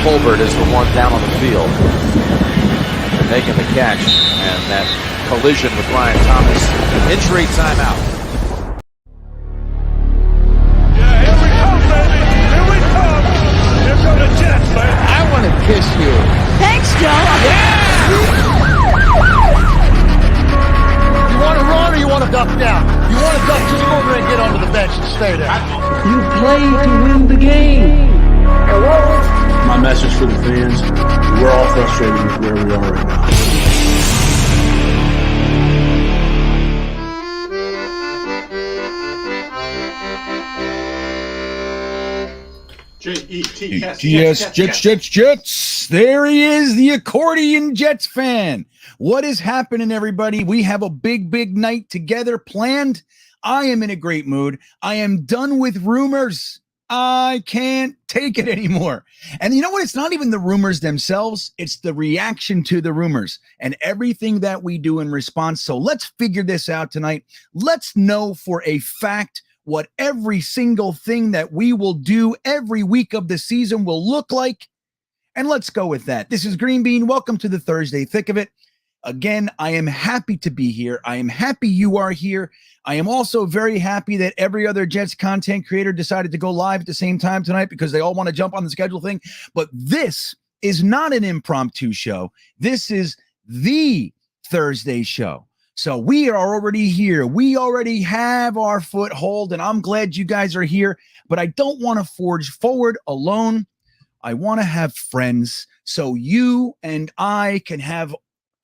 Colbert is the one down on the field and making the catch, and that collision with Ryan Thomas. Injury timeout. Yeah, here we come, baby. Here we come. Here come the Jets, man. I want to kiss you. Thanks, Joe. Yeah! You want to run or you want to duck down? You want to duck, just go over there and get onto the bench and stay there. You play to win the game. My message for the fans, we're all frustrated with where we are right now. Jets. There he is, the accordion Jets fan. What is happening, everybody? We have a big night together planned. I am in a great mood. I am done with rumors. I can't take it anymore. And you know what? It's not even the rumors themselves. It's the reaction to the rumors and everything that we do in response. So let's figure this out tonight. Let's know for a fact what every single thing that we will do every week of the season will look like. And let's go with that. This is Green Bean. Welcome to the Thursday thick of it. Again, I am happy to be here. I am happy you are here. I am also very happy that every other Jets content creator decided to go live at the same time tonight because they all want to jump on the schedule thing. But this is not an impromptu show. This is the Thursday show. So we are already here. We already have our foothold, and I'm glad you guys are here. But I don't want to forge forward alone. I want to have friends so you and I can have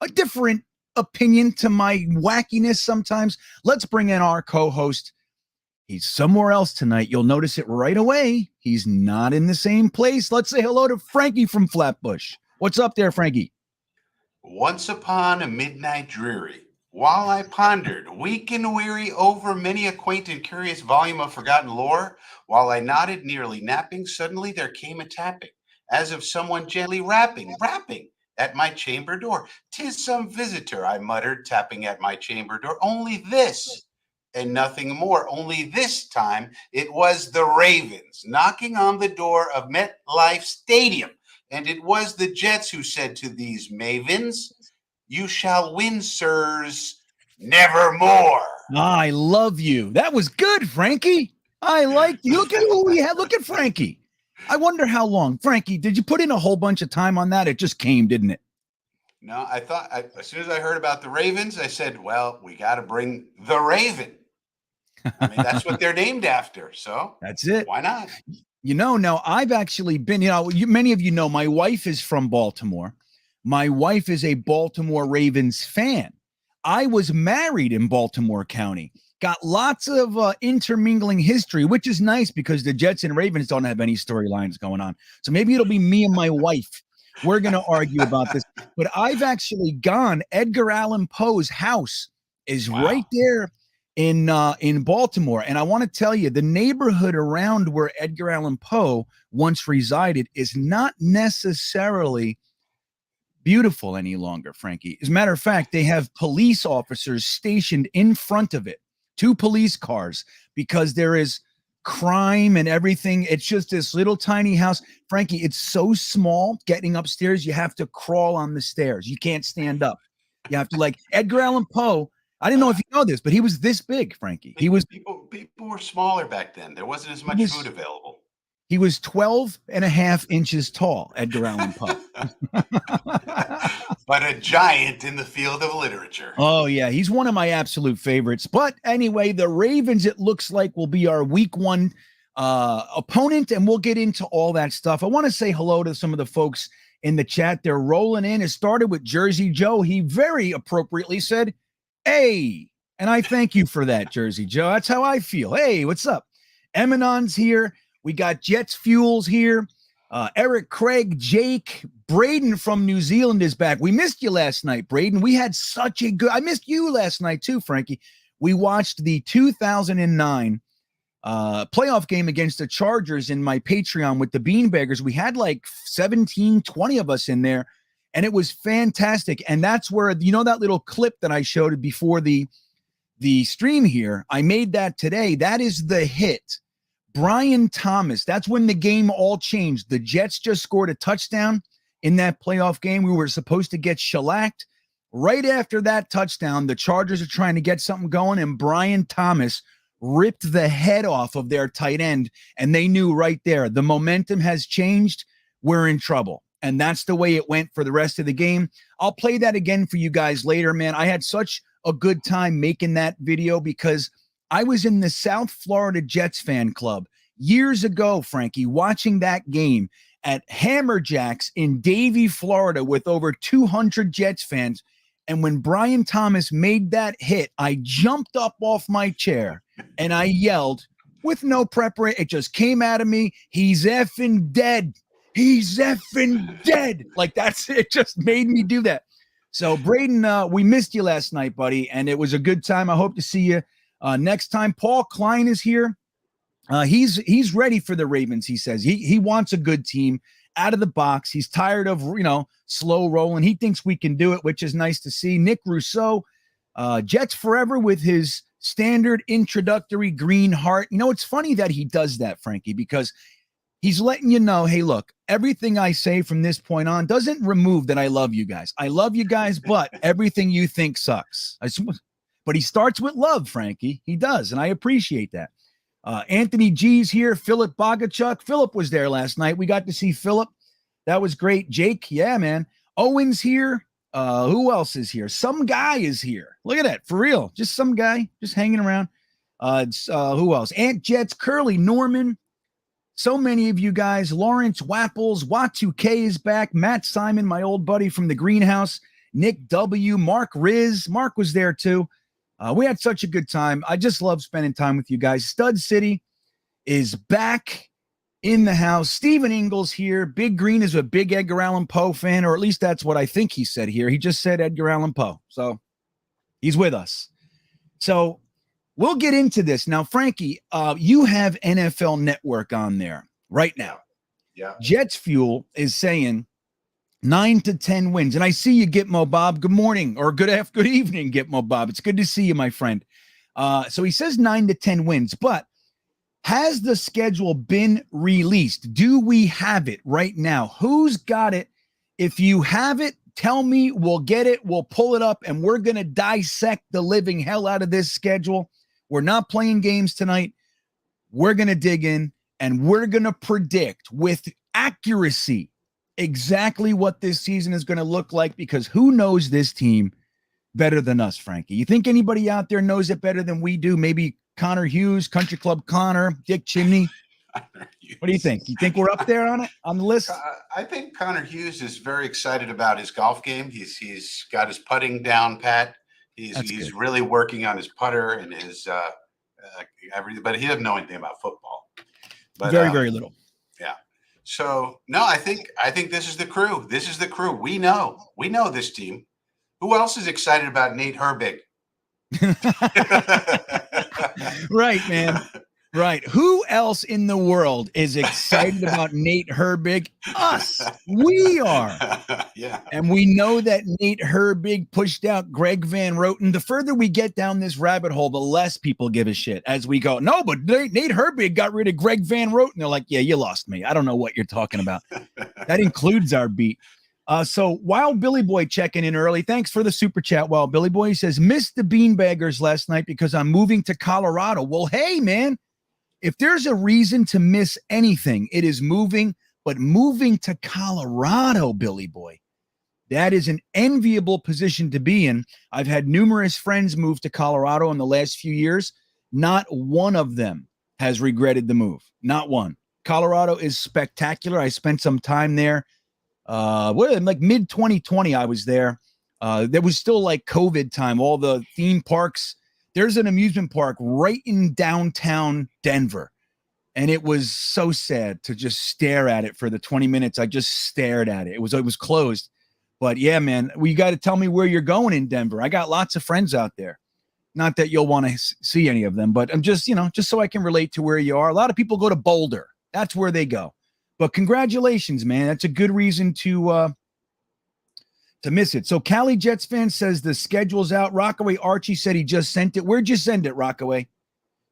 a different opinion to my wackiness sometimes. Let's bring in our co-host. He's somewhere else tonight. You'll notice it right away. He's not in the same place. Let's say hello to Frankie from Flatbush. What's up there, Frankie? Once upon a midnight dreary, while I pondered, weak and weary, over many a quaint and curious volume of forgotten lore, while I nodded, nearly napping, suddenly there came a tapping, as of someone gently rapping at my chamber door. 'Tis some visitor, I muttered, tapping at my chamber door. Only this and nothing more. Only this time it was the Ravens knocking on the door of MetLife Stadium. And it was the Jets who said to these mavens, "You shall win, sirs, nevermore." I love you. That was good, Frankie. I like you. Look at who we had. Look at Frankie. I wonder how long. Frankie, did you put in a whole bunch of time on that? It just came, didn't it? No, I thought as soon as I heard about the Ravens, I said, well, we got to bring the Raven. I mean, that's what they're named after. So that's it. Why not? You know, now I've actually been, many of you know, my wife is from Baltimore. My wife is a Baltimore Ravens fan. I was married in Baltimore County. Got lots of intermingling history, which is nice because the Jets and Ravens don't have any storylines going on. So maybe it'll be me and my wife. We're going to argue about this. But I've actually gone. Edgar Allan Poe's house is right there in Baltimore. And I want to tell you, the neighborhood around where Edgar Allan Poe once resided is not necessarily beautiful any longer, Frankie. As a matter of fact, they have police officers stationed in front of it. 2 police cars, because there is crime and everything. It's just this little tiny house. Frankie, it's so small. Getting upstairs, you have to crawl on the stairs. You can't stand up. You have to, like Edgar Allan Poe. I didn't know if you know this, but he was this big, Frankie. He was people were smaller back then. There wasn't as much food available. He was 12 and a half inches tall, Edgar Allan Poe. But a giant in the field of literature. Oh, yeah. He's one of my absolute favorites. But anyway, the Ravens, it looks like, will be our week 1 opponent, and we'll get into all that stuff. I want to say hello to some of the folks in the chat. They're rolling in. It started with Jersey Joe. He very appropriately said, "Hey," and I thank you for that, Jersey Joe. That's how I feel. Hey, what's up? Eminon's here. We got Jets Fuels here. Eric, Craig, Jake, Braden from New Zealand is back. We missed you last night, Braden. We had such a good – I missed you last night too, Frankie. We watched the 2009 playoff game against the Chargers in my Patreon with the Beanbaggers. We had like 17, 20 of us in there, and it was fantastic. And that's where, you know, that little clip that I showed before the stream here, I made that today. That is the hit Brian Thomas, that's when the game all changed. The Jets just scored a touchdown in that playoff game. We were supposed to get shellacked. Right after that touchdown, the Chargers are trying to get something going, and Brian Thomas ripped the head off of their tight end, and they knew right there, the momentum has changed. We're in trouble. And that's the way it went for the rest of the game. I'll play that again for you guys later, man. I had such a good time making that video because I was in the South Florida Jets fan club years ago, Frankie, watching that game at Hammerjacks in Davie, Florida, with over 200 Jets fans. And when Brian Thomas made that hit, I jumped up off my chair and I yelled with no preparation. It just came out of me. He's effing dead. He's effing dead. Like that's it. Just made me do that. So Braden, we missed you last night, buddy, and it was a good time. I hope to see you next time. Paul Klein is here. He's ready for the Ravens. He says he wants a good team out of the box. He's tired of slow rolling. He thinks we can do it, which is nice to see. Nick Rousseau, Jets forever with his standard introductory green heart. It's funny that he does that, Frankie, because he's letting you know, hey, look, everything I say from this point on doesn't remove that I love you guys. I love you guys, but everything you think sucks. But he starts with love, Frankie. He does, and I appreciate that. Anthony G's here. Philip Bogachuk. Philip was there last night. We got to see Philip. That was great. Jake, yeah, man. Owen's here. Who else is here? Some guy is here. Look at that. For real. Just some guy just hanging around. Who else? Aunt Jets, Curly, Norman. So many of you guys. Lawrence Wapples. Wat2K is back. Matt Simon, my old buddy from the greenhouse. Nick W. Mark Riz. Mark was there too. We had such a good time. I just love spending time with you guys. Stud City is back in the house. Stephen Ingles here. Big Green is a big Edgar Allan Poe fan, or at least that's what I think he said here. He just said Edgar Allan Poe. So he's with us. So we'll get into this. Now, Frankie, you have NFL Network on there right now. Yeah. Jets Fuel is saying 9 to 10 wins. And I see you, Gitmo Bob. Good morning or good evening, Gitmo Bob. It's good to see you, my friend. So he says 9 to 10 wins, but has the schedule been released? Do we have it right now? Who's got it? If you have it, tell me. We'll get it. We'll pull it up, and we're going to dissect the living hell out of this schedule. We're not playing games tonight. We're going to dig in, and we're going to predict with accuracy exactly what this season is going to look like, because who knows this team better than us, Frankie? You think anybody out there knows it better than we do? Maybe Connor Hughes, Country Club Connor, Dick Chimney. What do you think? You think we're up there on it, on the list? I think Connor Hughes is very excited about his golf game. He's got his putting down pat. He's really working on his putter and his everything, but he doesn't know anything about football. But, very little. Yeah. So no, I think this is the crew. This is the crew. We know this team. Who else is excited about Nate Herbig? Right, man. Right. Who else in the world is excited about Nate Herbig? Us. We are. Yeah. And we know that Nate Herbig pushed out Greg Van Roten. The further we get down this rabbit hole, the less people give a shit as we go. No, but Nate Herbig got rid of Greg Van Roten. They're like, yeah, you lost me. I don't know what you're talking about. That includes our beat. So Wild Billy Boy checking in early. Thanks for the super chat, Wild Billy Boy. He says, missed the beanbaggers last night because I'm moving to Colorado. Well, hey, man. If there's a reason to miss anything, it is moving, but moving to Colorado, Billy Boy, that is an enviable position to be in. I've had numerous friends move to Colorado in the last few years. Not one of them has regretted the move. Not one. Colorado is spectacular. I spent some time there. Like mid 2020, I was there. There was still like COVID time, all the theme parks. There's an amusement park right in downtown Denver. And it was so sad to just stare at it for the 20 minutes. I just stared at it. It was closed. But yeah, man, you got to tell me where you're going in Denver. I got lots of friends out there. Not that you'll want to see any of them, but I'm just, just so I can relate to where you are. A lot of people go to Boulder. That's where they go. But congratulations, man. That's a good reason to miss it. So Cali Jets fan says the schedule's out. Rockaway Archie said he just sent it. Where'd you send it, Rockaway?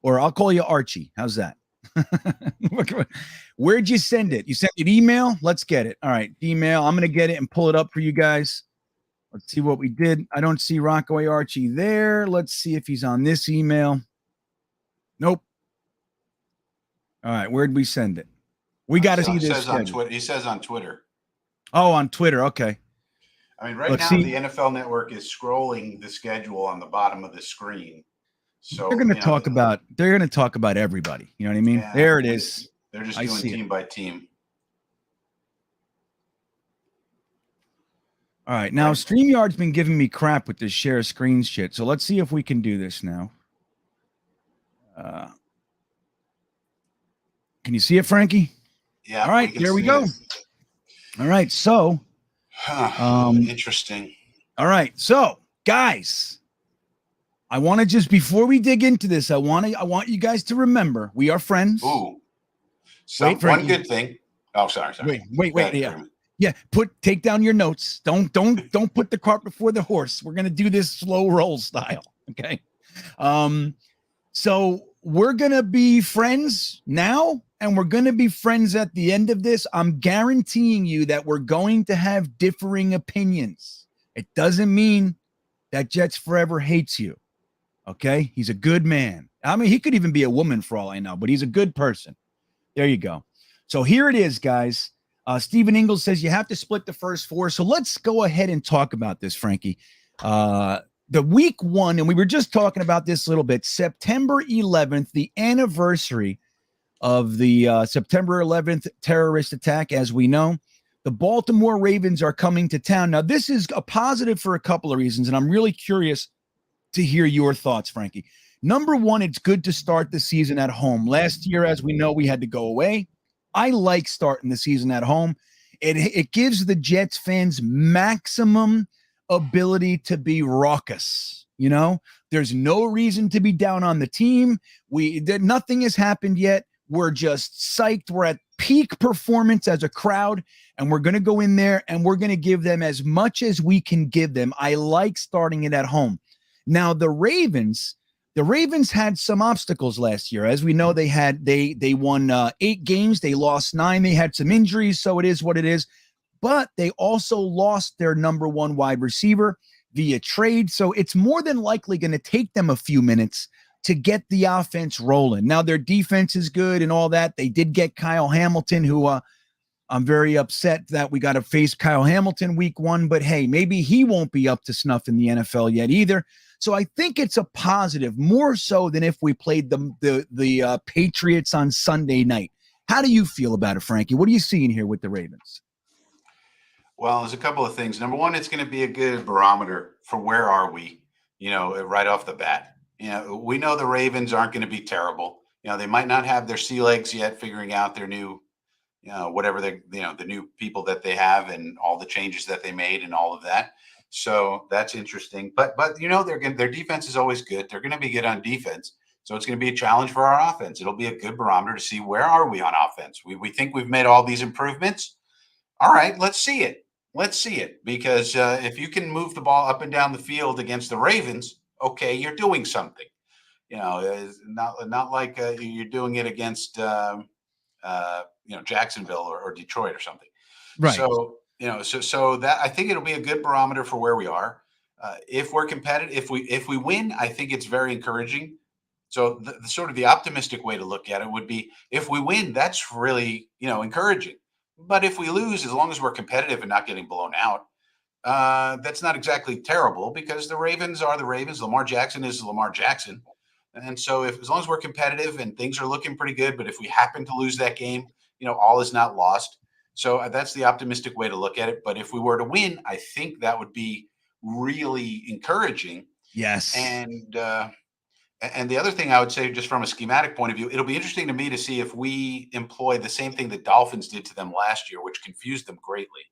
Or I'll call you Archie. How's that? Where'd you send it? You sent it email? Let's get it. All right, email. I'm going to get it and pull it up for you guys. Let's see what we did. I don't see Rockaway Archie there. Let's see if he's on this email. Nope. All right, where'd we send it? We got to see this. He says on Twitter. Oh, on Twitter. Okay. I mean, right now the NFL Network is scrolling the schedule on the bottom of the screen. So they're going to talk about everybody. You know what I mean? Yeah, there it is. They're just doing team by team. All right. Now, StreamYard's been giving me crap with this share screen shit. So let's see if we can do this now. Can you see it, Frankie? Yeah. All right. There we go. All right. So, interesting. All right. So, guys, I want to just, before we dig into this, I want you guys to remember we are friends. Ooh. One good thing. Oh, sorry. Wait. Yeah. Take down your notes. Don't put the cart before the horse. We're gonna do this slow roll style. Okay. So we're gonna be friends now, and we're gonna be friends at the end of this. I'm guaranteeing you that we're going to have differing opinions. It doesn't mean that Jets Forever hates you. Okay. He's a good man. I mean, he could even be a woman for all I know, but he's a good person. There you go. So here it is, guys. Stephen Ingalls says you have to split the first four. So let's go ahead and talk about this, Frankie. The week one, and we were just talking about this a little bit, September 11th, the anniversary of the September 11th terrorist attack. As we know, the Baltimore Ravens are coming to town. Now, this is a positive for a couple of reasons, and I'm really curious to hear your thoughts, Frankie. Number one, it's good to start the season at home. Last year, as we know, we had to go away. I like starting the season at home. It gives the Jets fans maximum ability to be raucous. You know, there's no reason to be down on the team. Nothing has happened yet. We're just psyched. We're at peak performance as a crowd, and we're going to go in there and we're going to give them as much as we can give them. I like starting it at home. Now, the Ravens had some obstacles last year. As we know, they won 8 games. They lost 9. They had some injuries, so it is what it is. But they also lost their number 1 wide receiver via trade. So it's more than likely going to take them a few minutes to get the offense rolling. Now, their defense is good and all that. They did get Kyle Hamilton, who I'm very upset that we got to face Kyle Hamilton week 1. But, hey, maybe he won't be up to snuff in the NFL yet either. So I think it's a positive, more so than if we played the Patriots on Sunday night. How do you feel about it, Frankie? What are you seeing here with the Ravens? Well, there's a couple of things. Number one, it's going to be a good barometer for where are we, right off the bat. We know the Ravens aren't going to be terrible. They might not have their sea legs yet, figuring out their new, whatever the new people that they have and all the changes that they made and all of that. So that's interesting. But their defense is always good. They're going to be good on defense. So it's going to be a challenge for our offense. It'll be a good barometer to see where are we on offense. We think we've made all these improvements. All right, let's see it. Because if you can move the ball up and down the field against the Ravens, okay, you're doing something. It's not like you're doing it against Jacksonville or Detroit or something. Right. So so that I think it'll be a good barometer for where we are. If we're competitive, if we win, I think it's very encouraging. So the sort of the optimistic way to look at it would be if we win, that's really encouraging. But if we lose, as long as we're competitive and not getting blown out, that's not exactly terrible because the Ravens are the Ravens. Lamar Jackson is Lamar Jackson. And so as long as we're competitive and things are looking pretty good, but if we happen to lose that game, all is not lost. So that's the optimistic way to look at it. But if we were to win, I think that would be really encouraging. Yes. And the other thing I would say, just from a schematic point of view, it'll be interesting to me to see if we employ the same thing the Dolphins did to them last year, which confused them greatly.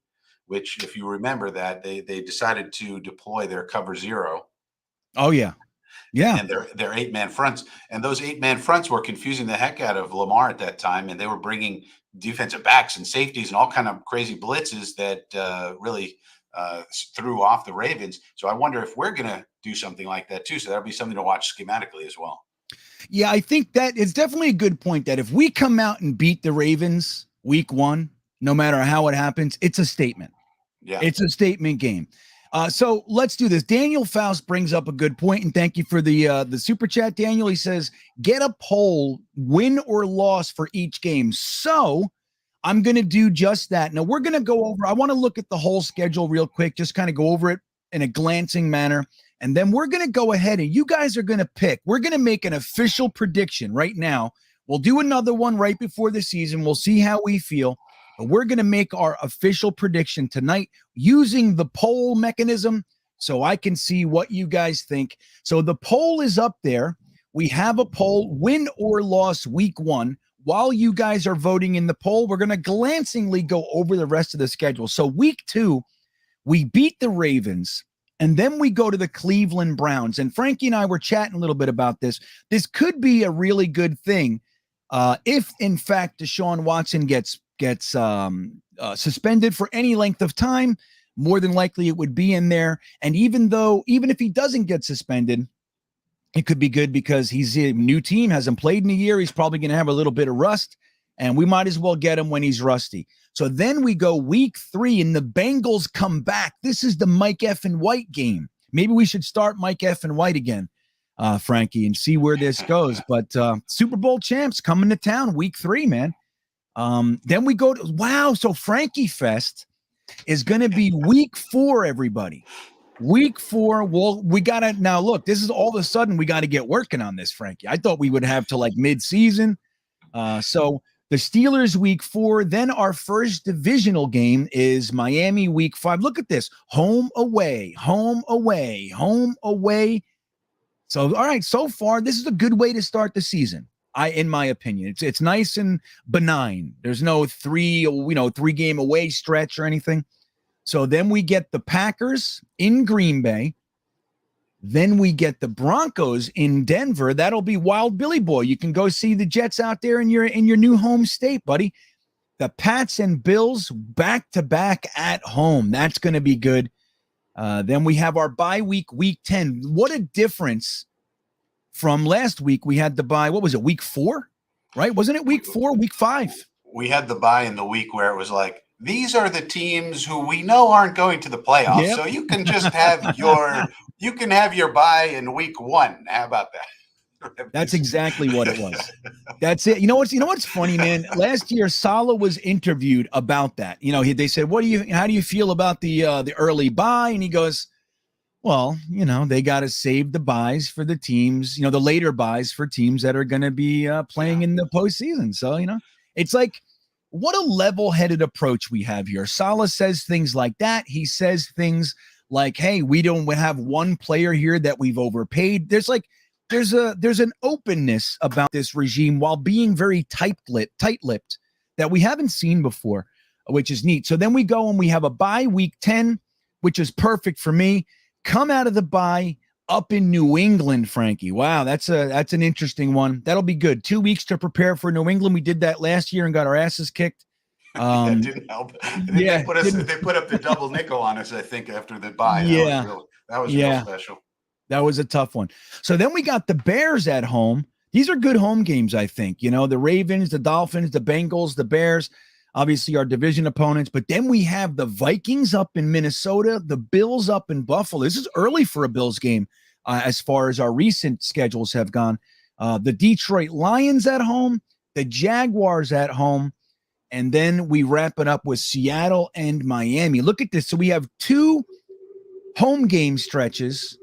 Which, if you remember that, they decided to deploy their cover 0. Oh, yeah. Yeah. And their 8-man fronts. And those 8-man fronts were confusing the heck out of Lamar at that time. And they were bringing defensive backs and safeties and all kind of crazy blitzes that really threw off the Ravens. So I wonder if we're going to do something like that too. So that'll be something to watch schematically as well. Yeah, I think that it's definitely a good point that if we come out and beat the Ravens week 1, no matter how it happens, it's a statement. Yeah. It's a statement game. So let's do this. Daniel Faust brings up a good point, and thank you for the super chat, Daniel. He says, get a poll, win or loss for each game. So I'm going to do just that. Now we're going to go over, I want to look at the whole schedule real quick, just kind of go over it in a glancing manner. And then we're going to go ahead and you guys are going to pick. We're going to make an official prediction right now. We'll do another one right before the season. We'll see how we feel. But we're going to make our official prediction tonight using the poll mechanism so I can see what you guys think. So the poll is up there. We have a poll, win or loss week 1. While you guys are voting in the poll, we're going to glancingly go over the rest of the schedule. So week 2, we beat the Ravens, and then we go to the Cleveland Browns. And Frankie and I were chatting a little bit about this. This could be a really good thing if, in fact, Deshaun Watson gets suspended for any length of time. More than likely it would be in there. And even if he doesn't get suspended, it could be good because he's a new team, hasn't played in a year. He's probably going to have a little bit of rust, and we might as well get him when he's rusty. So then we go week 3 and the Bengals come back. This is the Mike F. and White game. Maybe we should start Mike F. and White again, Frankie, and see where this goes. But Super Bowl champs coming to town week 3, man. Then we go to, so Frankie Fest is going to be week 4, everybody. Week 4. Well, we got to, now look, this is all of a sudden we got to get working on this, Frankie. I thought we would have to like mid-season. So the Steelers week 4, then our first divisional game is Miami week 5. Look at this. Home, away, home, away, home, away. So, all right, so far, this is a good way to start the season. In my opinion, it's nice and benign. There's no 3-game away stretch or anything. So then we get the Packers in Green Bay. Then we get the Broncos in Denver. That'll be Wild Billy Boy. You can go see the Jets out there in your new home state, buddy. The Pats and Bills back to back at home. That's going to be good. Then we have our bye week, week 10. What a difference. From last week, we had the bye. What was it? Week 4, right? Wasn't it week 4, week 5? We had the bye in the week where it was like, these are the teams who we know aren't going to the playoffs. Yep. So you can just have your bye in week 1. How about that? That's exactly what it was. That's it. You know what's funny, man? Last year, Saleh was interviewed about that. They said, how do you feel about the early bye? And he goes, well, they got to save the buys for the teams, the later buys for teams that are going to be playing in the postseason. So, it's like, what a level-headed approach we have here. Saleh says things like that. He says things like, hey, we don't have one player here that we've overpaid. There's an openness about this regime while being very tight-lipped that we haven't seen before, which is neat. So then we go and we have a bye week 10, which is perfect for me. Come out of the bye up in New England, Frankie. Wow, that's an interesting one. That'll be good. 2 weeks to prepare for New England. We did that last year and got our asses kicked. That didn't help. They put up the double nickel on us, I think, after the bye. That was real special. That was a tough one. So then we got the Bears at home. These are good home games, I think. The Ravens, the Dolphins, the Bengals, the Bears. Obviously, our division opponents. But then we have the Vikings up in Minnesota, the Bills up in Buffalo. This is early for a Bills game as far as our recent schedules have gone. The Detroit Lions at home, the Jaguars at home, and then we wrap it up with Seattle and Miami. Look at this. So we have 2 home game stretches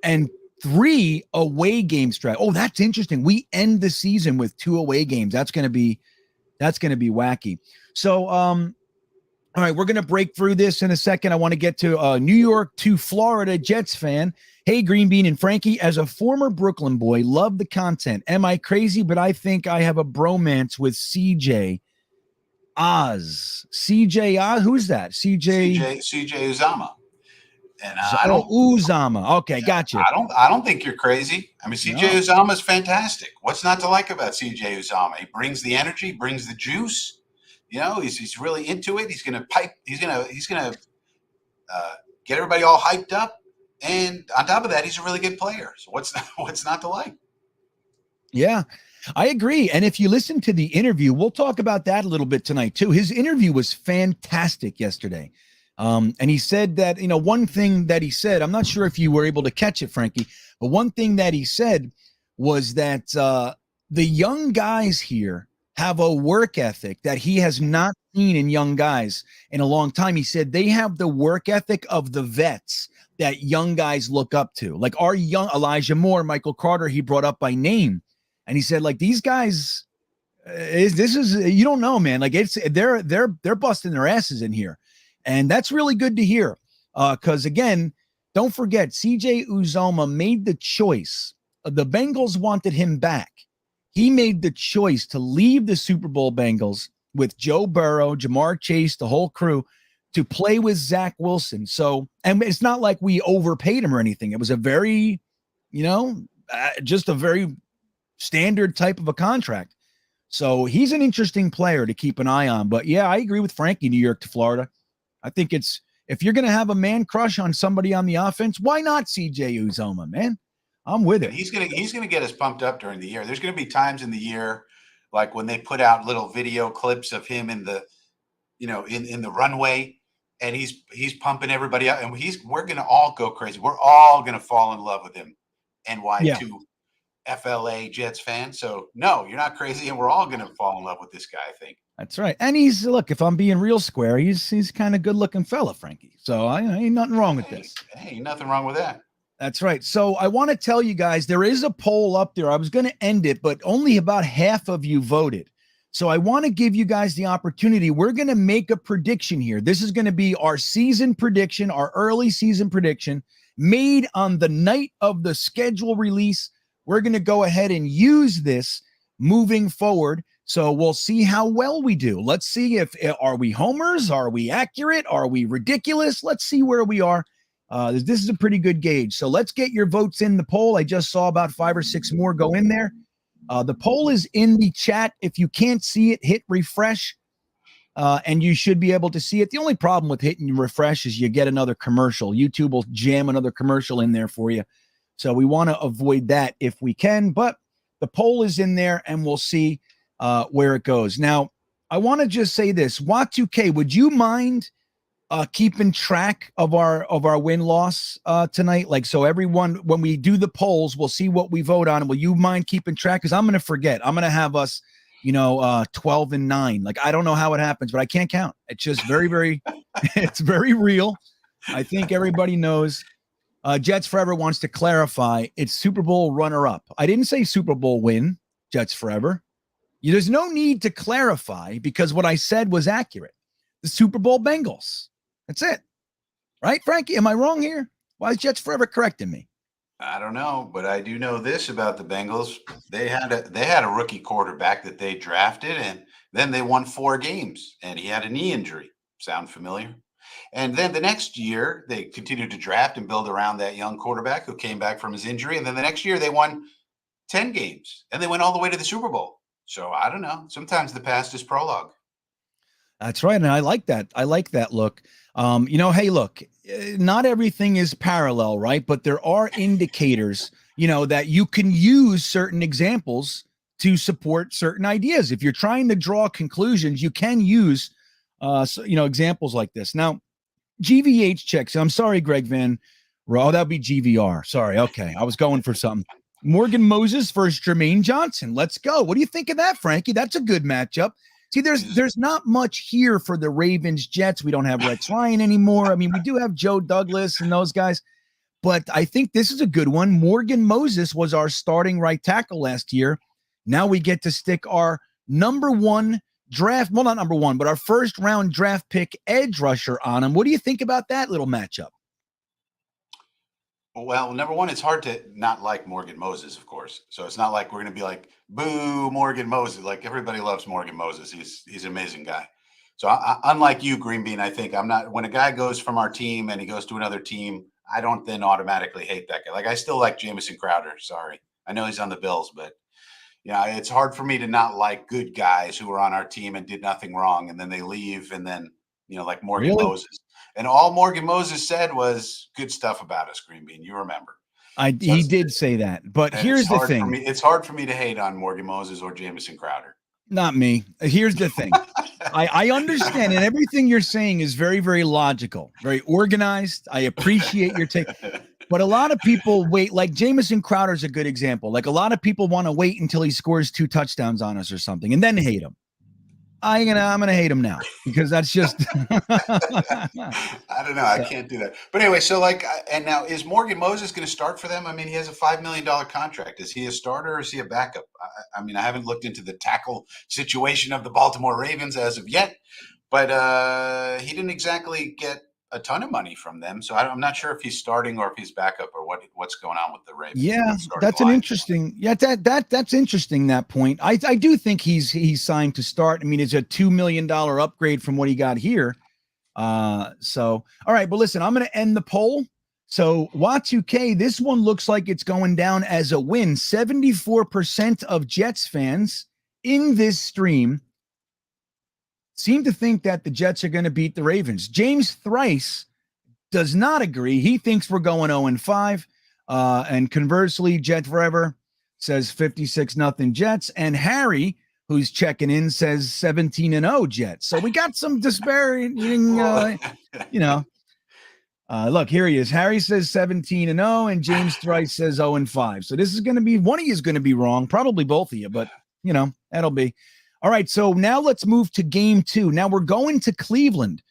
and 3 away game stretch. Oh, that's interesting. We end the season with 2 away games. That's going to be wacky. So, all right, we're going to break through this in a second. I want to get to New York to Florida Jets fan. Hey, GreenBean and Frankie, as a former Brooklyn boy, love the content. Am I crazy? But I think I have a bromance with CJ Oz. CJ Oz? Who's that? CJ Uzama. And Uzama. Okay, gotcha. I don't think you're crazy. I mean, CJ Uzama is fantastic. What's not to like about CJ Uzama? He brings the energy, brings the juice. He's really into it. He's gonna get everybody all hyped up. And on top of that, he's a really good player. So what's not to like? Yeah, I agree. And if you listen to the interview, we'll talk about that a little bit tonight too. His interview was fantastic yesterday. And he said that, one thing that he said, I'm not sure if you were able to catch it, Frankie, but one thing that he said was that the young guys here have a work ethic that he has not seen in young guys in a long time. He said they have the work ethic of the vets that young guys look up to. Like our young Elijah Moore, Michael Carter, he brought up by name. And he said, like, these guys, you don't know, man. Like they're busting their asses in here. And that's really good to hear. Because again, don't forget, CJ Uzoma made the choice. The Bengals wanted him back. He made the choice to leave the Super Bowl Bengals with Joe Burrow, Jamar Chase, the whole crew, to play with Zach Wilson. So, and it's not like we overpaid him or anything. It was a very, just a very standard type of a contract. So he's an interesting player to keep an eye on. But yeah, I agree with Frankie, New York to Florida. I think if you're going to have a man crush on somebody on the offense, why not CJ Uzoma, man? I'm with it. He's gonna get us pumped up during the year. There's gonna be times in the year, like when they put out little video clips of him in the, in the runway, and he's pumping everybody up, and we're gonna all go crazy. We're all gonna fall in love with him. NY2 FLA Jets fan. So no, you're not crazy, and we're all gonna fall in love with this guy, I think. That's right. And look, if I'm being real square, he's kind of good looking fella, Frankie. So ain't nothing wrong with this. Hey, nothing wrong with that. That's right. So I want to tell you guys, there is a poll up there. I was going to end it, but only about half of you voted. So I want to give you guys the opportunity. We're going to make a prediction here. This is going to be our season prediction, our early season prediction made on the night of the schedule release. We're going to go ahead and use this moving forward. So we'll see how well we do. Let's see are we homers? Are we accurate? Are we ridiculous? Let's see where we are. This is a pretty good gauge. So let's get your votes in the poll. I just saw about 5 or 6 more go in there. The poll is in the chat. If you can't see it, hit refresh, and you should be able to see it. The only problem with hitting refresh is you get another commercial. YouTube will jam another commercial in there for you. So we want to avoid that if we can. But the poll is in there, and we'll see where it goes. Now, I want to just say this. Wat2K, would you mind keeping track of our win-loss tonight? Like, so everyone, when we do the polls, we'll see what we vote on. Will you mind keeping track? Because I'm going to forget. I'm going to have us, 12-9. Like, I don't know how it happens, but I can't count. It's just very, very, it's very real. I think everybody knows. Jets Forever wants to clarify it's Super Bowl runner-up. I didn't say Super Bowl win, Jets Forever. There's no need to clarify because what I said was accurate. The Super Bowl Bengals. That's it. Right, Frankie? Am I wrong here? Why is Jets Forever correcting me? I don't know, but I do know this about the Bengals. They had a rookie quarterback that they drafted, and then they won 4 games, and he had a knee injury. Sound familiar? And then the next year, they continued to draft and build around that young quarterback who came back from his injury. And then the next year, they won 10 games, and they went all the way to the Super Bowl. So I don't know. Sometimes the past is prologue. That's right. And I like that. I like that look. Hey, look, not everything is parallel, right? But there are indicators, that you can use certain examples to support certain ideas. If you're trying to draw conclusions, you can use, examples like this. Now, GVH checks. I'm sorry, Greg Van. Oh, that'd be GVR. Sorry. Okay. I was going for something. Morgan Moses versus Jermaine Johnson. Let's go. What do you think of that, Frankie? That's a good matchup. See, there's not much here for the Ravens Jets. We don't have Rex Ryan anymore. I mean, we do have Joe Douglas and those guys, but I think this is a good one. Morgan Moses was our starting right tackle last year. Now we get to stick our number 1 draft, well, not number 1, but our first round draft pick edge rusher on him. What do you think about that little matchup? Well, number 1, it's hard to not like Morgan Moses, of course. So it's not like we're going to be like, boo, Morgan Moses. Like, everybody loves Morgan Moses. He's an amazing guy. So unlike you, GreenBean, I think when a guy goes from our team and he goes to another team, I don't then automatically hate that guy. Like, I still like Jamison Crowder. Sorry. I know he's on the Bills, but it's hard for me to not like good guys who are on our team and did nothing wrong. And then they leave. And then, like Morgan Moses. And all Morgan Moses said was good stuff about us, GreenBean. You remember. He did say that, but And here's the thing. It's hard for me to hate on Morgan Moses or Jamison Crowder. Not me. Here's the thing. I understand, and everything you're saying is very, very logical, very organized. I appreciate your take. But a lot of people wait, like Jamison Crowder's a good example. Like a lot of people want to wait until he scores 2 touchdowns on us or something and then hate him. I'm gonna hate him now because that's just I don't know. I can't do that. But anyway, so and now is Morgan Moses going to start for them? I mean, he has a $5 million contract. Is he a starter or is he a backup? I mean, I haven't looked into the tackle situation of the Baltimore Ravens as of yet, but he didn't exactly get a ton of money from them. So I'm not sure if he's starting or if he's backup or what's going on with the Ravens. Yeah, that's an interesting. Yeah, that's interesting. That point. I do think he's signed to start. I mean, it's a $2 million upgrade from what he got here. So all right, but listen, I'm going to end the poll. So Y2K, this one looks like it's going down as a win. 74% of Jets fans in this stream seem to think that the Jets are going to beat the Ravens. James Thrice does not agree. He thinks we're going 0-5. And conversely, Jet Forever says 56-0 Jets. And Harry, who's checking in, says 17-0 Jets. So we got some disparaging, look, here he is. Harry says 17-0, and James Thrice says 0-5. So this is going to be, one of you is going to be wrong, probably both of you, but, that'll be. All right, so now let's move to game 2. Now we're going to Cleveland,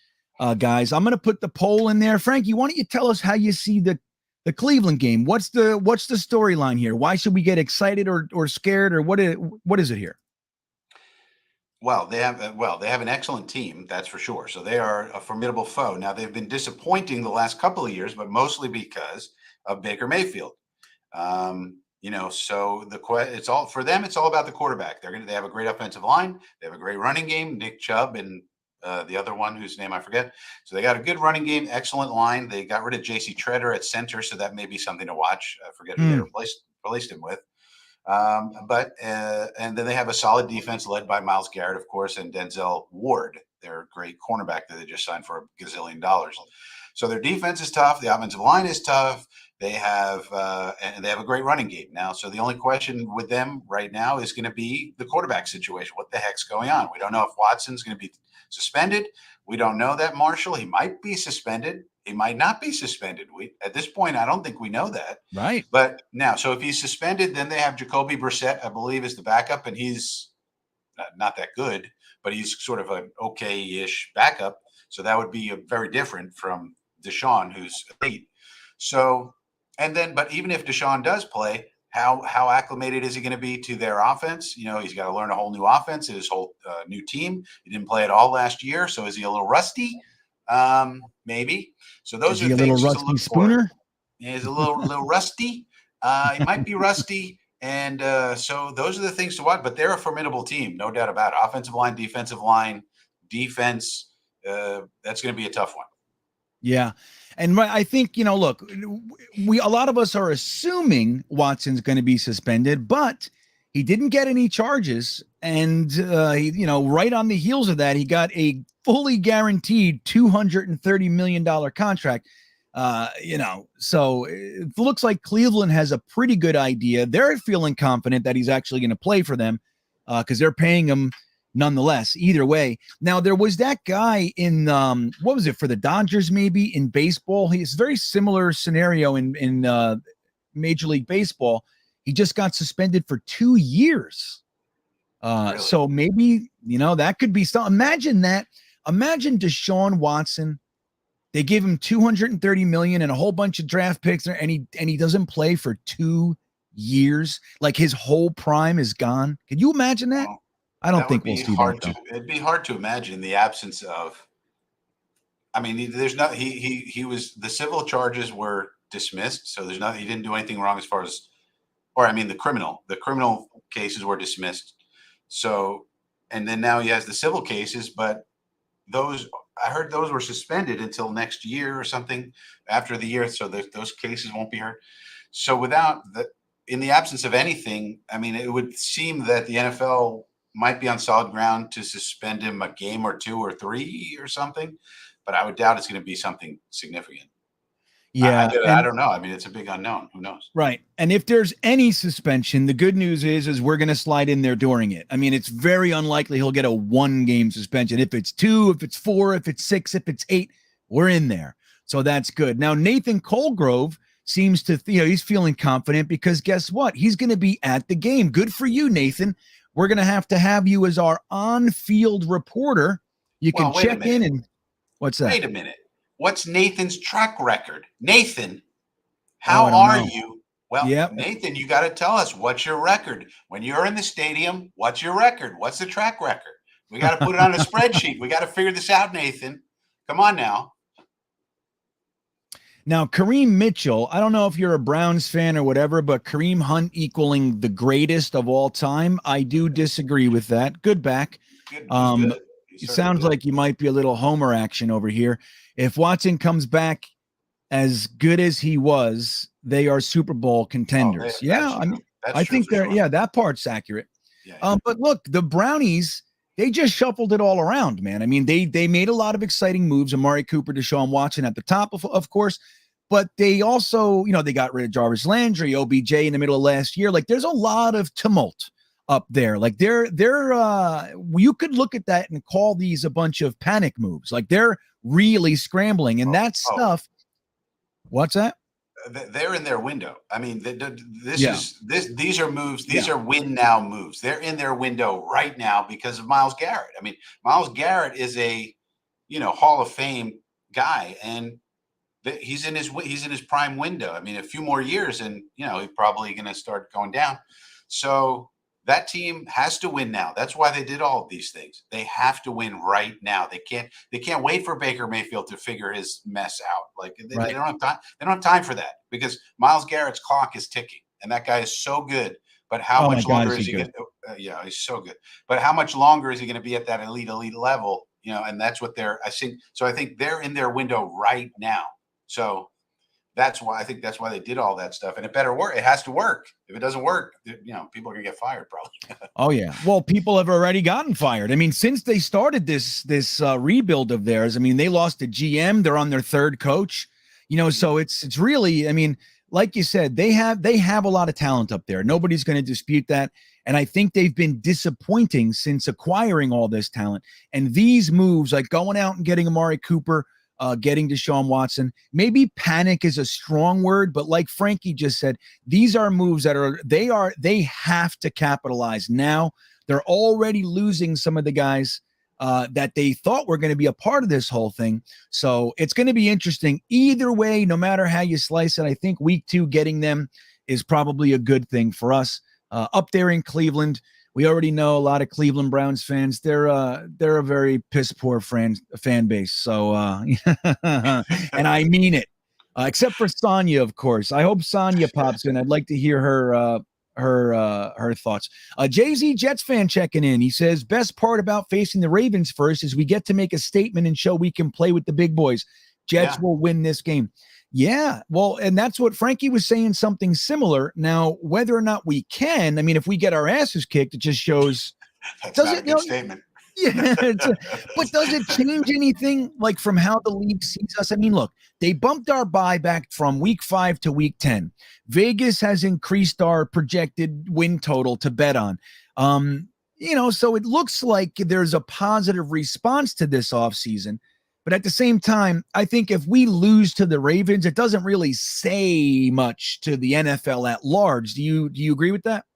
guys. I'm going to put the poll in there. Frankie, why don't you tell us how you see the Cleveland game? What's the storyline here? Why should we get excited or scared, or what is it here? Well, they have an excellent team, that's for sure. So they are a formidable foe. Now they've been disappointing the last couple of years, but mostly because of Baker Mayfield. So it's all for them. It's all about the quarterback. They have a great offensive line. They have a great running game. Nick Chubb and the other one whose name I forget. So they got a good running game, excellent line. They got rid of J.C. Treader at center, so that may be something to watch. I forget who they replaced him with. And then they have a solid defense led by Myles Garrett, of course, and Denzel Ward, their great cornerback that they just signed for $1 gazillion. So their defense is tough. The offensive line is tough. They have and they have a great running game now. So the only question with them right now is going to be the quarterback situation. What the heck's going on? We don't know if Watson's going to be suspended. We don't know that Marshall. He might be suspended. He might not be suspended. At this point, I don't think we know that. Right. But now, so if he's suspended, then they have Jacoby Brissett, I believe, as the backup, and he's not that good, but he's sort of an okay-ish backup. So that would be very different from Deshaun, who's elite. So, but even if Deshaun does play, how acclimated is he going to be to their offense? He's got to learn a whole new offense, his whole new team. He didn't play at all last year, so is he a little rusty? Maybe. So those are a things little to rusty look Spooner. For. He's a little rusty. He might be rusty, and so those are the things to watch. But they're a formidable team, no doubt about it. Offensive line, defensive line, defense. That's going to be a tough one. Yeah. And I think, look, a lot of us are assuming Watson's going to be suspended, but he didn't get any charges. And, right on the heels of that, he got a fully guaranteed $230 million contract. So it looks like Cleveland has a pretty good idea. They're feeling confident that he's actually going to play for them because they're paying him nonetheless, either way. Now, there was that guy in, what was it, for the Dodgers, maybe, in baseball? He's a very similar scenario in Major League Baseball. He just got suspended for 2 years. Really? So maybe, that could be something. Imagine that. Imagine Deshaun Watson. They give him $230 million and a whole bunch of draft picks, and he doesn't play for 2 years. Like his whole prime is gone. Can you imagine that? Well, I don't think we'll see that. It'd be hard to imagine the absence of. I mean, there's not. He was, the civil charges were dismissed, so there's not. He didn't do anything wrong as far as, the criminal cases were dismissed. So, and then now he has the civil cases, but I heard those were suspended until next year or something after the year. So those cases won't be heard. So in the absence of anything, I mean, it would seem that the NFL might be on solid ground to suspend him a game or 2 or 3 or something, but I would doubt it's going to be something significant. Yeah, I don't know. I mean, it's a big unknown. Who knows? right. And if there's any suspension, the good news is we're going to slide in there during it. I mean, it's very unlikely he'll get a 1-game suspension. If it's 2, if it's 4, if it's 6, if it's 8, we're in there. So that's good. Now, Nathan Colgrove seems to, he's feeling confident because guess what? He's going to be at the game. Good for you, Nathan. We're going to have you as our on-field reporter. You can check in and what's that? Wait a minute. What's Nathan's track record? Nathan, how are you? Well, Nathan, you got to tell us what's your record. When you're in the stadium, what's your record? What's the track record? We got to put it on a spreadsheet. We got to figure this out, Nathan. Come on now. Now, Kareem Mitchell, I don't know if you're a Browns fan or whatever, but Kareem Hunt equaling the greatest of all time, I do disagree with that. Good back. Good. It sounds like you might be a little homer action over here. If Watson comes back as good as he was, they are Super Bowl contenders. I think they're that part's accurate. Yeah. But look, the Brownies, they just shuffled it all around, man. I mean, they made a lot of exciting moves. Amari Cooper, Deshaun Watson at the top, of course, but they also, they got rid of Jarvis Landry, OBJ in the middle of last year. Like, there's a lot of tumult up there. Like, you could look at that and call these a bunch of panic moves. Like, they're really scrambling, and that stuff. What's that? They're in their window. I mean, these are moves. These are win now moves. They're in their window right now because of Myles Garrett. I mean, Myles Garrett is a, Hall of Fame guy, and he's in his prime window. I mean, a few more years, and he's probably going to start going down. So that team has to win now. That's why they did all of these things. They have to win right now. They can't wait for Baker Mayfield to figure his mess out. Like they don't have time. They don't have time for that because Myles Garrett's clock is ticking, and that guy is so good. But how much longer is he going to? He's so good. But how much longer is he going to be at that elite level? And that's what I think they're in their window right now. So that's why they did all that stuff, and it better work. It has to work. If it doesn't work, people are gonna get fired probably. Oh yeah. Well, people have already gotten fired. I mean, since they started this rebuild of theirs, I mean, they lost a GM. They're on their third coach. So it's really. I mean, like you said, they have a lot of talent up there. Nobody's going to dispute that. And I think they've been disappointing since acquiring all this talent. And these moves, like going out and getting Amari Cooper. Getting Deshaun Watson. Maybe panic is a strong word, but like Frankie just said, these are moves that they have to capitalize now. They're already losing some of the guys that they thought were going to be a part of this whole thing. So it's going to be interesting. Either way, no matter how you slice it, I think week 2 getting them is probably a good thing for us. Up there in Cleveland, we already know a lot of Cleveland Browns fans. They're a very piss poor fan base. So, and I mean it, except for Sonya, of course. I hope Sonya pops in. I'd like to hear her thoughts. Jay-Z Jets fan checking in. He says, best part about facing the Ravens first is we get to make a statement and show we can play with the big boys. Jets will win this game. Yeah, well, and that's what Frankie was saying, something similar. Now, whether or not we can, I mean, if we get our asses kicked, it just shows. That's not a good statement. Yeah, but does it change anything, like, from how the league sees us? I mean, look, they bumped our bye back from week 5 to week 10. Vegas has increased our projected win total to bet on. So it looks like there's a positive response to this offseason. But at the same time, I think if we lose to the Ravens, it doesn't really say much to the NFL at large. Do you agree with that?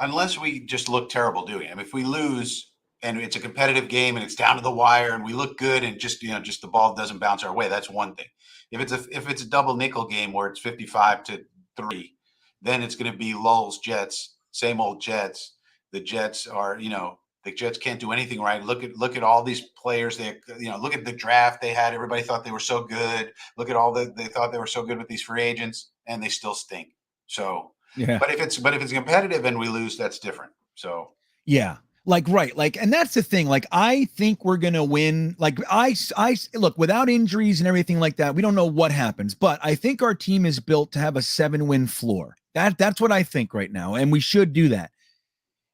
Unless we just look terrible doing it. I mean, if we lose and it's a competitive game and it's down to the wire and we look good and just the ball doesn't bounce our way, that's one thing. If it's a double nickel game where it's 55-3, then it's going to be lulls, Jets, same old Jets. The Jets are, the Jets can't do anything right. Look at all these players. Look at the draft they had. Everybody thought they were so good. Look at they thought they were so good with these free agents, and they still stink. So, yeah. But if it's competitive and we lose, that's different. So, yeah, and that's the thing. Like, I think we're gonna win. Like, I look, without injuries and everything like that, we don't know what happens. But I think our team is built to have a 7-win floor. That's what I think right now, and we should do that.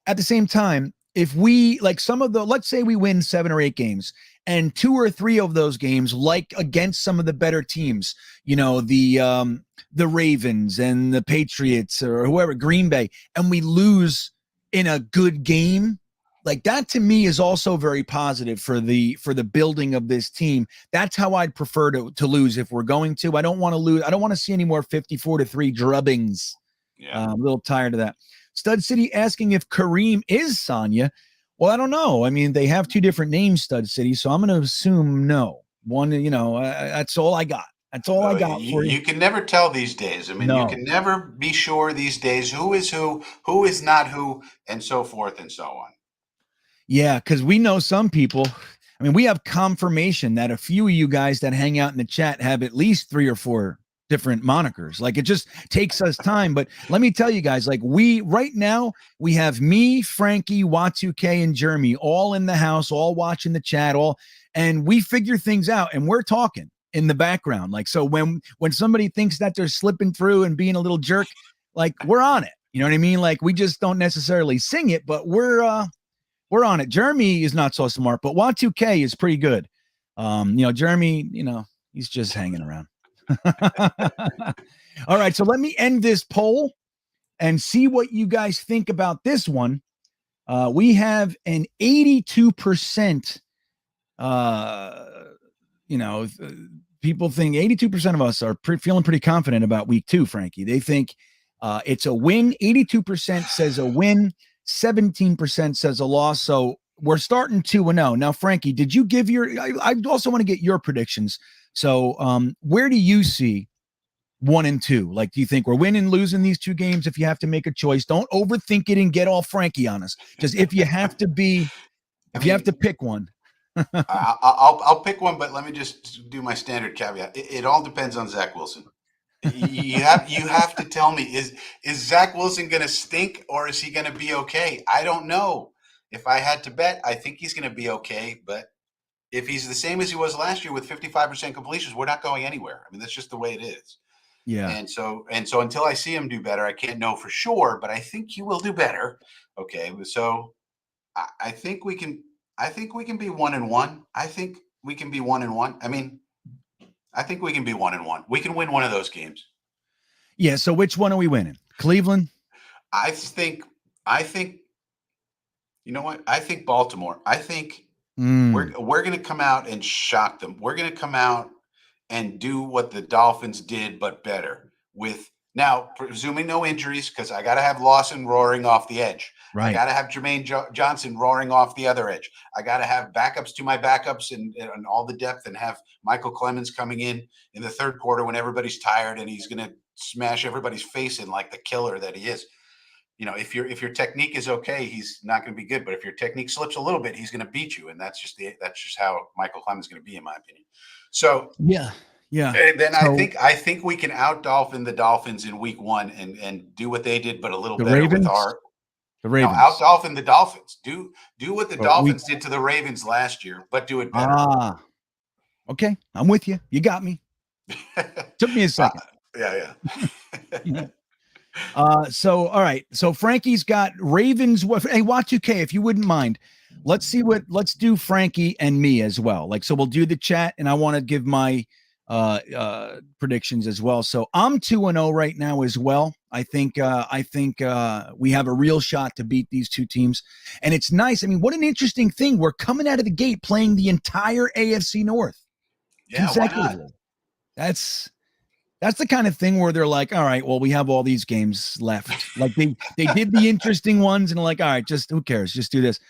At the same time, if we, like, let's say we win 7 or 8 games And 2 or 3 of those games, like against some of the better teams, the Ravens and the Patriots or whoever, Green Bay, and we lose in a good game, like that to me is also very positive for the building of this team. That's how I'd prefer to lose if we're going to. I don't want to lose. I don't want to see any more 54-3 drubbings. Yeah. I'm a little tired of that. Stud City asking if Kareem is Sonya. Well, I don't know. I mean, they have 2 different names, Stud City, so I'm going to assume no. One, that's all I got. That's all I got for you. You can never tell these days. I mean, No. You can never be sure these days who is not who, and so forth and so on. Yeah, because we know some people. I mean, we have confirmation that a few of you guys that hang out in the chat have at least 3 or 4 different monikers. Like, it just takes us time. But let me tell you guys, like, right now we have me, Frankie, Y2K, and Jeremy all in the house, all watching the chat, and we figure things out, and we're talking in the background. Like, so when somebody thinks that they're slipping through and being a little jerk, like, we're on it. You know what I mean? Like, we just don't necessarily sing it, but we're on it. Jeremy is not so smart, but Y2K is pretty good. Jeremy, he's just hanging around. All right, so let me end this poll and see what you guys think about this one. We have an 82%. People think 82% of us are feeling pretty confident about week 2. Frankie, they think it's a win. 82% says a win. 17% says a loss. So we're starting 2-0. Now, Frankie, did you give I also want to get your predictions. So where do you see 1 and 2? Like, do you think we're winning, losing these 2 games? If you have to make a choice, don't overthink it and get all Frankie on us. Just if you have to pick one. I'll pick one, but let me just do my standard caveat. It all depends on Zach Wilson. You have to tell me, is Zach Wilson going to stink or is he going to be okay? I don't know. If I had to bet, I think he's going to be okay. But if he's the same as he was last year with 55% completions, we're not going anywhere. I mean, that's just the way it is. Yeah. And so until I see him do better, I can't know for sure, but I think he will do better. Okay. So I think we can be 1-1. I think we can be 1-1. I mean, I think we can be 1-1. We can win one of those games. Yeah. So which one are we winning? Cleveland? I think, you know what? I think Baltimore. I think we're going to come out and shock them. We're going to come out and do what the Dolphins did, but better. With now, presuming no injuries, because I got to have Lawson roaring off the edge. Right. I got to have Jermaine Johnson roaring off the other edge. I got to have backups to my backups and all the depth, and have Michael Clemens coming in the 3rd quarter when everybody's tired, and he's going to smash everybody's face in like the killer that he is. If your technique is okay, he's not going to be good. But if your technique slips a little bit, he's going to beat you, and that's just how Michael Clemens is going to be, in my opinion. So yeah. And then I think we can out-Dolphin the Dolphins in week 1 and do what they did, but a little better Ravens? with the Ravens. Out-Dolphin the Dolphins. Do what the Dolphins did to the Ravens last year, but do it better. Okay, I'm with you. You got me. Took me a second. Yeah. So all right. So Frankie's got Ravens. Hey, Y2K, if you wouldn't mind, let's do Frankie and me as well. Like, so we'll do the chat, and I want to give my predictions as well. So I'm 2-0 right now as well. I think we have a real shot to beat these 2 teams, and it's nice. I mean, what an interesting thing. We're coming out of the gate playing the entire AFC North. Yeah, consecutively. Why not? That's the kind of thing where they're like, all right, well, we have all these games left. Like they did the interesting ones, and like, all right, just who cares? Just do this.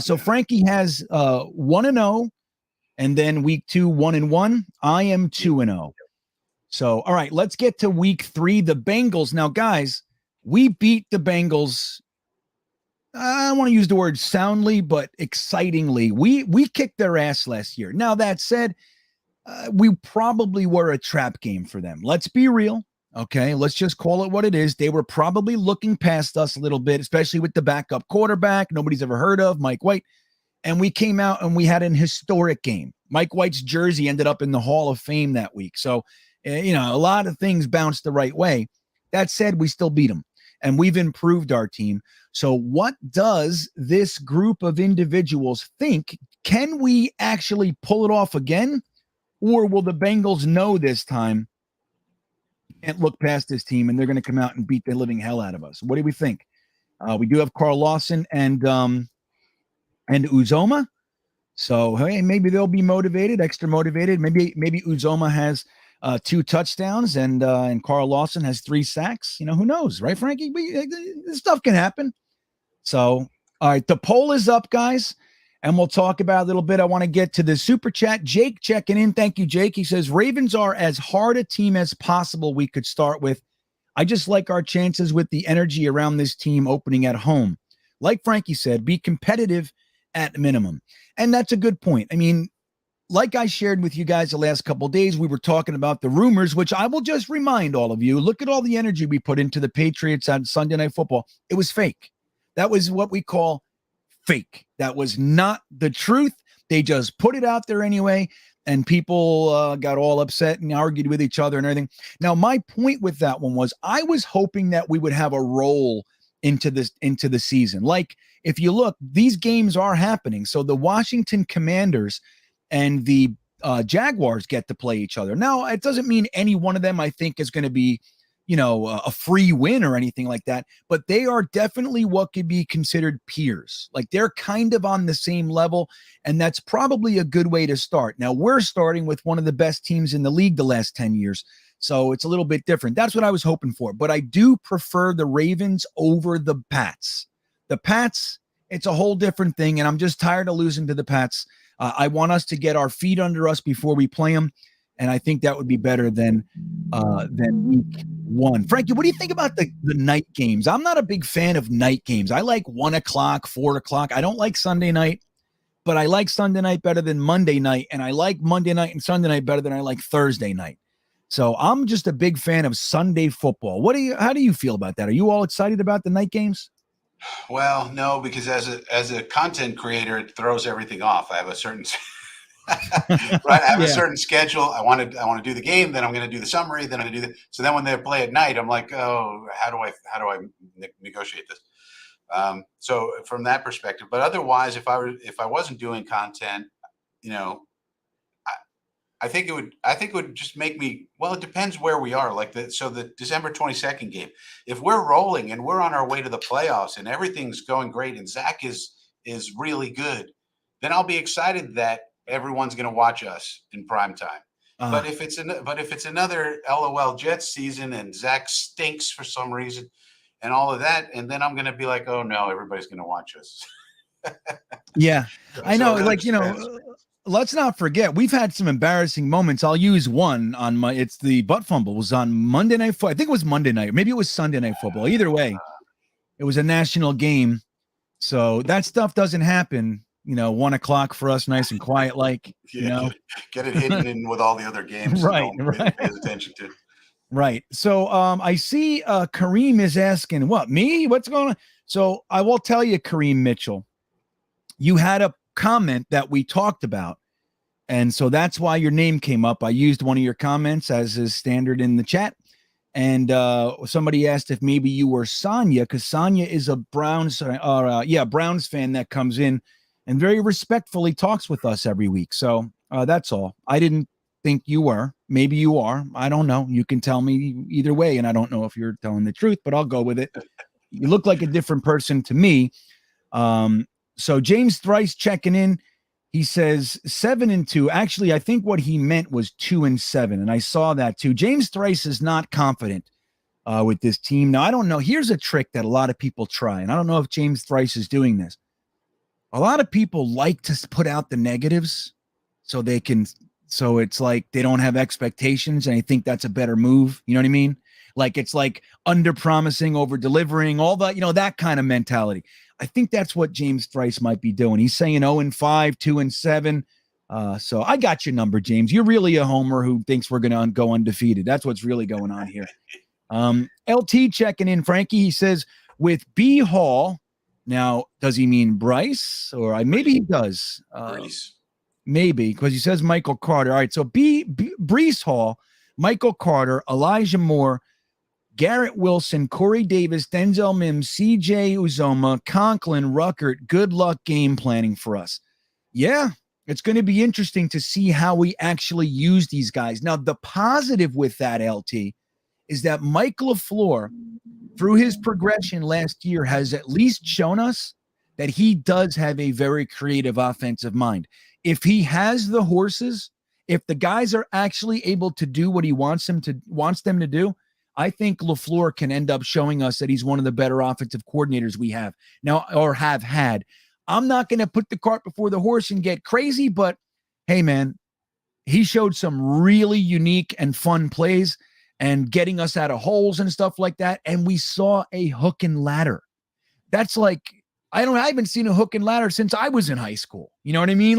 So Frankie has 1-0, and then week 2, 1-1. I am 2-0. So, all right, let's get to week 3, the Bengals. Now, guys, we beat the Bengals. I don't want to use the word soundly, but excitingly. We kicked their ass last year. Now, that said, we probably were a trap game for them. Let's be real. Okay, let's just call it what it is. They were probably looking past us a little bit, especially with the backup quarterback nobody's ever heard of, Mike White. And we came out and we had an historic game. Mike White's jersey ended up in the Hall of Fame that week. So, a lot of things bounced the right way. That said, we still beat them, and we've improved our team. So what does this group of individuals think Can we actually pull it off again? Or will the Bengals know this time and look past this team and they're going to come out and beat the living hell out of us? What do we think? We do have Carl Lawson and Uzoma. So, hey, maybe they'll be motivated, extra motivated. Maybe Uzoma has 2 touchdowns and Carl Lawson has 3 sacks. Who knows, right, Frankie? This stuff can happen. So, all right, the poll is up, guys, and we'll talk about it a little bit. I want to get to the super chat. Jake checking in. Thank you, Jake. He says, Ravens are as hard a team as possible we could start with. I just like our chances with the energy around this team opening at home. Like Frankie said, be competitive at minimum. And that's a good point. I mean, like I shared with you guys the last couple of days, we were talking about the rumors, which I will just remind all of you, look at all the energy we put into the Patriots on Sunday Night Football. It was fake. That was what we call fake. That was not the truth. They just put it out there anyway, and people got all upset and argued with each other and everything. Now, my point with that one was I was hoping that we would have a roll into the season. Like, if you look, these games are happening. So the Washington Commanders and the Jaguars get to play each other. Now, it doesn't mean any one of them, I think, is going to be, a free win or anything like that, but they are definitely what could be considered peers. Like, they're kind of on the same level, and that's probably a good way to start. Now, we're starting with one of the best teams in the league the last 10 years, so it's a little bit different. That's what I was hoping for, but I do prefer the Ravens over the Pats. The Pats, it's a whole different thing, and I'm just tired of losing to the Pats. I want us to get our feet under us before we play them, and I think that would be better than week 1. Frankie, what do you think about the night games? I'm not a big fan of night games. I like 1 o'clock, 4 o'clock. I don't like Sunday night, but I like Sunday night better than Monday night, and I like Monday night and Sunday night better than I like Thursday night. So I'm just a big fan of Sunday football. How do you feel about that? Are you all excited about the night games? Well, no, because as a content creator, it throws everything off. I have a certain right. I have a certain schedule. I want to do the game, then I'm going to do the summary, then I'm going to do the. So then when they play at night, I'm like, oh, how do I negotiate this? So from that perspective, but otherwise, if I wasn't doing content, I think it would just make me. Well, it depends where we are. Like the December 22nd game. If we're rolling and we're on our way to the playoffs and everything's going great and Zach is really good, then I'll be excited that everyone's going to watch us in prime time. But if it's another LOL Jets season and Zach stinks for some reason and all of that, and then I'm going to be like, oh no, everybody's going to watch us. Yeah, I know. Really let's not forget, we've had some embarrassing moments. I'll use one it's the butt fumble was on Monday Night Football. I think it was Monday night. Maybe it was Sunday Night Football. Either way, it was a national game. So that stuff doesn't happen, 1 o'clock for us, nice and quiet, get it hidden in with all the other games. Right. Pays attention to. Right. So I see Kareem is asking, what, me? What's going on? So I will tell you, Kareem Mitchell, you had a comment that we talked about, and so that's why your name came up. I used one of your comments as is standard in the chat, and somebody asked if maybe you were Sonia, because Sonia is a Browns fan that comes in and very respectfully talks with us every week. So that's all. I didn't think you were. Maybe you are. I don't know. You can tell me either way, and I don't know if you're telling the truth, but I'll go with it. You look like a different person to me. So James Thrice checking in. He says 7-2. Actually, I think what he meant was 2-7, and I saw that too. James Thrice is not confident with this team. Now, I don't know. Here's a trick that a lot of people try, and I don't know if James Thrice is doing this. A lot of people like to put out the negatives so it's like they don't have expectations, and I think that's a better move. You know what I mean? Like, it's like under promising, over delivering, all that, that kind of mentality. I think that's what James Thrice might be doing. He's saying 0-5, 2-7. So I got your number, James. You're really a homer who thinks we're going to go undefeated. That's what's really going on here. LT checking in, Frankie. He says, with B Hall, now, does he mean Bryce? Or maybe he does. Bryce. Maybe, because he says Michael Carter. All right, so Breece Hall, Michael Carter, Elijah Moore, Garrett Wilson, Corey Davis, Denzel Mims, CJ Uzoma, Conklin, Ruckert. Good luck game planning for us. Yeah, it's going to be interesting to see how we actually use these guys. Now, the positive with that, LT, is that Mike LaFleur, through his progression last year, has at least shown us that he does have a very creative offensive mind. If he has the horses, if the guys are actually able to do what he wants them to do, I think LaFleur can end up showing us that he's one of the better offensive coordinators we have now or have had. I'm not going to put the cart before the horse and get crazy, but hey, man, he showed some really unique and fun plays and getting us out of holes and stuff like that. And we saw a hook and ladder. That's like, I haven't seen a hook and ladder since I was in high school. You know what I mean?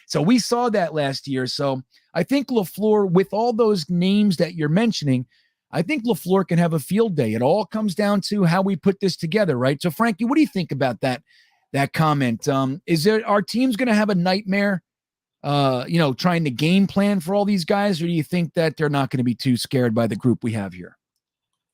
So we saw that last year. So I think LaFleur, with all those names that you're mentioning, I think LaFleur can have a field day. It all comes down to how we put this together, right? So Frankie, what do you think about that comment? Is our team's going to have a nightmare, trying to game plan for all these guys, or do you think that they're not going to be too scared by the group we have here?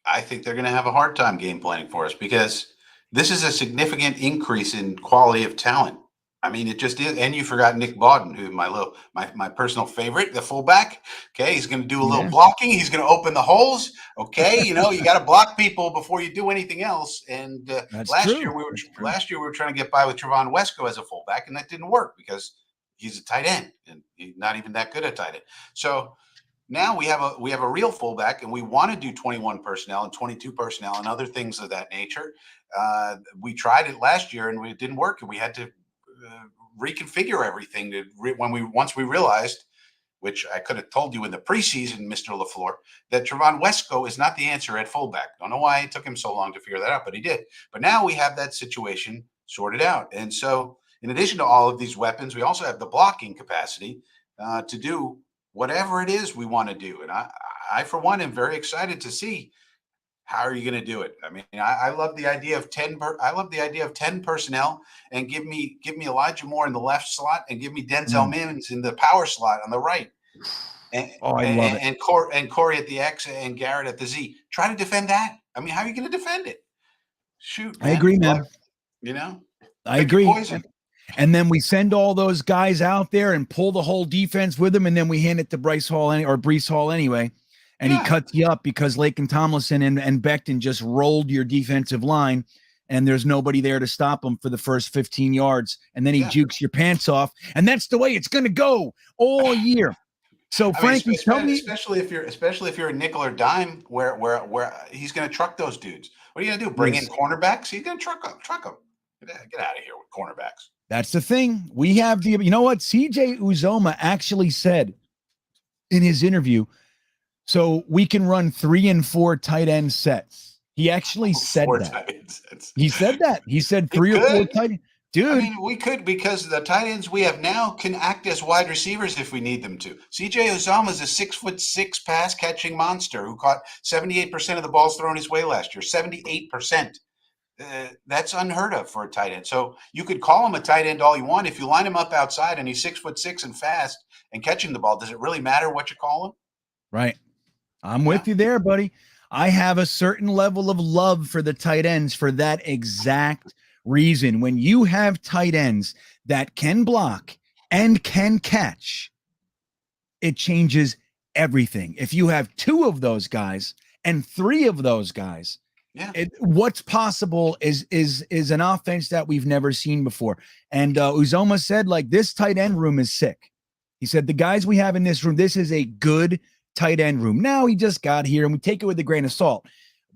I think they're going to have a hard time game planning for us because this is a significant increase in quality of talent. I mean, it just is. And you forgot Nick Bawden, who my personal favorite, the fullback. Okay, he's going to do a little blocking. He's going to open the holes. Okay, you got to block people before you do anything else. And last year we were trying to get by with Trevon Wesco as a fullback, and that didn't work because he's a tight end, and he's not even that good at tight end. So now we have a real fullback, and we want to do 21 personnel and 22 personnel and other things of that nature. We tried it last year, and it didn't work, and we had to reconfigure everything once we realized, which I could have told you in the preseason, Mr. LaFleur, that Trevon Wesco is not the answer at fullback. Don't know why it took him so long to figure that out, but he did. But now we have that situation sorted out. And so in addition to all of these weapons, we also have the blocking capacity to do whatever it is we want to do. And I for one, am very excited to see how are you going to do it. I mean, I love the idea of 10. I love the idea of 10 personnel, and give me Elijah Moore in the left slot, and give me Denzel Mims in the power slot on the right. And, I love it. And Corey at the X and Garrett at the Z. Try to defend that. I mean, how are you going to defend it? Shoot, man. I agree, man. I agree. And then we send all those guys out there and pull the whole defense with them, and then we hand it to Breece Hall anyway. And he cuts you up because Laken Tomlinson and Becton just rolled your defensive line, and there's nobody there to stop him for the first 15 yards. And then he jukes your pants off, and that's the way it's going to go all year. So, Frankie, tell me, especially if you're a nickel or dime, where he's going to truck those dudes. What are you going to do? Bring in cornerbacks? He's going to truck them. Get out of here with cornerbacks. That's the thing. We have you know what? CJ Uzoma actually said in his interview, so we can run 3 and 4 tight end sets. He actually said that. He said that. He said 3 or 4 tight end. Dude. I mean, we could, because the tight ends we have now can act as wide receivers if we need them to. CJ Uzomah is a 6'6" pass catching monster who caught 78% of the balls thrown his way last year. 78%. That's unheard of for a tight end. So you could call him a tight end all you want. If you line him up outside and he's 6'6" and fast and catching the ball, does it really matter what you call him? Right. I'm with you there, buddy. I have a certain level of love for the tight ends for that exact reason. When you have tight ends that can block and can catch, it changes everything. If you have 2 of those guys and 3 of those guys, what's possible is an offense that we've never seen before. And Uzoma said, this tight end room is sick. He said, the guys we have in this room, this is a good tight end room. Now he just got here, and we take it with a grain of salt.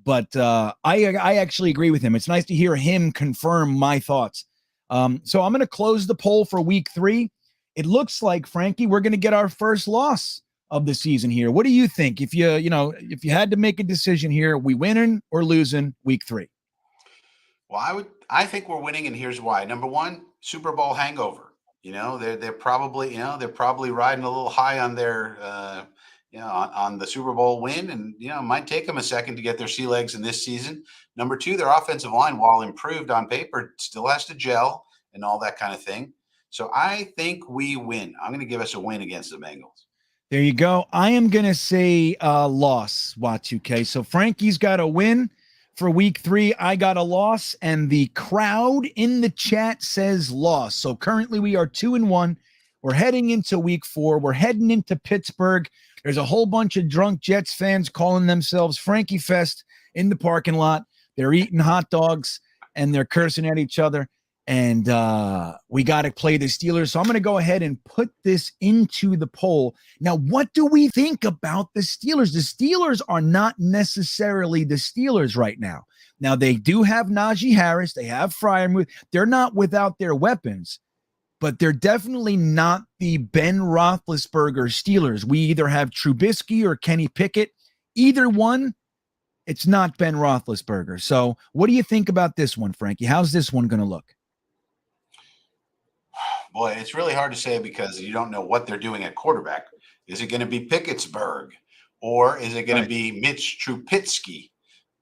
But I actually agree with him. It's nice to hear him confirm my thoughts. So I'm going to close the poll for week 3. It looks like, Frankie, we're going to get our first loss of the season here. What do you think? If you had to make a decision here, we winning or losing week 3? Well, I think we're winning, and here's why. Number one, Super Bowl hangover. They're probably riding a little high on their on the Super Bowl win, and it might take them a second to get their sea legs in this season. Number 2, their offensive line, while improved on paper, still has to gel and all that kind of thing. So I think we win. I'm going to give us a win against the Bengals. There you go. I am going to say loss, Y2K. So Frankie's got a win. for week 3. I got a loss, and the crowd in the chat says loss. So currently we are 2-1. We're heading into week 4. We're heading into Pittsburgh. There's a whole bunch of drunk Jets fans calling themselves Frankie Fest in the parking lot. They're eating hot dogs and they're cursing at each other. And we got to play the Steelers. So I'm going to go ahead and put this into the poll. Now, what do we think about the Steelers? The Steelers are not necessarily the Steelers right now. Now, they do have Najee Harris. They have Freiermuth. They're not without their weapons, but they're definitely not the Ben Roethlisberger Steelers. We either have Trubisky or Kenny Pickett. Either one, it's not Ben Roethlisberger. So what do you think about this one, Frankie? How's this one going to look? Boy, it's really hard to say because you don't know what they're doing at quarterback. Is it going to be Pickettsburg or is it going to be Mitch Trubisky?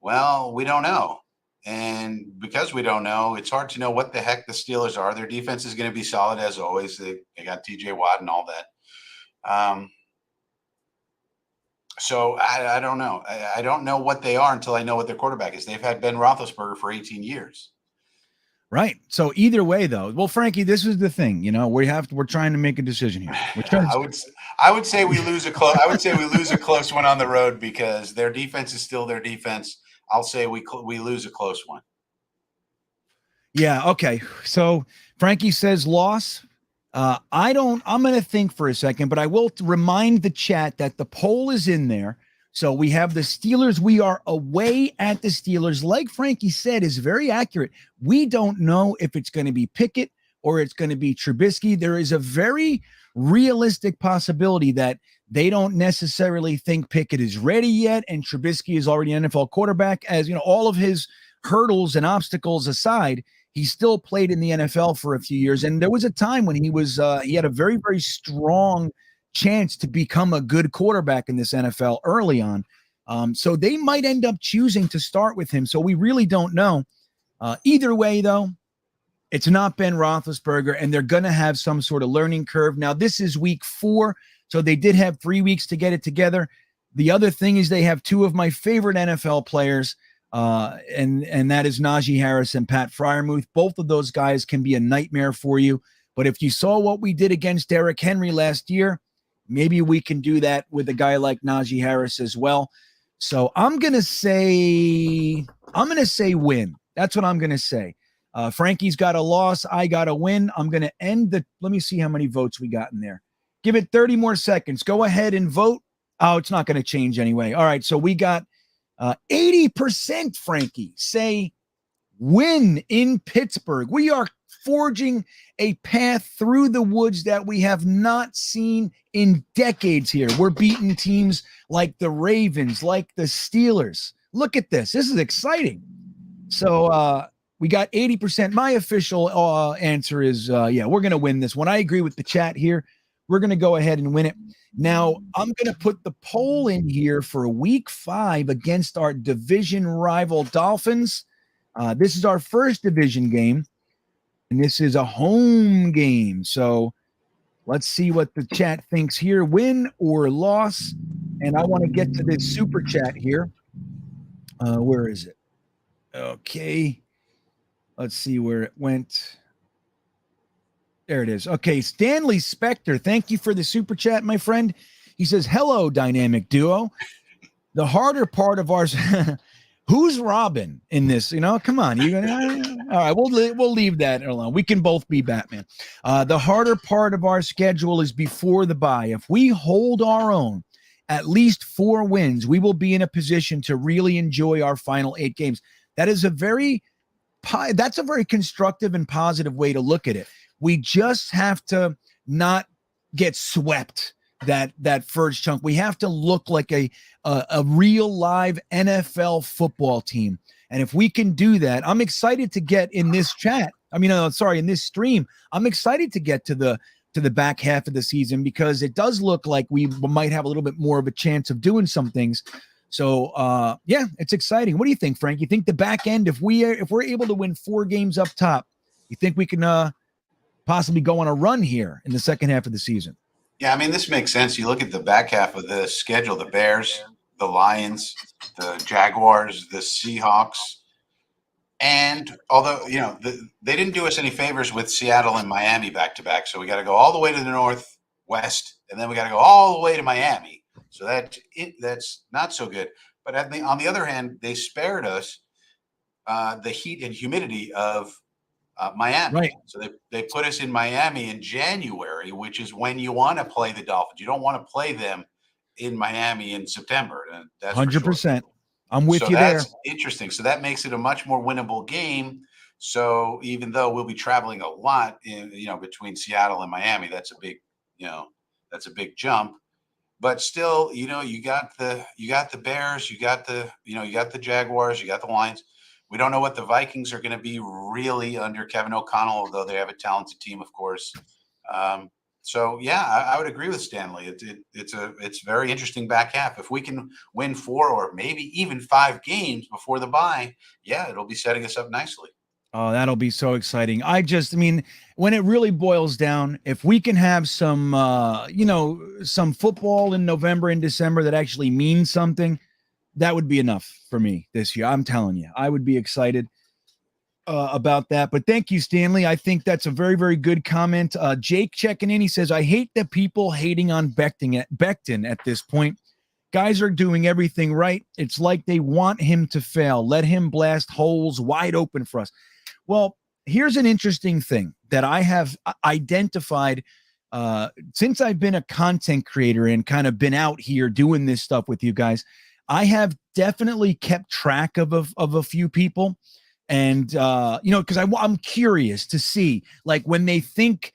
Well, we don't know. And because we don't know, it's hard to know what the heck the Steelers are. Their defense is going to be solid as always. They got TJ Watt and all that. So I don't know. I don't know what they are until I know what their quarterback is. They've had Ben Roethlisberger for 18 years. Right. So either way, though, well, Frankie, this is the thing. We're trying to make a decision here. I would say we lose a close. I would say we lose a close one on the road because their defense is still their defense. I'll say we lose a close one. Yeah. Okay. So Frankie says loss. I'm going to think for a second, but I will remind the chat that the poll is in there. So we have the Steelers. We are away at the Steelers. Like Frankie said, is very accurate. We don't know if it's going to be Pickett or it's going to be Trubisky. There is a very realistic possibility that they don't necessarily think Pickett is ready yet, and Trubisky is already an NFL quarterback. As you know, all of his hurdles and obstacles aside, he still played in the NFL for a few years. And there was a time when he had a very, very strong chance to become a good quarterback in this NFL early on. So they might end up choosing to start with him. So we really don't know. Either way, though, it's not Ben Roethlisberger, and they're going to have some sort of learning curve. Now, this is week 4, so they did have 3 weeks to get it together. The other thing is they have 2 of my favorite NFL players, and that is Najee Harris and Pat Freiermuth. Both of those guys can be a nightmare for you. But if you saw what we did against Derrick Henry last year, maybe we can do that with a guy like Najee Harris as well. So I'm going to say win. That's what I'm going to say. Frankie's got a loss. I got a win. I'm going to let me see how many votes we got in there. Give it 30 more seconds. Go ahead and vote. Oh, it's not going to change anyway. All right. So we got 80%, Frankie, say win in Pittsburgh. We are forging a path through the woods that we have not seen in decades here. We're beating teams like the Ravens, like the Steelers. Look at this. This is exciting. So we got 80%. My official answer is, we're going to win this one. I agree with the chat here. We're going to go ahead and win it. Now, I'm going to put the poll in here for week 5 against our division rival Dolphins. This is our first division game. And this is a home game. So let's see what the chat thinks here. Win or loss. And I want to get to this super chat here. Where is it? Okay. Let's see where it went. There it is. Okay. Stanley Spector. Thank you for the super chat, my friend. He says, hello, dynamic duo. The harder part of ours. Who's Robin in this? Come on. All right, we'll leave that alone. We can both be Batman. The harder part of our schedule is before the bye. If we hold our own, at least 4 wins, we will be in a position to really enjoy our final 8 games. That's a very constructive and positive way to look at it. We just have to not get swept that first chunk. We have to look like a real live NFL football team. And if we can do that, I'm excited to get in this chat. In this stream, I'm excited to get to the back half of the season because it does look like we might have a little bit more of a chance of doing some things. So it's exciting. What do you think, Frank? You think the back end, if we're able to win 4 games up top, you think we can possibly go on a run here in the second half of the season? Yeah, this makes sense. You look at the back half of the schedule, the Bears, the Lions, the Jaguars, the Seahawks. And although, they didn't do us any favors with Seattle and Miami back to back. So we got to go all the way to the Northwest, and then we got to go all the way to Miami. So that's not so good. But on the other hand, they spared us the heat and humidity of Miami. Right. So they put us in Miami in January, which is when you want to play the Dolphins. You don't want to play them in Miami in September. That's 100%. I'm with you that's there. Interesting. So that makes it a much more winnable game. So even though we'll be traveling a lot between Seattle and Miami, that's a big jump. But still, you got the Bears, you got the Jaguars, you got the Lions. We don't know what the Vikings are going to be really under Kevin O'Connell, although they have a talented team, of course. So yeah, I would agree with Stanley. It's very interesting back half. If we can win 4 or maybe even 5 games before the bye, yeah, it'll be setting us up nicely. Oh, that'll be so exciting. I mean, when it really boils down, if we can have some, some football in November and December that actually means something, that would be enough for me this year. I'm telling you, I would be excited about that. But thank you, Stanley. I think that's a very, very good comment. Jake checking in. He says, I hate that people hating on Becton at this point. Guys are doing everything right. It's like they want him to fail. Let him blast holes wide open for us. Well, here's an interesting thing that I have identified since I've been a content creator and kind of been out here doing this stuff with you guys. I have definitely kept track of a few people. And, because I'm curious to see, like, when they think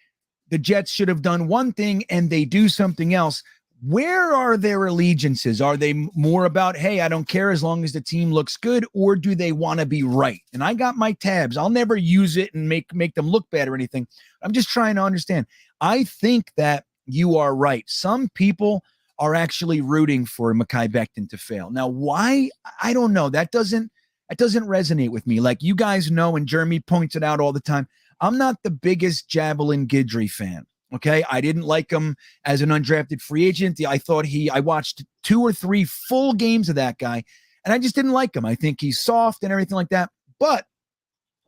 the Jets should have done one thing and they do something else, where are their allegiances? Are they more about, hey, I don't care as long as the team looks good, or do they want to be right? And I got my tabs. I'll never use it and make them look bad or anything. I'm just trying to understand. I think that you are right. Some people are actually rooting for Mekhi Becton to fail. Now, why? I don't know. That doesn't resonate with me. Like you guys know, and Jeremy points it out all the time, I'm not the biggest Javelin Guidry fan. Okay. I didn't like him as an undrafted free agent. I watched 2 or 3 full games of that guy, and I just didn't like him. I think he's soft and everything like that. But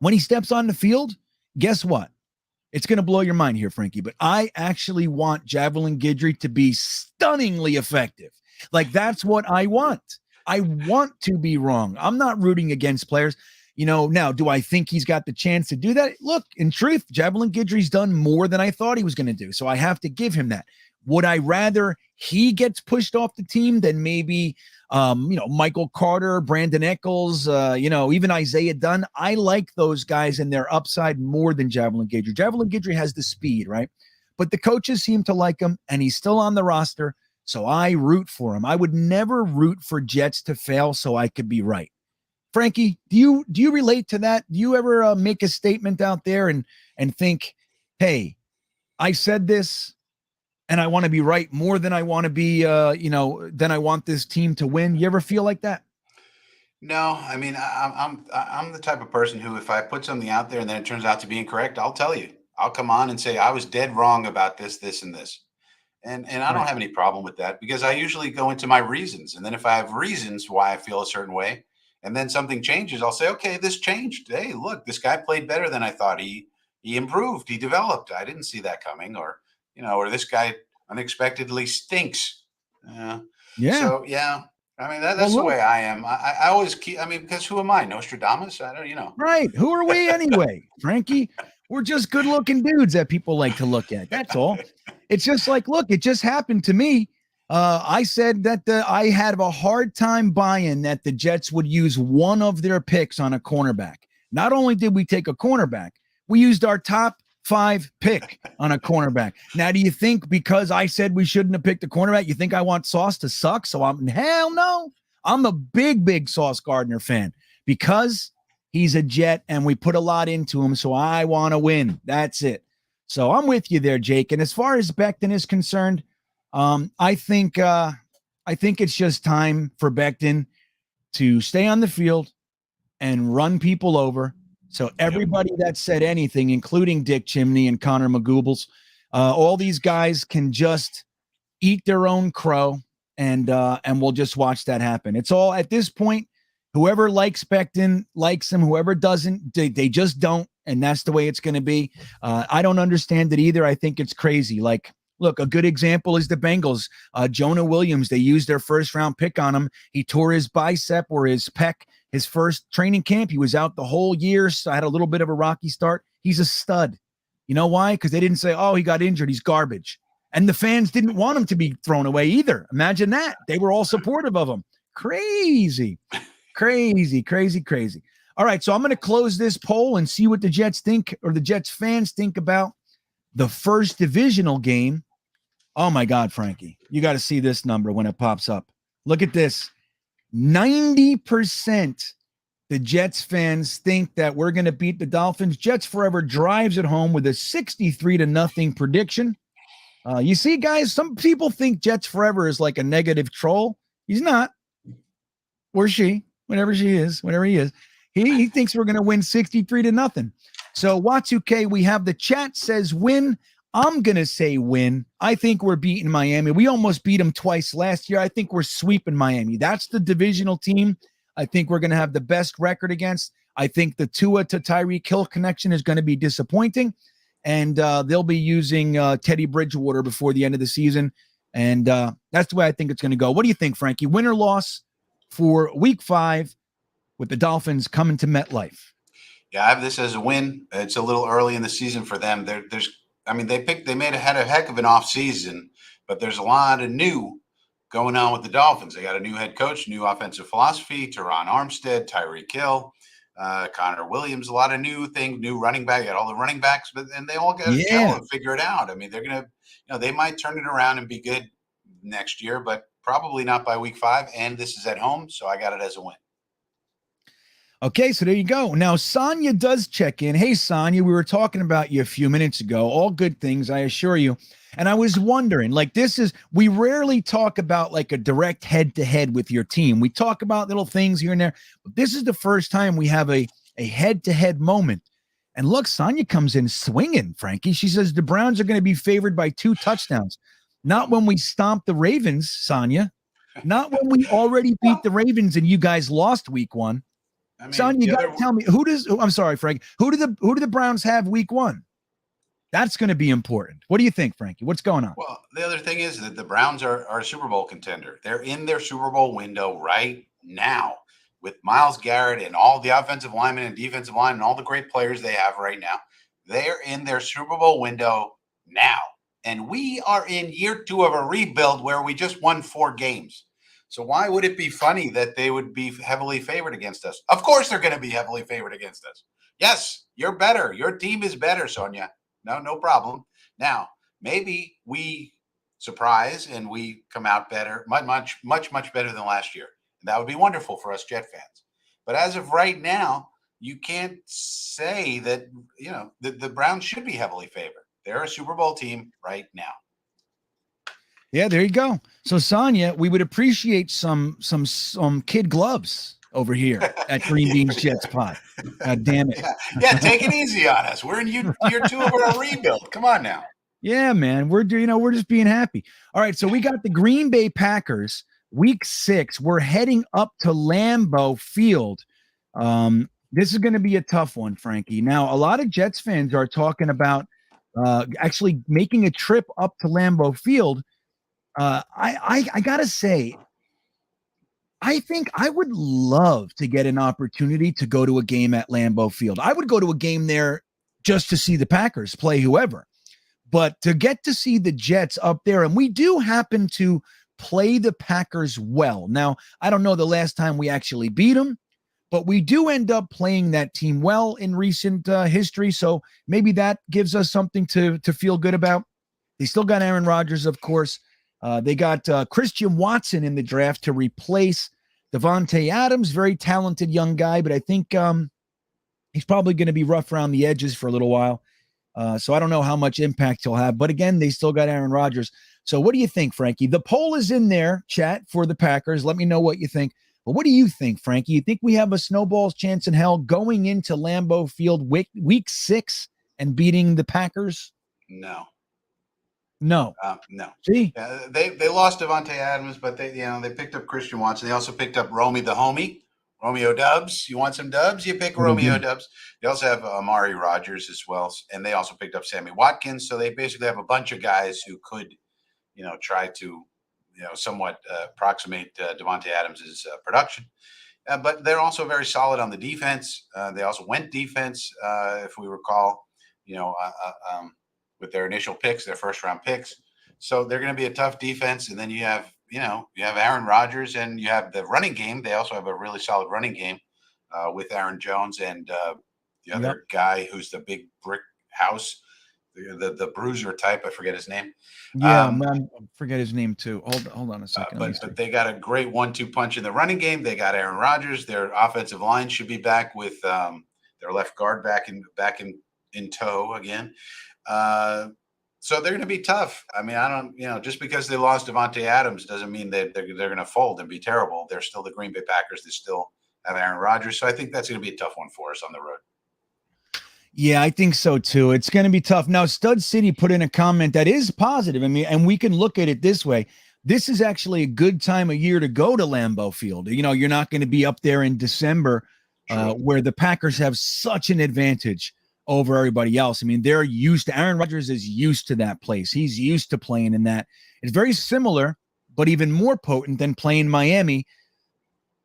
when he steps on the field, guess what? It's going to blow your mind here, Frankie, but I actually want Javelin Guidry to be stunningly effective. Like, that's what I want. I want to be wrong. I'm not rooting against players. Now, do I think he's got the chance to do that? Look, in truth, Javelin Guidry's done more than I thought he was going to do. So I have to give him that. Would I rather he gets pushed off the team than maybe, Michael Carter, Brandon Eccles, even Isaiah Dunn? I like those guys and their upside more than Javelin Guidry. Javelin Guidry has the speed, right? But the coaches seem to like him, and he's still on the roster. So I root for him. I would never root for Jets to fail so I could be right. Frankie, do you relate to that? Do you ever make a statement out there and think, hey, I said this and I want to be right more than I want to be, than I want this team to win? You ever feel like that? No, I mean, I'm the type of person who, if I put something out there and then it turns out to be incorrect, I'll tell you. I'll come on and say I was dead wrong about this, this, and this. And I don't have any problem with that, because I usually go into my reasons. And then if I have reasons why I feel a certain way, and then something changes, I'll say, okay, this changed. Hey, look, this guy played better than I thought. He improved. He developed. I didn't see that coming. Or this guy unexpectedly stinks. Yeah. So, yeah. I mean, that's the way I am. I always keep, because who am I? Nostradamus? I don't. Right. Who are we anyway, Frankie? We're just good looking dudes that people like to look at. That's all. It's just like, look, it just happened to me. I said that I had a hard time buying that the Jets would use one of their picks on a cornerback. Not only did we take a cornerback, we used our top 5 pick on a cornerback. Now, do you think because I said we shouldn't have picked a cornerback, you think I want Sauce to suck? So hell no. I'm a big Sauce Gardner fan because he's a Jet and we put a lot into him. So I want to win. That's it. So I'm with you there, Jake. And as far as Becton is concerned, I think it's just time for Becton to stay on the field and run people over. So everybody that said anything, including Dick Chimney and Connor McGoobles, all these guys can just eat their own crow and we'll just watch that happen. It's all at this point. Whoever likes Becton likes him. Whoever doesn't, they just don't. And that's the way it's going to be. I don't understand it either. I think it's crazy. Like, look, a good example is the Bengals. Jonah Williams, they used their first round pick on him. He tore his bicep or his pec his first training camp. He was out the whole year. So I had a little bit of a rocky start. He's a stud. You know why? Because they didn't say, oh, he got injured, he's garbage. And the fans didn't want him to be thrown away either. Imagine that. They were all supportive of him. Crazy. All right, so I'm going to close this poll and see what the Jets think, or the Jets fans think, about the first divisional game. Oh my God, Frankie, you got to see this number when it pops up. Look at this. 90% the Jets fans think that we're going to beat the Dolphins. Jets Forever drives it home with a 63-0 prediction. You see, guys, some people think Jets Forever is like a negative troll. He's not. Or she. Whatever she is, whatever he is, he thinks we're going to win 63-0. So Watsuke, we have the chat says win. I'm going to say win. I think we're beating Miami. We almost beat them twice last year. I think we're sweeping Miami. That's the divisional team I think we're going to have the best record against. I think the Tua to Tyreek Hill connection is going to be disappointing, and they'll be using Teddy Bridgewater before the end of the season. And that's the way I think it's going to go. What do you think, Frankie? Win or loss for week 5 with the Dolphins coming to MetLife? Yeah, I have this as a win. It's a little early in the season for them. They had a heck of an offseason, but there's a lot of new going on with the Dolphins. They got a new head coach, new offensive philosophy, Teron Armstead, Tyreek Hill, Connor Williams, a lot of new things, new running back. Got all the running backs, and they all got to gel and figure it out. I mean, they're going to, they might turn it around and be good next year, but probably not by week 5, and this is at home, so I got it as a win. Okay, so there you go. Now, Sonia does check in. Hey, Sonia, we were talking about you a few minutes ago. All good things, I assure you. And I was wondering, we rarely talk about like a direct head-to-head with your team. We talk about little things here and there, but this is the first time we have a head-to-head moment. And look, Sonia comes in swinging, Frankie. She says the Browns are going to be favored by 2 touchdowns. Not when we stomp the Ravens, Sonia. Not when we already beat the Ravens and you guys lost week 1. I mean, Sonia, you got to tell me, I'm sorry, Frank. Who do the Browns have week 1? That's going to be important. What do you think, Frankie? What's going on? Well, the other thing is that the Browns are a Super Bowl contender. They're in their Super Bowl window right now with Myles Garrett and all the offensive linemen and defensive linemen and all the great players they have right now. They're in their Super Bowl window now. And we are in year 2 of a rebuild where we just won 4 games. So why would it be funny that they would be heavily favored against us? Of course they're going to be heavily favored against us. Yes, you're better. Your team is better, Sonia. No problem. Now, maybe we surprise and we come out better, much better than last year. And that would be wonderful for us Jet fans. But as of right now, you can't say that, the Browns should be heavily favored. They're a Super Bowl team right now. Yeah, there you go. So, Sonia, we would appreciate some kid gloves over here at Green Bean's Jets Pod. Damn it. Yeah, take it easy on us. We're in year 2 of our rebuild. Come on now. Yeah, man. We're just being happy. All right, so we got the Green Bay Packers, week 6. We're heading up to Lambeau Field. This is going to be a tough one, Frankie. Now, a lot of Jets fans are talking about actually making a trip up to Lambeau Field. I gotta say, I think I would love to get an opportunity to go to a game at Lambeau Field. I would go to a game there just to see the Packers play whoever, but to get to see the Jets up there, and we do happen to play the Packers well. Now, I don't know the last time we actually beat them, but we do end up playing that team well in recent history, so maybe that gives us something to feel good about. They still got Aaron Rodgers, of course. They got Christian Watson in the draft to replace Devontae Adams, very talented young guy, but I think he's probably going to be rough around the edges for a little while. So I don't know how much impact he'll have. But again, they still got Aaron Rodgers. So what do you think, Frankie? The poll is in there, chat, for the Packers. Let me know what you think. But what do you think, Frankie? You think we have a snowball's chance in hell going into Lambeau Field week 6 and beating the Packers? No. No. No. See? They lost Devontae Adams, but they picked up Christian Watson. They also picked up Romeo Dubs. You want some dubs? You pick Romeo Dubs. They also have Amari Rogers as well, and they also picked up Sammy Watkins. So they basically have a bunch of guys who could, try to, somewhat approximate Devontae Adams' production. But they're also very solid on the defense. They also went defense, if we recall, with their initial picks, their first-round picks. So they're going to be a tough defense. And then you have Aaron Rodgers, and you have the running game. They also have a really solid running game with Aaron Jones and the other guy who's the big brick house, the bruiser type. I forget his name. Yeah, I forget his name too. Hold on a second. But they got a great 1-2 punch in the running game. They got Aaron Rodgers. Their offensive line should be back with their left guard back in tow again. So they're going to be tough. I mean, I don't, just because they lost Devontae Adams doesn't mean that they're going to fold and be terrible. They're still the Green Bay Packers. They still have Aaron Rodgers. So I think that's going to be a tough one for us on the road. Yeah, I think so too. It's going to be tough. Now, Stud City put in a comment that is positive. I mean, and we can look at it this way. This is actually a good time of year to go to Lambeau Field. You're not going to be up there in December where the Packers have such an advantage over everybody else. I mean, they're used to, Aaron Rodgers is used to that place. He's used to playing in that. It's very similar, but even more potent than playing Miami,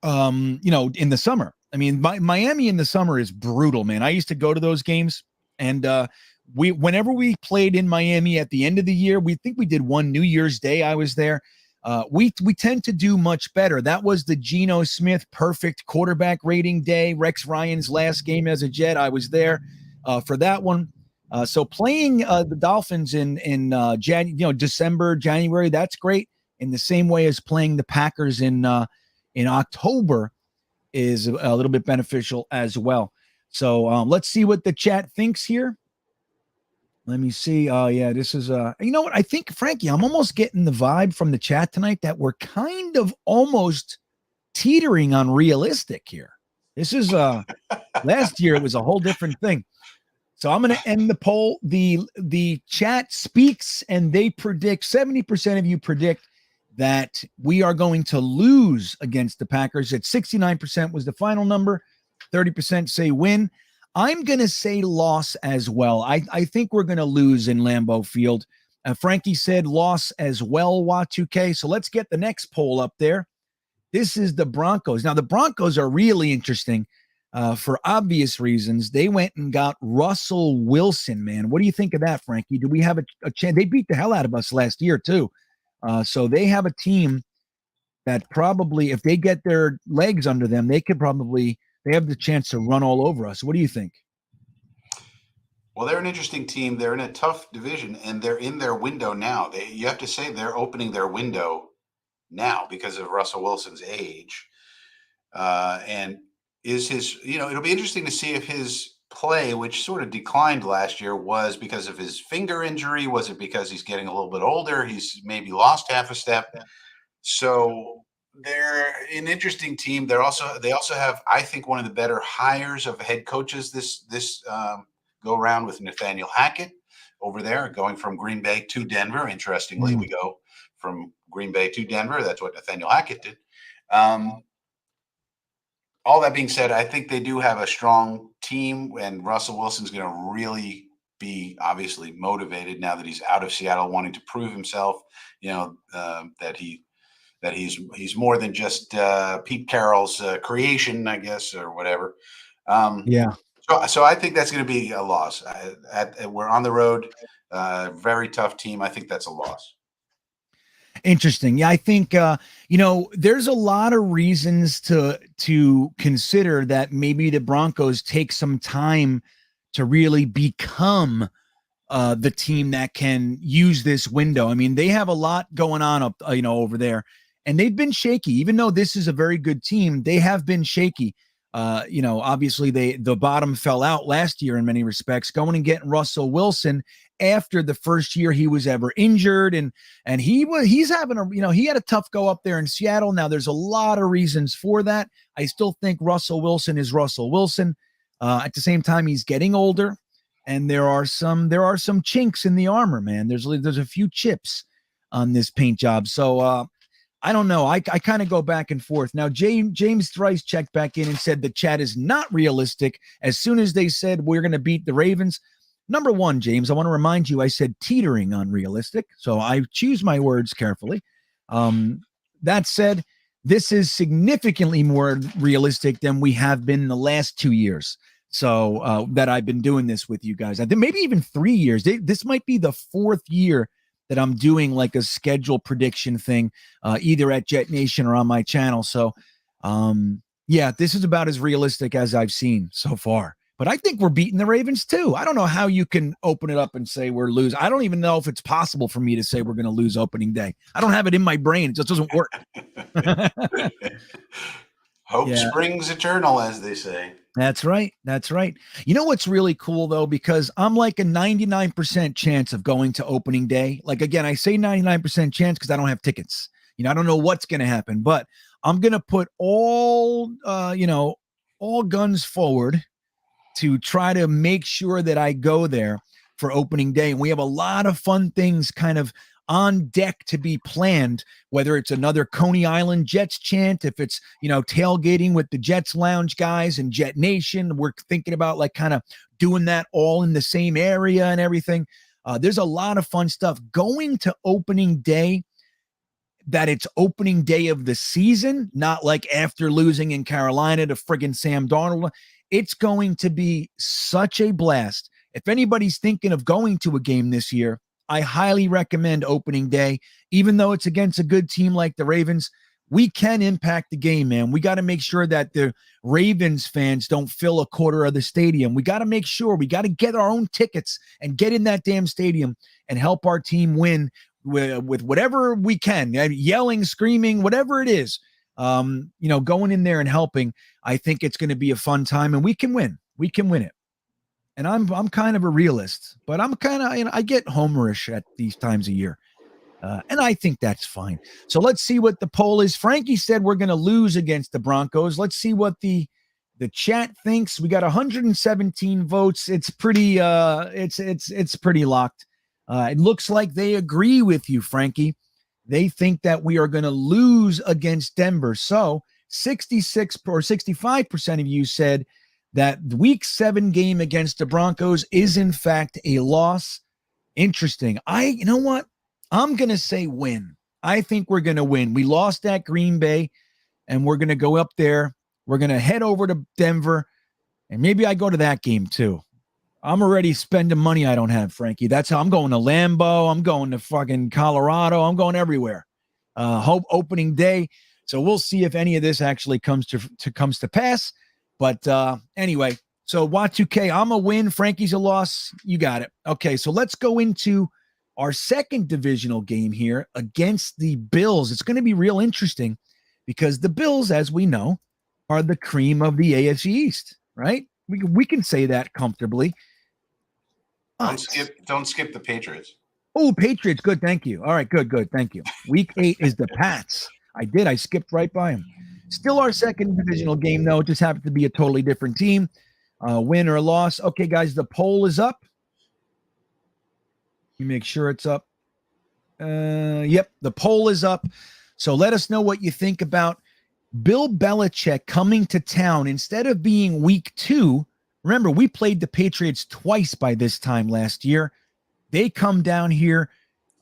in the summer. I mean, Miami in the summer is brutal, man. I used to go to those games, and whenever we played in Miami at the end of the year, we think we did one New Year's Day. I was there. We tend to do much better. That was the Geno Smith perfect quarterback rating day. Rex Ryan's last game as a Jet. I was there for that one. So playing the Dolphins in December, January, that's great. In the same way as playing the Packers in October is a little bit beneficial as well. So let's see what the chat thinks here. Let me see. Yeah, this is you know what? I think, Frankie, I'm almost getting the vibe from the chat tonight that we're kind of almost teetering on realistic here. This is last year it was a whole different thing. So I'm going to end the poll. The chat speaks and they predict, 70% of you predict that we are going to lose against the Packers. At 69% was the final number. 30% say win. I'm going to say loss as well. I think we're going to lose in Lambeau Field. Frankie said loss as well, Wa2K. So let's get the next poll up there. This is the Broncos. Now, the Broncos are really interesting for obvious reasons. They went and got Russell Wilson, man. What do you think of that, Frankie? Do we have a chance? They beat the hell out of us last year, too. So they have a team that probably, if they get their legs under them, they have the chance to run all over us. What do you think? Well, they're an interesting team. They're in a tough division, and they're in their window now. You have to say they're opening their window now because of Russell Wilson's age. And is his, it'll be interesting to see if his play, which sort of declined last year, was because of his finger injury. Was it because he's getting a little bit older? He's maybe lost half a step. So they're an interesting team. They also have, I think, one of the better hires of head coaches this go around with Nathaniel Hackett over there, going from Green Bay to Denver. Interestingly, we go from Green Bay to Denver. That's what Nathaniel Hackett did. All that being said, I think they do have a strong team, and Russell Wilson's going to really be obviously motivated now that he's out of Seattle, wanting to prove himself. That he's more than just Pete Carroll's creation, I guess, or whatever. Yeah. So I think that's going to be a loss. We're on the road, very tough team. I think that's a loss. Interesting. Yeah, I think there's a lot of reasons to consider that maybe the Broncos take some time to really become the team that can use this window. I mean, they have a lot going on up, over there, and they've been shaky. Even though this is a very good team, they have been shaky. Obviously the bottom fell out last year in many respects, going and getting Russell Wilson after the first year he was ever injured. And he's having he had a tough go up there in Seattle. Now there's a lot of reasons for that. I still think Russell Wilson is Russell Wilson. At the same time, he's getting older. and there are some chinks in the armor, man. There's a few chips on this paint job. So I don't know. I kind of go back and forth. Now, James Thrice checked back in and said the chat is not realistic. As soon as they said we're going to beat the Ravens, number one, James, I want to remind you, I said teetering on realistic. So I choose my words carefully. That said, this is significantly more realistic than we have been in the last 2 years. So that I've been doing this with you guys. I think maybe even 3 years. This might be the fourth year that I'm doing like a schedule prediction thing, either at Jetnation or on my channel. So, yeah, this is about as realistic as I've seen so far. But I think we're beating the Ravens too. I don't know how you can open it up and say we're losing. I don't even know if it's possible for me to say we're going to lose opening day. I don't have it in my brain. It just doesn't work. Hope springs eternal, as they say. That's right. That's right. You know what's really cool, though, because I'm like a 99% chance of going to opening day. Like, again, I say 99% chance because I don't have tickets. I don't know what's going to happen, but I'm going to put all guns forward to try to make sure that I go there for opening day. And we have a lot of fun things kind of on deck to be planned, whether it's another Coney Island Jets chant, if it's, tailgating with the Jets Lounge guys and Jet Nation. We're thinking about like kind of doing that all in the same area and everything. There's a lot of fun stuff going to opening day, that it's opening day of the season, not like after losing in Carolina to friggin' Sam Darnold. It's going to be such a blast. If anybody's thinking of going to a game this year, I highly recommend opening day. Even though it's against a good team like the Ravens, we can impact the game, man. We got to make sure that the Ravens fans don't fill a quarter of the stadium. We got to make sure we got to get our own tickets and get in that damn stadium and help our team win with whatever we can, yelling, screaming, whatever it is. Going in there and helping. I think it's going to be a fun time, and we can win. We can win it. And I'm kind of a realist, but I'm kind of, I get homerish at these times of year. And I think that's fine. So let's see what the poll is. Frankie said we're going to lose against the Broncos. Let's see what the chat thinks. We got 117 votes. It's pretty it's pretty locked. It looks like they agree with you, Frankie. They think that we are going to lose against Denver. So 66 or 65% of you said that the week 7 game against the Broncos is in fact a loss. Interesting. You know what? I'm going to say win. I think we're going to win. We lost at Green Bay, and we're going to go up there. We're going to head over to Denver, and maybe I go to that game too. I'm already spending money I don't have, Frankie. That's how I'm going to Lambeau. I'm going to fucking Colorado. I'm going everywhere. Opening day. So we'll see if any of this actually comes to pass. But anyway, so Y2K, I'm a win. Frankie's a loss. You got it. Okay, so let's go into our second divisional game here against the Bills. It's going to be real interesting because the Bills, as we know, are the cream of the AFC East, right? We can say that comfortably. Don't skip the Patriots. Oh, Patriots. Good. Thank you. All right. Good. Thank you. Week 8 is the Pats. I skipped right by them. Still our second divisional game, though. It just happened to be a totally different team. Win or loss. Okay, guys, the poll is up. Let me make sure it's up. Yep, the poll is up. So let us know what you think about Bill Belichick coming to town instead of being week 2. Remember, we played the Patriots twice by this time last year. They come down here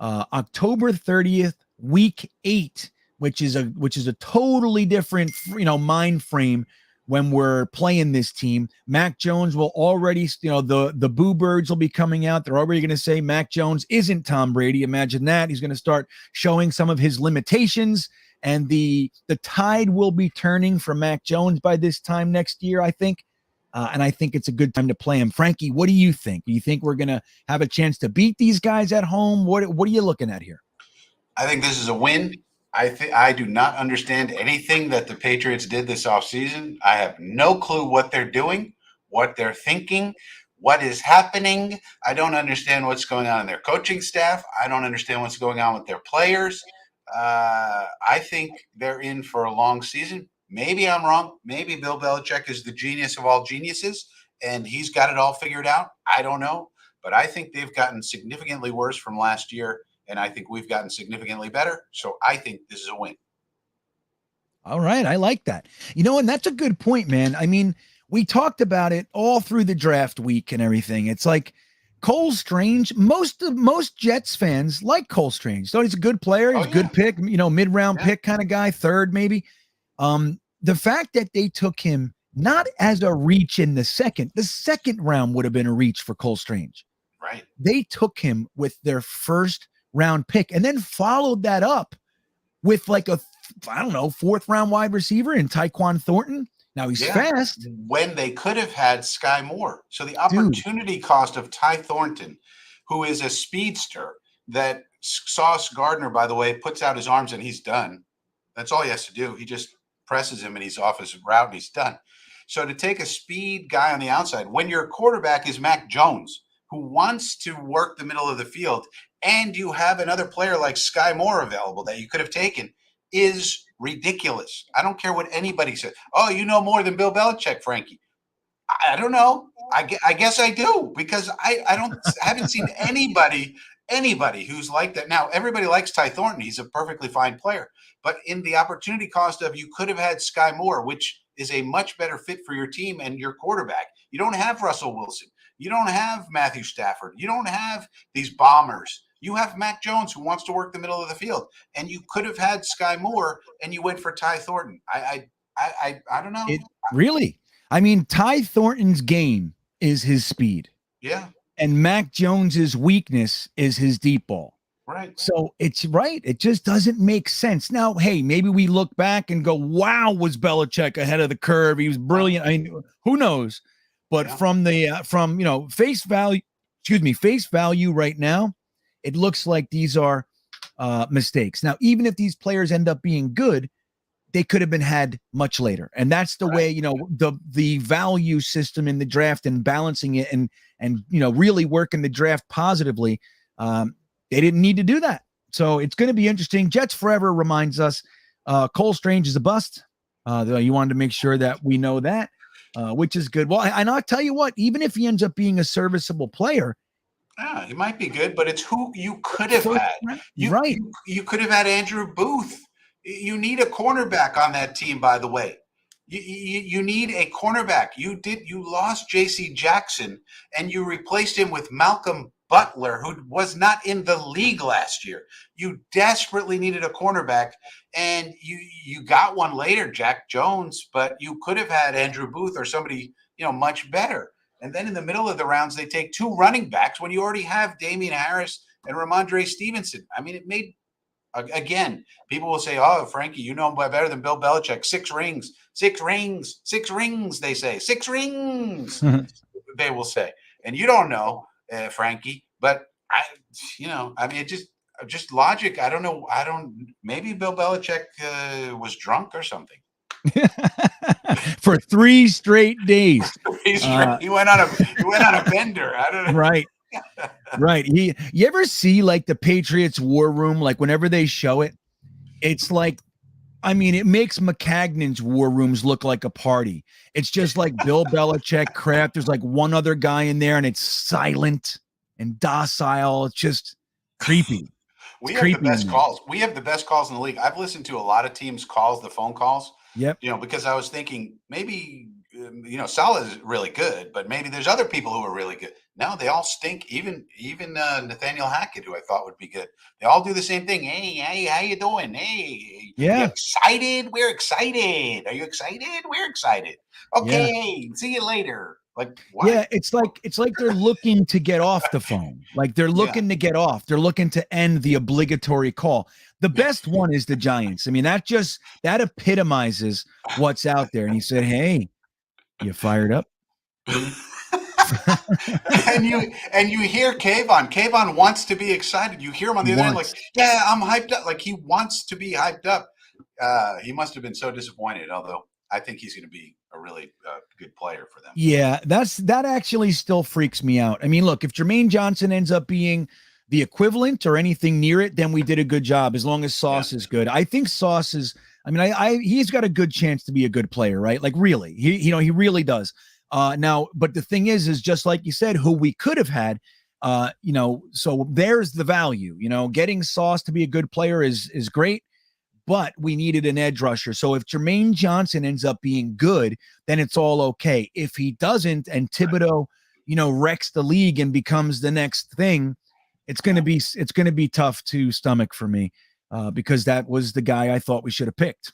October 30th, week 8, which is a totally different, mind frame when we're playing this team. Mac Jones will already, the boo birds will be coming out. They're already going to say Mac Jones isn't Tom Brady. Imagine that. He's going to start showing some of his limitations, and the tide will be turning for Mac Jones by this time next year, I think. And I think it's a good time to play him. Frankie, what do you think? Do you think we're going to have a chance to beat these guys at home? What are you looking at here? I think this is a win. I do not understand anything that the Patriots did this offseason. I have no clue what they're doing, what they're thinking, what is happening. I don't understand what's going on in their coaching staff. I don't understand what's going on with their players. I think they're in for a long season. Maybe I'm wrong. Maybe Bill Belichick is the genius of all geniuses, and he's got it all figured out? I don't know. But I think they've gotten significantly worse from last year, and I think we've gotten significantly better. So I think this is a win. All right. I like that. And that's a good point, man. I mean, we talked about it all through the draft week and everything. It's like Cole Strange, most Jets fans like Cole Strange. So he's a good player. He's a good pick, mid-round pick kind of guy, third maybe. The fact that they took him not as a reach in the second round would have been a reach for Cole Strange. Right. They took him with their first round pick and then followed that up with like a, fourth round wide receiver in Tyquan Thornton. Now he's fast. When they could have had Sky Moore. So the opportunity cost of Ty Thornton, who is a speedster that Sauce Gardner, by the way, puts out his arms and he's done. That's all he has to do. He just presses him and he's off his route and he's done. So to take a speed guy on the outside, when your quarterback is Mac Jones, who wants to work the middle of the field, and you have another player like Sky Moore available that you could have taken, is ridiculous. I don't care what anybody says. Oh, you know more than Bill Belichick, Frankie. I don't know. I guess I do, because I haven't seen anybody who's like that. Now, everybody likes Ty Thornton. He's a perfectly fine player. But in the opportunity cost of, you could have had Sky Moore, which is a much better fit for your team and your quarterback. You don't have Russell Wilson. You don't have Matthew Stafford. You don't have these bombers. You have Mac Jones, who wants to work the middle of the field. And you could have had Sky Moore, and you went for Ty Thornton. I don't know. Really? I mean, Ty Thornton's game is his speed. Yeah. And Mac Jones's weakness is his deep ball. Right. So it's right. It just doesn't make sense. Now, hey, maybe we look back and go, wow, was Belichick ahead of the curve? He was brilliant. I mean, who knows? But from face value right now, it looks like these are mistakes. Now, even if these players end up being good, they could have been had much later. And that's the way, the value system in the draft and balancing it and really working the draft positively. They didn't need to do that. So it's going to be interesting. Jets Forever reminds us Cole Strange is a bust. You wanted to make sure that we know that, which is good. Well, and I'll tell you what, even if he ends up being a serviceable player, he might be good, but it's who you could have had. You could have had Andrew Booth. You need a cornerback on that team, by the way. You need a cornerback. You lost J.C. Jackson, and you replaced him with Malcolm Butler, who was not in the league last year. You desperately needed a cornerback, and you got one later, Jack Jones, but you could have had Andrew Booth or somebody, much better. And then in the middle of the rounds, they take two running backs when you already have Damian Harris and Ramondre Stevenson. I mean, it made, again, people will say, oh, Frankie, you know better than Bill Belichick. 6 rings, they say. 6 rings, they will say. And you don't know, Frankie, but it just logic. I don't know. Maybe Bill Belichick was drunk or something. For 3 straight days. He went on a bender. I don't know. Right. Right. You ever see like the Patriots war room? Like whenever they show it, it's like, it makes McCagnon's war rooms look like a party. It's just like Bill Belichick crap. There's like one other guy in there and it's silent and docile. It's just creepy. We have the best calls. We have the best calls in the league. I've listened to a lot of teams' calls, the phone calls. Yep. Because I was thinking maybe, Saleh is really good, but maybe there's other people who are really good. No, they all stink. Even Nathaniel Hackett, who I thought would be good. They all do the same thing. Hey, how you doing? Hey, yeah. You excited? We're excited. Are you excited? We're excited. Okay, see you later. Like, what? Yeah, it's like they're looking to get off the phone. Like they're looking to get off. They're looking to end the obligatory call. The best one is the Giants. I mean, that epitomizes what's out there. And he said, "Hey, you fired up?" and you hear Kayvon. Kayvon wants to be excited. You hear him on the other end, like, yeah, I'm hyped up. Like he wants to be hyped up. He must have been so disappointed. Although I think he's going to be a really good player for them. Yeah, that actually still freaks me out. I mean, look, if Jermaine Johnson ends up being the equivalent or anything near it, then we did a good job. As long as Sauce is good, I think Sauce is. I mean, he's got a good chance to be a good player, right? Like really, he really does. Now, but the thing is just like you said, who we could have had, so there's the value. Getting Sauce to be a good player is great, but we needed an edge rusher. So if Jermaine Johnson ends up being good, then it's all okay. If he doesn't, and Thibodeau, wrecks the league and becomes the next thing, it's going to be tough to stomach for me, because that was the guy I thought we should have picked.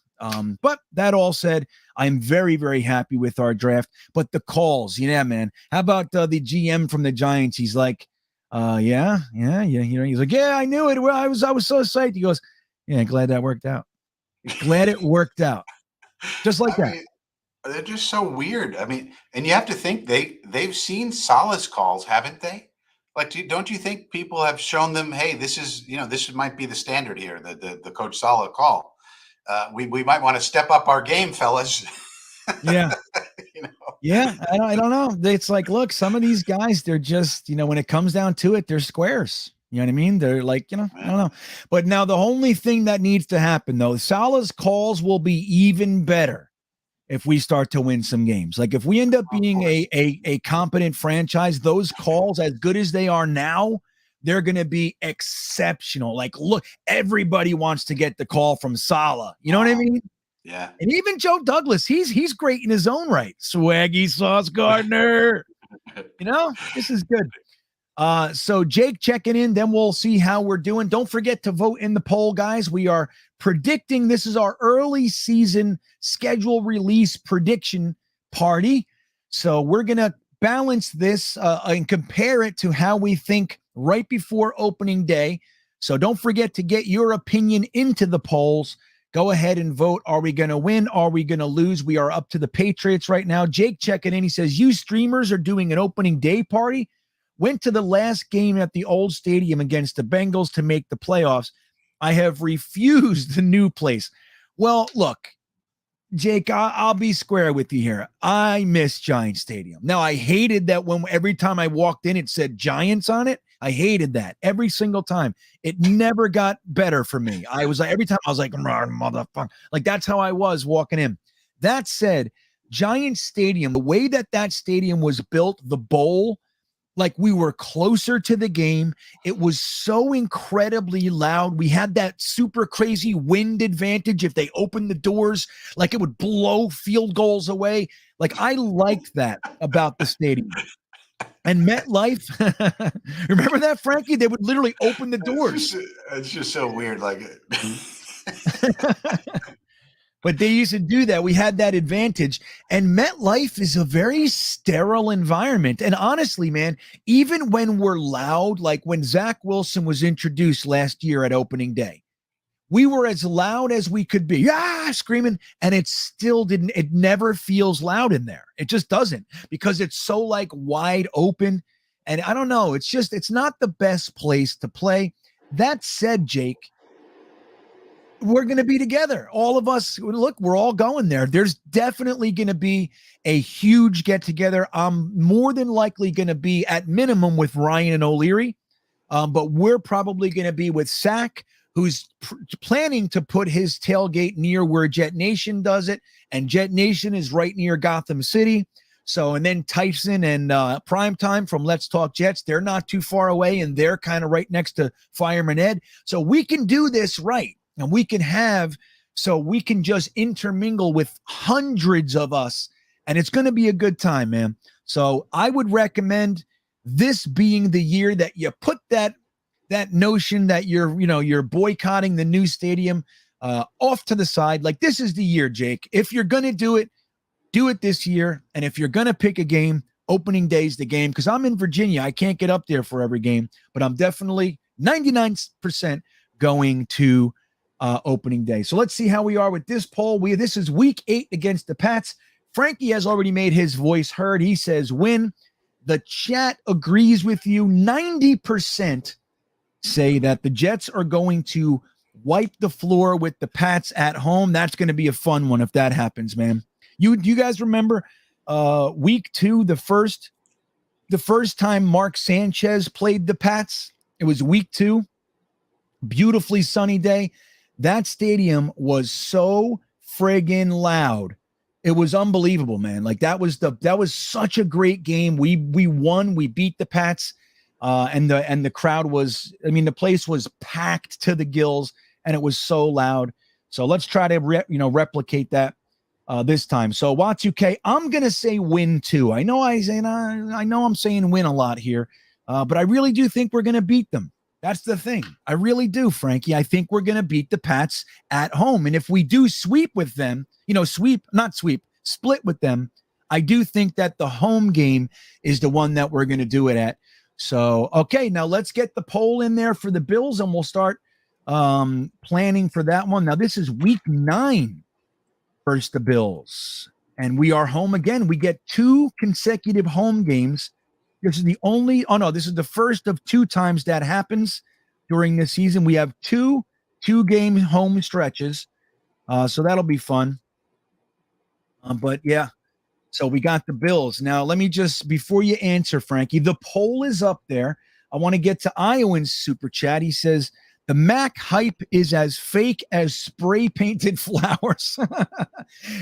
But that all said, I'm very, very happy with our draft. But the calls, man. How about the GM from the Giants? He's like, yeah. He's like, yeah, I knew it. Well, I was so psyched. He goes, yeah, glad that worked out. Glad it worked out. Just like that. Mean, they're just so weird. I mean, and you have to think they've seen Salah's calls, haven't they? Like, don't you think people have shown them, hey, this might be the standard here, the Coach Salah call. We might want to step up our game, fellas. Yeah. Yeah. I don't know. It's like, look, some of these guys, they're just, when it comes down to it, they're squares. You know what I mean? They're like, I don't know. But now the only thing that needs to happen, though, Salah's calls will be even better if we start to win some games. Like if we end up being a competent franchise, those calls, as good as they are now, they're going to be exceptional. Like, look, everybody wants to get the call from Salah. You know what I mean? Yeah. And even Joe Douglas, he's great in his own right. Swaggy Sauce Gardner. This is good. So Jake checking in, then we'll see how we're doing. Don't forget to vote in the poll, guys. We are predicting, this is our early season schedule release prediction party. So we're going to balance this and compare it to how we think right before opening day. So don't forget to get your opinion into the polls. Go ahead and vote. Are we going to win? Are we going to lose? We are up to the Patriots right now. Jake checking in. He says, you streamers are doing an opening day party. Went to the last game at the old stadium against the Bengals to make the playoffs. I have refused the new place. Well, look, Jake, I'll be square with you here. I miss Giant Stadium. Now, I hated that when every time I walked in, it said Giants on it. I hated that every single time. It never got better for me. I was like, every time I was like, motherfucker. Like, that's how I was walking in. That said, Giant Stadium, the way that stadium was built, the bowl, like we were closer to the game. It was so incredibly loud. We had that super crazy wind advantage. If they opened the doors, like it would blow field goals away. Like I liked that about the stadium. And MetLife, remember that, Frankie? They would literally open the doors. It's just so weird. Like But they used to do that. We had that advantage. And MetLife is a very sterile environment. And honestly, man, even when we're loud, like when Zach Wilson was introduced last year at opening day, we were as loud as we could be, screaming, and it never feels loud in there. It just doesn't, because it's so like wide open. And I don't know, it's not the best place to play. That said, Jake, we're going to be together. All of us, look, we're all going there. There's definitely going to be a huge get together. I'm more than likely going to be at minimum with Ryan and O'Leary. But we're probably going to be with Sack, who's planning to put his tailgate near where Jetnation does it. And Jetnation is right near Gotham City. So, and then Tyson and Primetime from Let's Talk Jets, they're not too far away, and they're kind of right next to Fireman Ed. So we can do this right. And we can just intermingle with hundreds of us, and it's going to be a good time, man. So I would recommend this being the year that you put that notion that you're boycotting the new stadium off to the side. Like, this is the year, Jake. If you're going to do it this year. And if you're going to pick a game, opening day's the game, because I'm in Virginia. I can't get up there for every game, but I'm definitely 99% going to opening day. So let's see how we are with this poll. This is week 8 against the Pats. Frankie has already made his voice heard. He says win. The chat agrees with you. 90% say that the Jets are going to wipe the floor with the Pats at home. That's going to be a fun one if that happens, man. You guys remember week 2, the first time Mark Sanchez played the Pats? It was week 2. Beautifully sunny day. That stadium was so friggin' loud It was unbelievable, man. Like that was such a great game. We won. We beat the Pats, and the crowd was. I mean, the place was packed to the gills, and it was so loud. So let's try to replicate that this time. So Y2K, I'm gonna say win too. I know I know I'm saying win a lot here, but I really do think we're gonna beat them. That's the thing. I really do, Frankie. I think we're gonna beat the Pats at home, and if we do sweep with them, split with them, I do think that the home game is the one that we're gonna do it at. So okay, now let's get the poll in there for the Bills, and we'll start planning for that one. Now this is week 9 versus the Bills, and we are home again. We get 2 consecutive home games. This is this is the first of 2 times that happens during this season. We have 2 game home stretches, so that'll be fun. But yeah, so we got the Bills. Now let me just, before you answer, Frankie, the poll is up there. I want to get to Iowan's super chat. He says the Mac hype is as fake as spray painted flowers.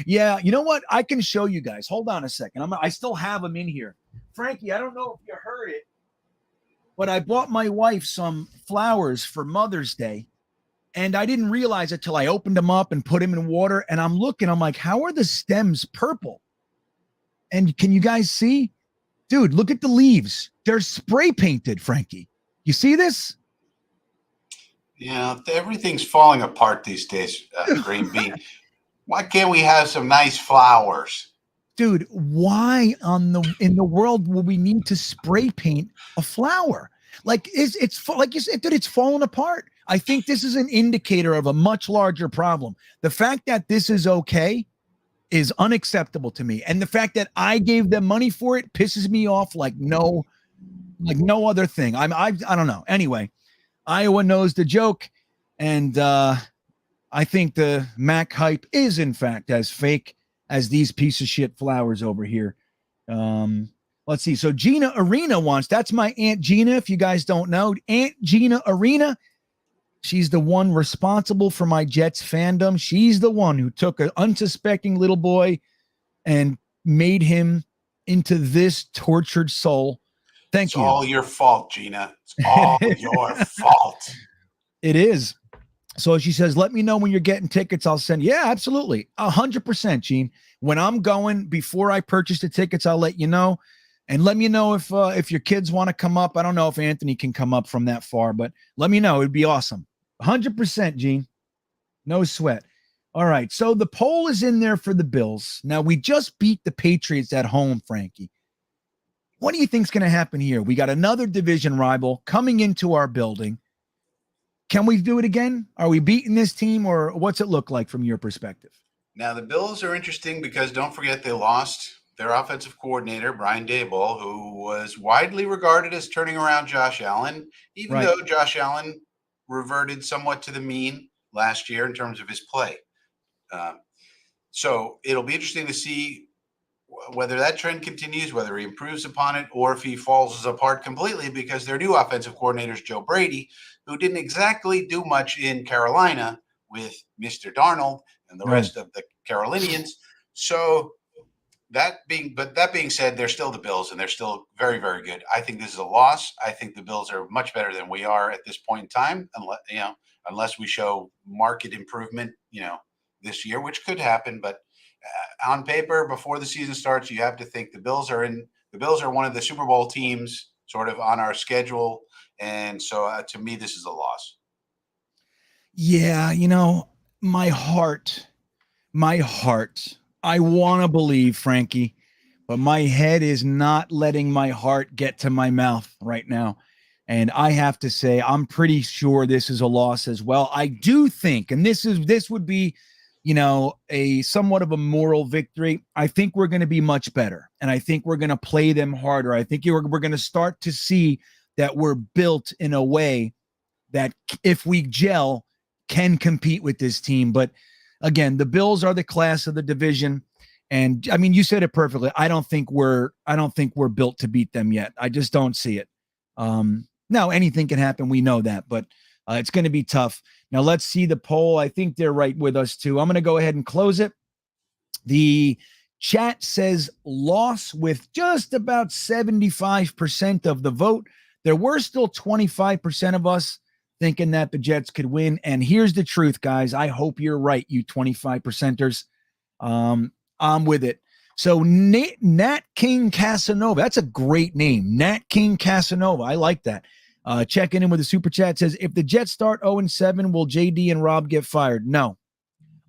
Yeah, you know what? I can show you guys. Hold on a second. I still have them in here. Frankie, I don't know if you heard it, but I bought my wife some flowers for Mother's Day, and I didn't realize it till I opened them up and put them in water, and I'm like, how are the stems purple? And can you guys see? Dude, look at the leaves. They're spray painted, Frankie. You see this? Yeah, everything's falling apart these days, Green Bean. Why can't we have some nice flowers? Dude, why in the world will we need to spray paint a flower? Like it's like you said, dude, it's falling apart. I think this is an indicator of a much larger problem. The fact that this is okay is unacceptable to me, and the fact that I gave them money for it pisses me off like no other thing. I don't know. Anyway, Iowa knows the joke, and I think the Mac hype is in fact as fake as these piece of shit flowers over here. Let's see. So Gina Arena that's my Aunt Gina. If you guys don't know, Aunt Gina Arena, she's the one responsible for my Jets fandom. She's the one who took an unsuspecting little boy and made him into this tortured soul. Thank you. It's all your fault, Gina. It's all your fault. It is. So she says, let me know when you're getting tickets. I'll send. Yeah, absolutely. 100%, Gene. When I'm going, before I purchase the tickets, I'll let you know. And let me know if your kids want to come up. I don't know if Anthony can come up from that far, but let me know. It'd be awesome. 100%, Gene. No sweat. All right. So the poll is in there for the Bills. Now, we just beat the Patriots at home, Frankie. What do you think's going to happen here? We got another division rival coming into our building. Can we do it again? Are we beating this team, or what's it look like from your perspective? Now, the Bills are interesting because don't forget they lost their offensive coordinator, Brian Daboll, who was widely regarded as turning around Josh Allen, even though Josh Allen reverted somewhat to the mean last year in terms of his play. So it'll be interesting to see whether that trend continues, whether he improves upon it, or if he falls apart completely, because their new offensive coordinator is Joe Brady, who didn't exactly do much in Carolina with Mr. Darnold and the rest of the Carolinians. So that being said, they're still the Bills, and they're still very, very good. I think this is a loss. I think the Bills are much better than we are at this point in time, unless we show market improvement, this year, which could happen. But on paper, before the season starts, you have to think the Bills are one of the Super Bowl teams sort of on our schedule. And so to me, this is a loss. Yeah. My heart, I want to believe, Frankie, but my head is not letting my heart get to my mouth right now. And I have to say, I'm pretty sure this is a loss as well. I do think, and this would be, a somewhat of a moral victory. I think we're going to be much better, and I think we're going to play them harder. I think we're going to start to see that we're built in a way that if we gel, can compete with this team. But again, the Bills are the class of the division. And I mean, you said it perfectly. I don't think we're built to beat them yet. I just don't see it. Now anything can happen. We know that, but it's going to be tough. Now let's see the poll. I think they're right with us too. I'm going to go ahead and close it. The chat says loss with just about 75% of the vote. There were still 25% of us thinking that the Jets could win. And here's the truth, guys. I hope you're right, you 25%ers. I'm with it. So Nat King Casanova, that's a great name. Nat King Casanova. I like that. Checking in with the super chat says, if the Jets start 0-7, will JD and Rob get fired? No,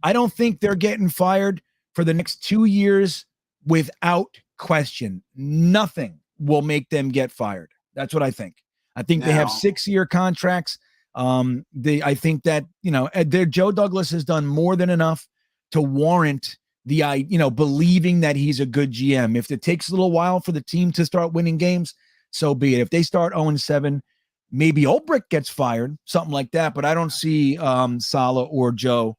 I don't think they're getting fired for the next 2 years without question. Nothing will make them get fired. That's what I think. I think they have 6-year contracts. I think that, Joe Douglas has done more than enough to warrant believing that he's a good GM. If it takes a little while for the team to start winning games, so be it. If they start 0-7, maybe Ulbrich gets fired, something like that. But I don't see Saleh or Joe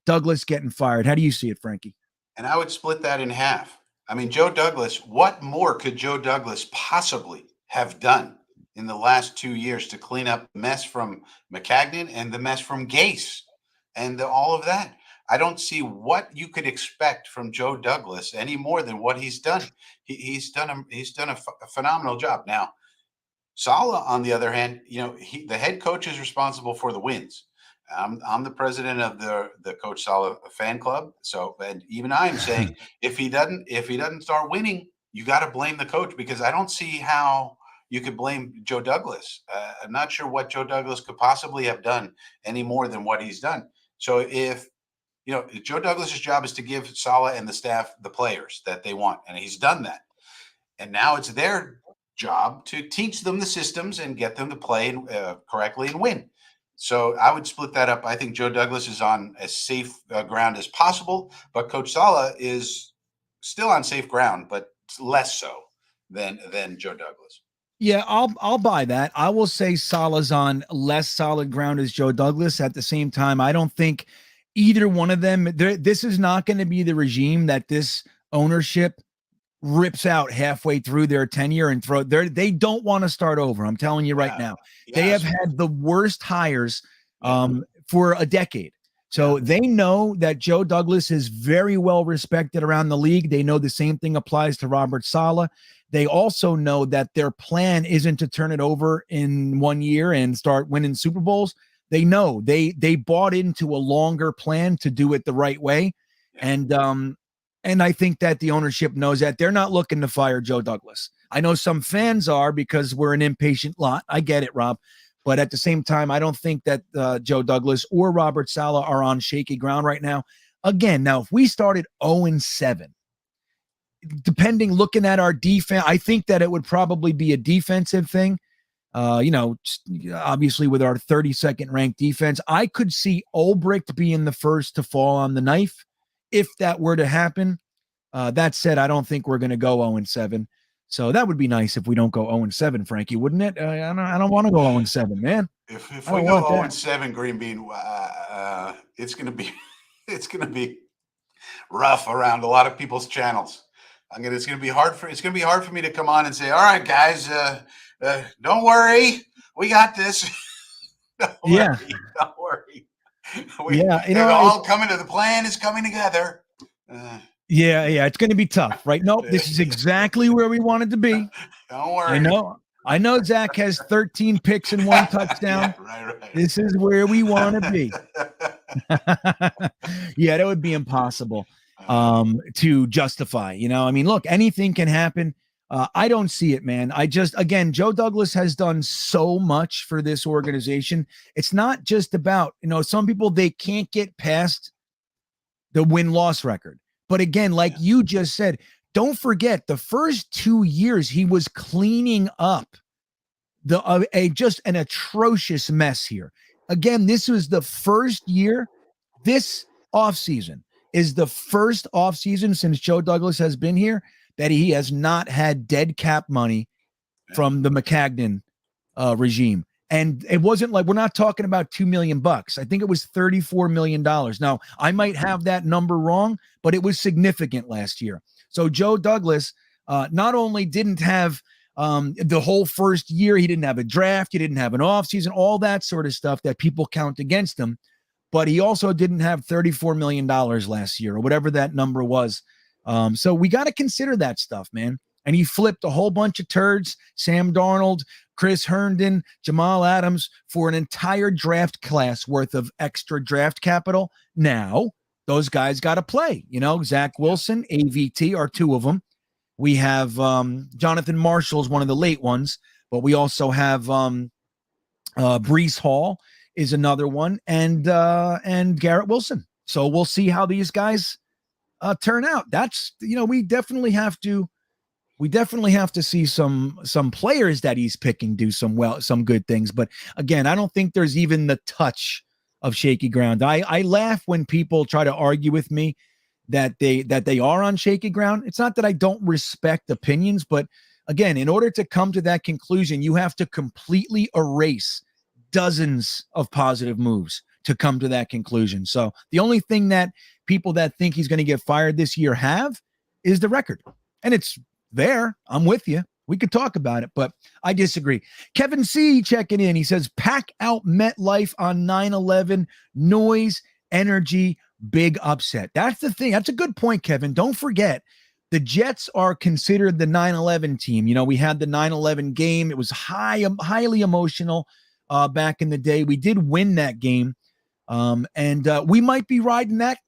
Douglas getting fired. How do you see it, Frankie? And I would split that in half. I mean, Joe Douglas, what more could Joe Douglas possibly have done in the last 2 years to clean up the mess from McCagnon and the mess from Gase and all of that? I don't see what you could expect from Joe Douglas any more than what he's done. He's done a phenomenal job. Now, Saleh, on the other hand, the head coach is responsible for the wins. I'm the president of the Coach Saleh fan club. So, and even I am saying, if he doesn't start winning, you got to blame the coach, because I don't see how you could blame Joe Douglas. I'm not sure what Joe Douglas could possibly have done any more than what he's done. So if Joe Douglas's job is to give Saleh and the staff the players that they want, and he's done that. And now it's their job to teach them the systems and get them to play correctly and win. So I would split that up. I think Joe Douglas is on as safe ground as possible, but Coach Saleh is still on safe ground, but less so than Joe Douglas. Yeah, I'll buy that. I will say Saleh's on less solid ground as Joe Douglas. At the same time, I don't think either one of them, this is not going to be the regime that this ownership rips out halfway through their tenure and they don't want to start over. I'm telling you right now. Yes. They have had the worst hires for a decade. So they know that Joe Douglas is very well respected around the league. They know the same thing applies to Robert Saleh. They also know that their plan isn't to turn it over in 1 year and start winning Super Bowls. They know they bought into a longer plan to do it the right way. And I think that the ownership knows that. They're not looking to fire Joe Douglas. I know some fans are, because we're an impatient lot. I get it, Rob. But at the same time, I don't think that Joe Douglas or Robert Saleh are on shaky ground right now. Again, now, if we started 0-7, looking at our defense, I think that it would probably be a defensive thing. Obviously with our 32nd ranked defense, I could see Ulbrich being the first to fall on the knife if that were to happen. That said, I don't think we're going to go 0-7. So that would be nice if we don't go 0-7, Frankie, wouldn't it? I don't want to go 0-7, man. If we go 0-7, GreenBean, it's going to be rough around a lot of people's channels. It's going to be hard for me to come on and say, all right, guys, don't worry, we got this. Don't worry. All coming to the plan is coming together. It's going to be tough, right? Nope, this is exactly where we wanted to be. Don't worry. I know Zach has 13 picks and 1 touchdown. Right. This is where we want to be. That would be impossible to justify. Look, anything can happen. I don't see it, man. Joe Douglas has done so much for this organization. It's not just about, some people, they can't get past the win-loss record. But again, like you just said, don't forget the first 2 years he was cleaning up just an atrocious mess here. Again, this was the first year. This offseason is the first offseason since Joe Douglas has been here that he has not had dead cap money from the McCagnon regime. And it wasn't like, we're not talking about $2 million. I think it was $34 million. Now, I might have that number wrong, but it was significant last year. So Joe Douglas not only didn't have the whole first year, he didn't have a draft, he didn't have an offseason, all that sort of stuff that people count against him. but he also didn't have $34 million last year or whatever that number was. So we got to consider that stuff, man. And he flipped a whole bunch of turds, Sam Darnold, Chris Herndon, Jamal Adams, for an entire draft class worth of extra draft capital. Now, those guys got to play. Zach Wilson, AVT are two of them. We have Jonathan Marshall's one of the late ones, but we also have Breece Hall is another one, and Garrett Wilson. So we'll see how these guys turn out. That's, we definitely have to see some players that he's picking do some good things. But again, I don't think there's even the touch of shaky ground. I laugh when people try to argue with me that they are on shaky ground. It's not that I don't respect opinions, but again, in order to come to that conclusion, you have to completely erase dozens of positive moves to come to that conclusion. So the only thing that people that think he's going to get fired this year have is the record. And it's there. I'm with you. We could talk about it, but I disagree. Kevin C checking in. He says, pack out MetLife on 9/11, noise, energy, big upset. That's the thing. That's a good point, Kevin. Don't forget, the Jets are considered the 9/11 team. We had the 9/11 game. It was highly emotional back in the day. We did win that game. And we might be riding that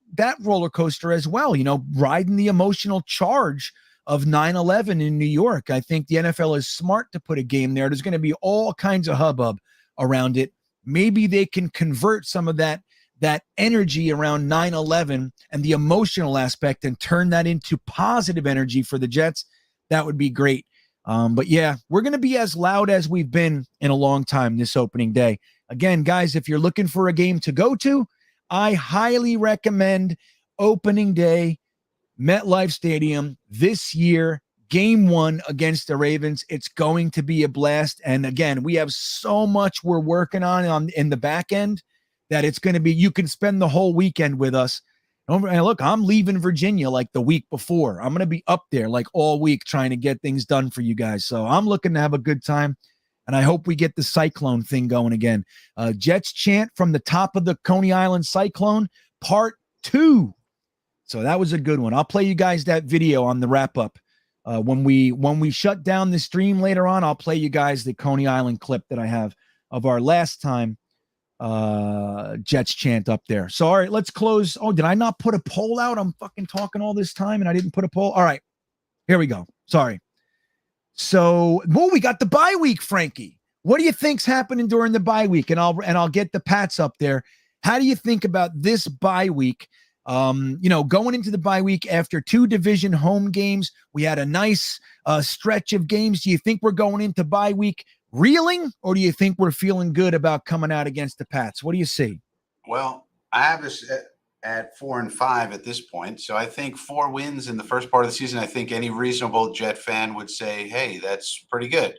roller coaster as well, riding the emotional charge of 9/11 in New York. I think the NFL is smart to put a game there. There's going to be all kinds of hubbub around it. Maybe they can convert some of that energy around 9/11 and the emotional aspect and turn that into positive energy for the Jets. That would be great. But yeah, we're going to be as loud as we've been in a long time this opening day. Again, guys, if you're looking for a game to go to, I highly recommend opening day, MetLife Stadium this year, game 1 against the Ravens. It's going to be a blast. And again, we have so much we're working on in the back end that it's going to be, you can spend the whole weekend with us. And look, I'm leaving Virginia like the week before. I'm going to be up there like all week trying to get things done for you guys. So I'm looking to have a good time. And I hope we get the cyclone thing going again. Jets chant from the top of the Coney Island cyclone, part 2. So that was a good one. I'll play you guys that video on the wrap up. When we shut down the stream later on, I'll play you guys the Coney Island clip that I have of our last time Jets chant up there. So, all right, let's close. Oh, did I not put a poll out? I'm fucking talking all this time and I didn't put a poll. All right, here we go. Sorry. So, we got the bye week, Frankie. What do you think's happening during the bye week? And I'll get the Pats up there. How do you think about this bye week? Going into the bye week after 2 division home games, we had a nice stretch of games. Do you think we're going into bye week reeling, or do you think we're feeling good about coming out against the Pats? What do you see? Well, I have this at 4-5 at this point. So I think 4 wins in the first part of the season. I think any reasonable Jet fan would say, hey, that's pretty good.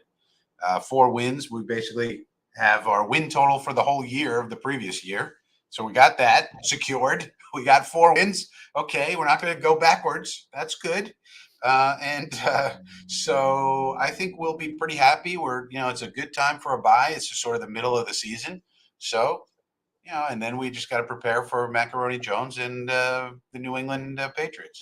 4 wins. We basically have our win total for the whole year of the previous year. So we got that secured. We got 4 wins. Okay, we're not going to go backwards. That's good. So I think we'll be pretty happy. It's a good time for a bye. It's just sort of the middle of the season. So, and then we just got to prepare for Macaroni Jones and the New England Patriots.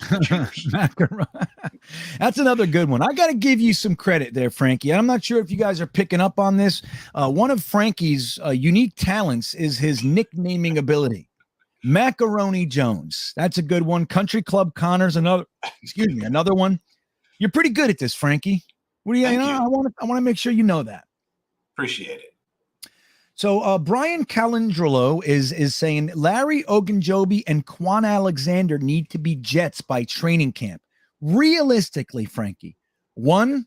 That's another good one. I got to give you some credit there, Frankie. I'm not sure if you guys are picking up on this. One of Frankie's unique talents is his nicknaming ability. Macaroni Jones. That's a good one. Country Club Connor's another one. You're pretty good at this, Frankie. What do you? I want to make sure you know that. Appreciate it. So Brian Calandrello is saying Larry Ogunjobi and Quan Alexander need to be Jets by training camp. Realistically, Frankie, 1,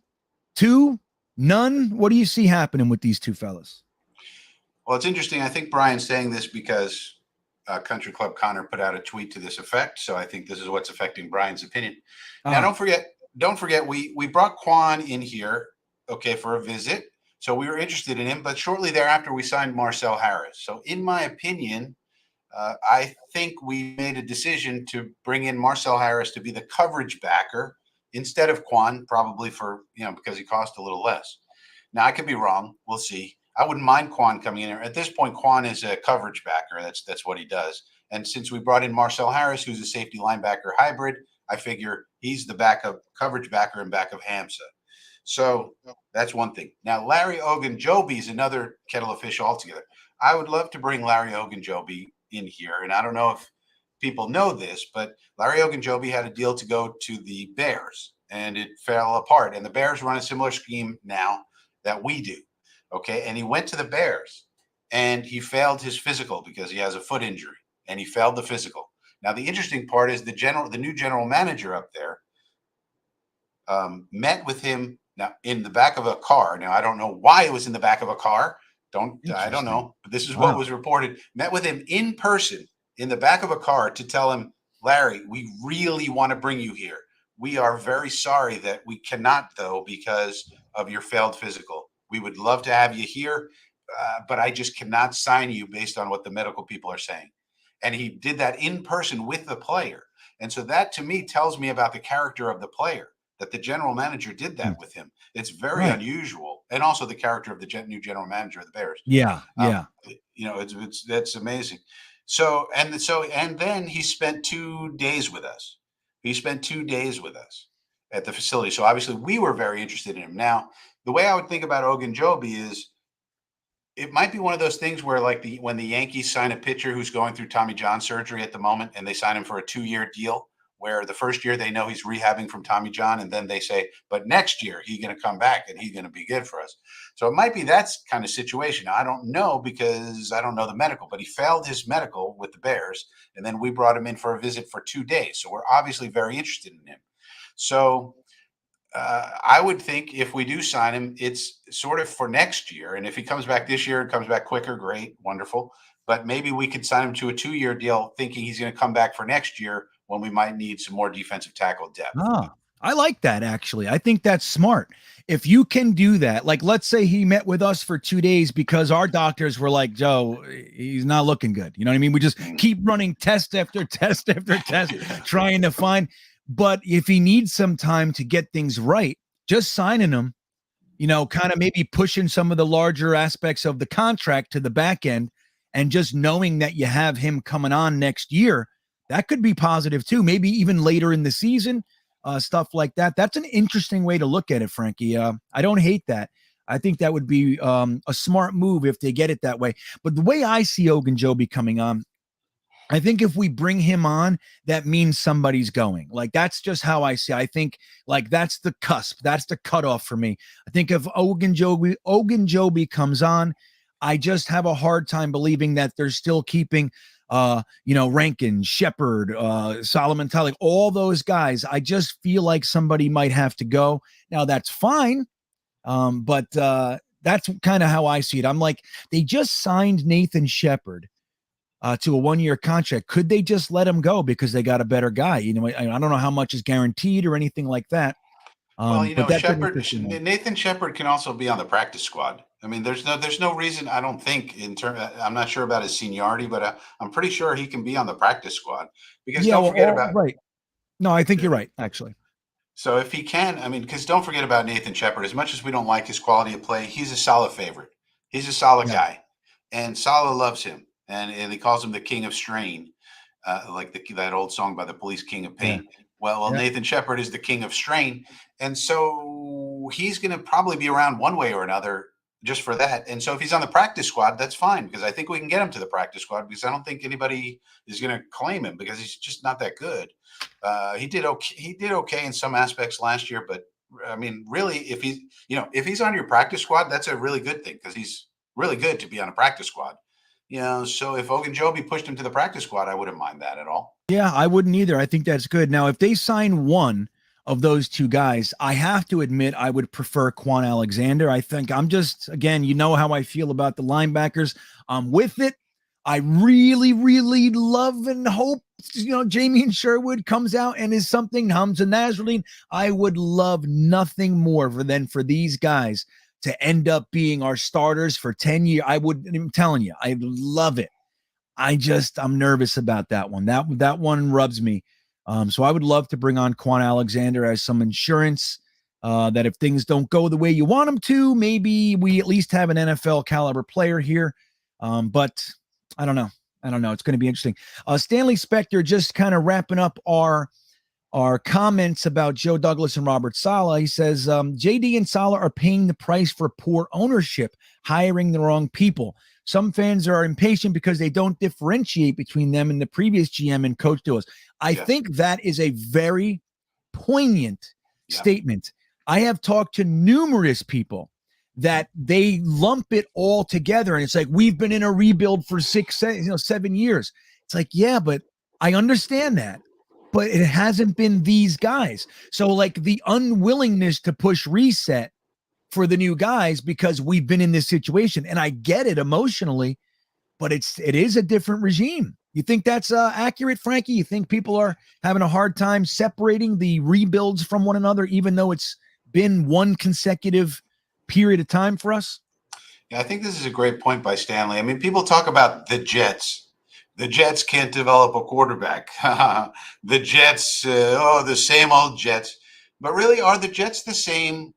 2, none. What do you see happening with these two fellas? Well, it's interesting. I think Brian's saying this because Country Club Connor put out a tweet to this effect. So I think this is what's affecting Brian's opinion. Now, don't forget, we brought Quan in here, okay, for a visit. So we were interested in him, but shortly thereafter we signed Marcel Harris. So in my opinion, I think we made a decision to bring in Marcel Harris to be the coverage backer instead of Quan, probably for, because he cost a little less. Now I could be wrong. We'll see. I wouldn't mind Quan coming in here. At this point, Quan is a coverage backer. That's what he does. And since we brought in Marcel Harris, who's a safety linebacker hybrid, I figure he's the backup coverage backer and back of Hamza. So that's one thing. Now, Larry Ogunjobi is another kettle of fish altogether. I would love to bring Larry Ogunjobi in here. And I don't know if people know this, but Larry Ogunjobi had a deal to go to the Bears, and it fell apart. And the Bears run a similar scheme now that we do. Okay. And he went to the Bears, and he failed his physical because he has a foot injury, and he failed the physical. Now, the interesting part is the new general manager up there met with him now in the back of a car. Now, I don't know why it was in the back of a car. I don't know, but this is what was reported. Met with him in person in the back of a car to tell him, Larry, we really want to bring you here. We are very sorry that we cannot, though, because of your failed physical. We would love to have you here, but I just cannot sign you based on what the medical people are saying. And he did that in person with the player. And so that, to me, tells me about the character of the player, that the general manager did that with him. It's very unusual. And also the character of the new general manager of the Bears. Yeah. That's amazing. So then he spent 2 days with us. He spent 2 days with us at the facility. So obviously we were very interested in him. Now, the way I would think about Ogunjobi is it might be one of those things where, like, when the Yankees sign a pitcher who's going through Tommy John surgery at the moment, and they sign him for a 2-year deal, where the first year they know he's rehabbing from Tommy John, and then they say, but next year he's going to come back and he's going to be good for us. So it might be that kind of situation. I don't know, because I don't know the medical, but he failed his medical with the Bears, and then we brought him in for a visit for 2 days. So we're obviously very interested in him. So I would think if we do sign him, it's sort of for next year. And if he comes back this year and comes back quicker, great, wonderful. But maybe we could sign him to a 2-year deal thinking he's going to come back for next year when we might need some more defensive tackle depth. I like that, actually. I think that's smart. If you can do that, like, let's say he met with us for 2 days because our doctors were like, Joe, he's not looking good. You know what I mean? We just keep running test after test after test, trying to find. But if he needs some time to get things right, just signing him, kind of maybe pushing some of the larger aspects of the contract to the back end, and just knowing that you have him coming on next year, that could be positive too. Maybe even later in the season, stuff like that. That's an interesting way to look at it, Frankie. I don't hate that. I think that would be a smart move if they get it that way. But the way I see Ogunjobi coming on, I think if we bring him on, that means somebody's going. Like, that's just how I see. I think, like, that's the cusp. That's the cutoff for me. I think if Ogunjobi comes on, I just have a hard time believing that they're still keeping Rankin, Shepard, Solomon Talik, all those guys. I just feel like somebody might have to go. Now, that's fine. But that's kind of how I see it. I'm like, they just signed Nathan Shepard to a 1-year contract. Could they just let him go because they got a better guy? I don't know how much is guaranteed or anything like that. Nathan Shepard can also be on the practice squad. I mean, there's no reason, I don't think, I'm not sure about his seniority, but I'm pretty sure he can be on the practice squad, because don't forget about. Right. No, I think you're right, actually. So if he can, because don't forget about Nathan Shepard. As much as we don't like his quality of play, he's a solid favorite. He's a solid guy, and Salah loves him, and he calls him the King of Strain, like that old song by the Police, King of Pain. Yeah. Well, Nathan Shepard is the King of Strain, and so he's going to probably be around one way or another just for that. And so if he's on the practice squad, that's fine, because I think we can get him to the practice squad, because I don't think anybody is going to claim him because he's just not that good. He did okay in some aspects last year, but really, if he's on your practice squad, that's a really good thing, because he's really good to be on a practice squad. So if Ogunjobi pushed him to the practice squad, I wouldn't mind that at all. Yeah, I wouldn't either. I think that's good. Now, if they sign one of those two guys, I have to admit I would prefer Quan Alexander. I think I'm just, again, how I feel about the linebackers. I'm with it. I really, really love and hope, Jamie Sherwood comes out and is something. Hamza Nasruddin. I would love nothing more than for these guys to end up being our starters for 10 years. I'm telling you, I love it. I'm nervous about that one. That one rubs me. So I would love to bring on Quan Alexander as some insurance, that if things don't go the way you want them to, maybe we at least have an NFL caliber player here. But I don't know. It's going to be interesting. Stanley Spector, just kind of wrapping up our comments about Joe Douglas and Robert Saleh. He says, JD and Saleh are paying the price for poor ownership, hiring the wrong people. Some fans are impatient because they don't differentiate between them and the previous GM and coach duos. I think that is a very poignant statement. I have talked to numerous people that they lump it all together. And it's like, we've been in a rebuild for 7 years. It's like, yeah, but I understand that, but it hasn't been these guys. So like the unwillingness to push reset for the new guys because we've been in this situation. And I get it emotionally, but it is a different regime. You think that's accurate, Frankie? You think people are having a hard time separating the rebuilds from one another, even though it's been one consecutive period of time for us? Yeah, I think this is a great point by Stanley. I mean, people talk about the Jets. The Jets can't develop a quarterback. The Jets, the same old Jets. But really, are the Jets the same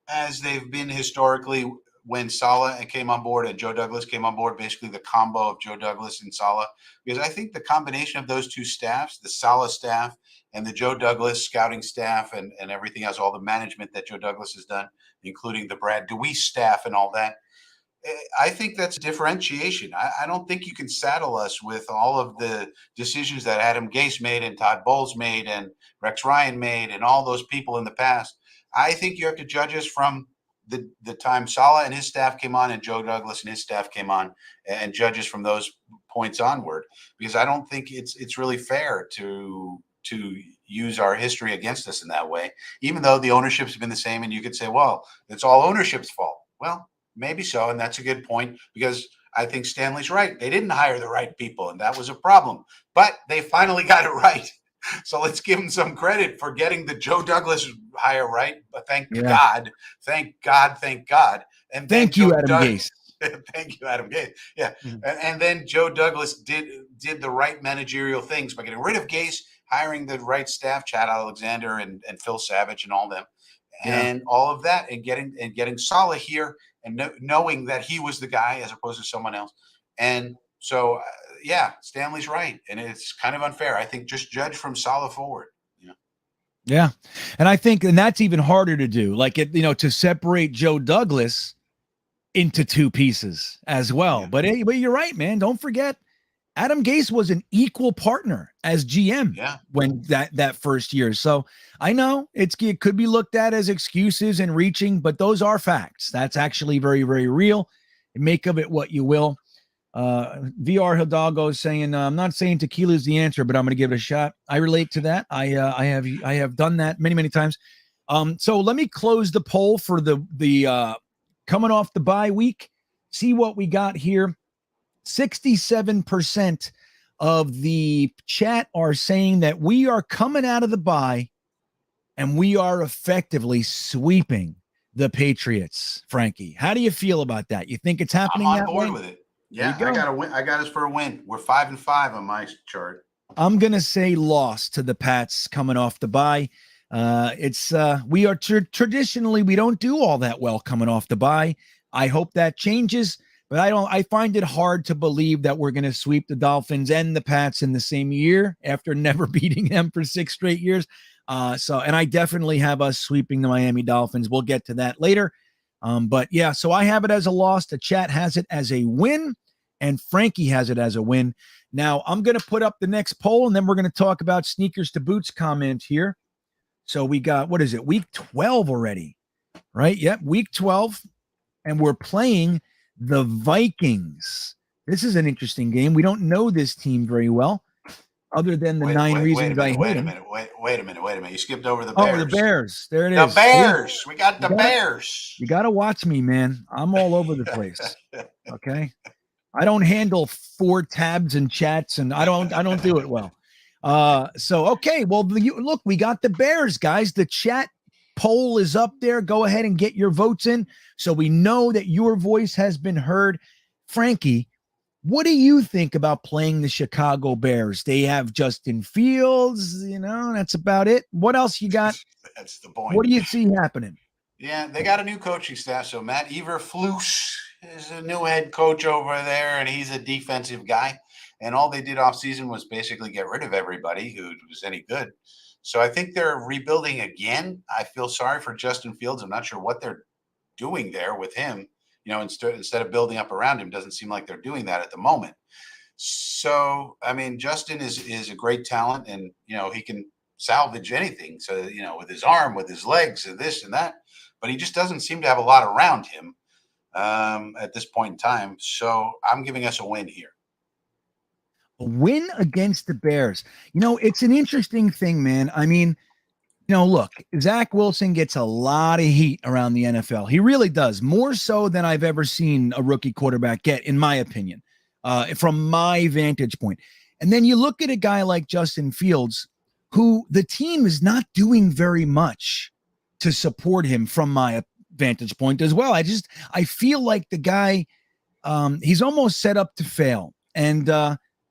as they've been historically when Saleh came on board and Joe Douglas came on board, basically the combo of Joe Douglas and Saleh? Because I think the combination of those two staffs, the Saleh staff and the Joe Douglas scouting staff and everything else, all the management that Joe Douglas has done, including the Brad DeWeese staff and all that, I think that's differentiation. I don't think you can saddle us with all of the decisions that Adam Gase made and Todd Bowles made and Rex Ryan made and all those people in the past. I think you have to judge us from the time Saleh and his staff came on and Joe Douglas and his staff came on, and judge us from those points onward, because I don't think it's really fair to use our history against us in that way, even though the ownership's been the same. And you could say, well, it's all ownership's fault. Well, maybe so. And that's a good point, because I think Stanley's right. They didn't hire the right people, and that was a problem, but they finally got it right. So let's give them some credit for getting the Joe Douglas hire right. But thank God. And thank you, Adam Gase. Thank you, Adam Gase. Yeah. And then Joe Douglas did the right managerial things by getting rid of Gase, hiring the right staff, Chad Alexander and Phil Savage and all them, and all of that, and getting Saleh here, and knowing that he was the guy as opposed to someone else. And so, Stanley's right, and it's kind of unfair. I think just judge from Saleh forward. Yeah, and I think, and that's even harder to do. Like to separate Joe Douglas into two pieces as well. Yeah. But you're right, man. Don't forget, Adam Gase was an equal partner as GM when that first year. So I know it could be looked at as excuses and reaching, but those are facts. That's actually very, very real. Make of it what you will. VR Hidalgo is saying, I'm not saying tequila is the answer, but I'm going to give it a shot. I relate to that. I have done that many, many times. So let me close the poll for the coming off the bye week. See what we got here. 67% of the chat are saying that we are coming out of the bye and we are effectively sweeping the Patriots. Frankie, how do you feel about that? You think it's happening? I'm on board with it. Yeah, I got a win. I got us for a win. We're 5-5 on my chart. I'm gonna say loss to the Pats coming off the bye. We are traditionally, we don't do all that well coming off the bye. I hope that changes, but I find it hard to believe that we're gonna sweep the Dolphins and the Pats in the same year after never beating them for 6 straight years. And I definitely have us sweeping the Miami Dolphins. We'll get to that later. But yeah, so I have it as a loss. The chat has it as a win, and Frankie has it as a win. Now I'm going to put up the next poll, and then we're going to talk about sneakers to boots comment here. So we got, what is it? Week 12 already, right? Yep. Week 12. And we're playing the Vikings. This is an interesting game. We don't know this team very well, other than the 9 reasons I hate them. Wait a minute. You skipped over the Bears. Oh, the Bears. There it is. The Bears. We got the Bears. You got to watch me, man. I'm all over the place. Okay. I don't handle 4 tabs and chats, and I don't do it well. Okay. Well, look, we got the Bears, guys. The chat poll is up there. Go ahead and get your votes in so we know that your voice has been heard. Frankie, What do you think about playing the Chicago Bears? They have Justin Fields, that's about it. What else you got? That's the point. What do you see happening? Yeah, they got a new coaching staff. So Matt Eberflus is a new head coach over there, and he's a defensive guy. And all they did offseason was basically get rid of everybody who was any good. So I think they're rebuilding again. I feel sorry for Justin Fields. I'm not sure what they're doing there with him. Instead of building up around him, doesn't seem like they're doing that at the moment. So, I mean, Justin is a great talent, and he can salvage anything. So, with his arm, with his legs, and this and that, but he just doesn't seem to have a lot around him at this point in time. So, I'm giving us a win here. A win against the Bears. It's an interesting thing, man. I mean, look, Zach Wilson gets a lot of heat around the NFL. He really does, more so than I've ever seen a rookie quarterback get, in my opinion, from my vantage point. And then you look at a guy like Justin Fields, who the team is not doing very much to support him from my vantage point as well. I feel like the guy, he's almost set up to fail. And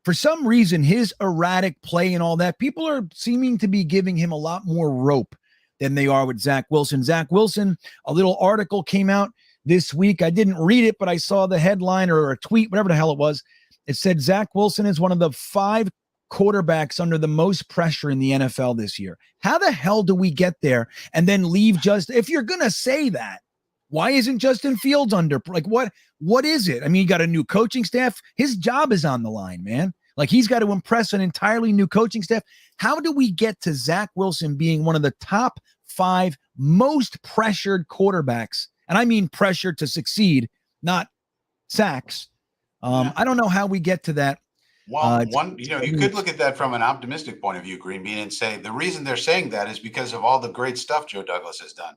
for some reason, his erratic play and all that, people are seeming to be giving him a lot more rope than they are with Zach Wilson. Zach Wilson, a little article came out this week. I didn't read it, but I saw the headline or a tweet, whatever the hell it was. It said Zach Wilson is one of the 5 quarterbacks under the most pressure in the NFL this year. How the hell do we get there and then leave if you're going to say that, why isn't Justin Fields under? Like, what is it? I mean, you got a new coaching staff. His job is on the line, man. Like, he's got to impress an entirely new coaching staff. How do we get to Zach Wilson being one of the top 5 most pressured quarterbacks? And I mean pressure to succeed, not sacks. I don't know how we get to that. Well, you could look at that from an optimistic point of view, GreenBean, and say the reason they're saying that is because of all the great stuff Joe Douglas has done.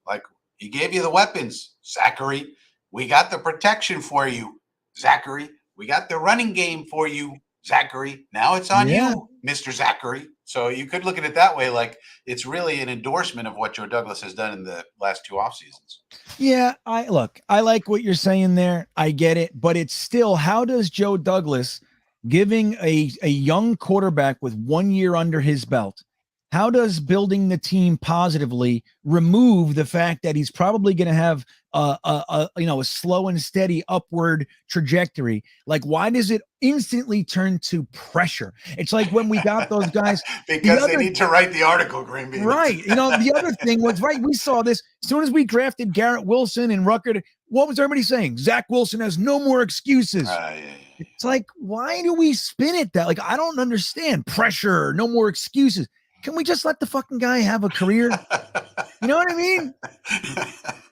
Like, he gave you the weapons, Zachary. We got the protection for you, Zachary. We got the running game for you, Zachary. Now it's on you, Mr. Zachary. So you could look at it that way, like it's really an endorsement of what Joe Douglas has done in the last 2 off seasons. Yeah, I like what you're saying there. I get it, but it's still, how does Joe Douglas, giving a young quarterback with 1 year under his belt, how does building the team positively remove the fact that he's probably going to have a slow and steady upward trajectory? Like, why does it instantly turn to pressure? It's like when we got those guys because they need to write the article, GreenBean. Right. The other thing was, right, we saw this as soon as we drafted Garrett Wilson and Rucker. What was everybody saying? Zach Wilson has no more excuses. It's like, why do we spin it that? Like, I don't understand. Pressure, no more excuses. Can we just let the fucking guy have a career? You know what I mean?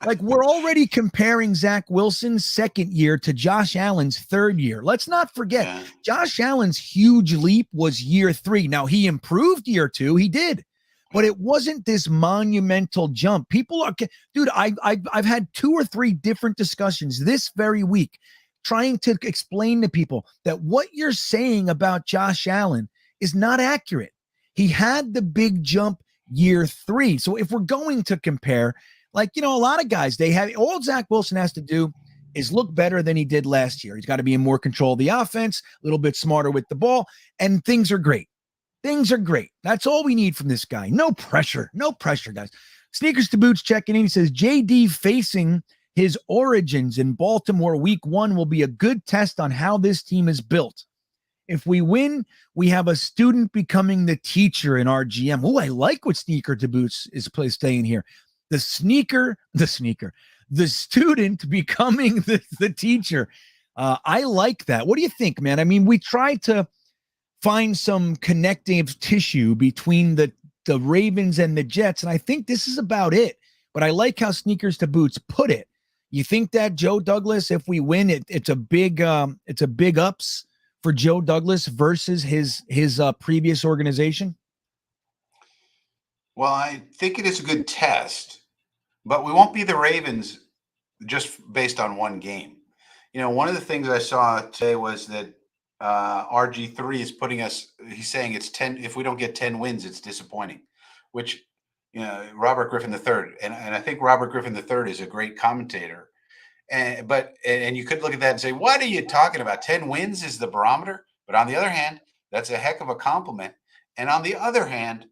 Like, we're already comparing Zach Wilson's 2nd year to Josh Allen's 3rd year. Let's not forget, Josh Allen's huge leap was year 3. Now, he improved year 2. He did. But it wasn't this monumental jump. People are, dude, I've had 2 or 3 different discussions this very week trying to explain to people that what you're saying about Josh Allen is not accurate. He had the big jump year 3. So if we're going to compare, like, a lot of guys, all Zach Wilson has to do is look better than he did last year. He's got to be in more control of the offense, a little bit smarter with the ball, and things are great. Things are great. That's all we need from this guy. No pressure, guys. Sneakers to Boots checking in. He says, JD facing his origins in Baltimore week 1 will be a good test on how this team is built. If we win, we have a student becoming the teacher in our GM. Oh, I like what Sneaker to Boots is staying here. The student becoming the teacher. I like that. What do you think, man? I mean, we tried to find some connective tissue between the Ravens and the Jets, and I think this is about it. But I like how Sneakers to Boots put it. You think that Joe Douglas, if we win, it's a big ups for Joe Douglas versus his previous organization? Well, I think it is a good test, but we won't be the Ravens just based on one game. One of the things I saw today was that RG3 is putting us, he's saying it's 10. If we don't get 10 wins, it's disappointing, which, Robert Griffin III, and I think Robert Griffin III is a great commentator. And you could look at that and say, what are you talking about? 10 wins is the barometer. But on the other hand, that's a heck of a compliment. And on the other hand,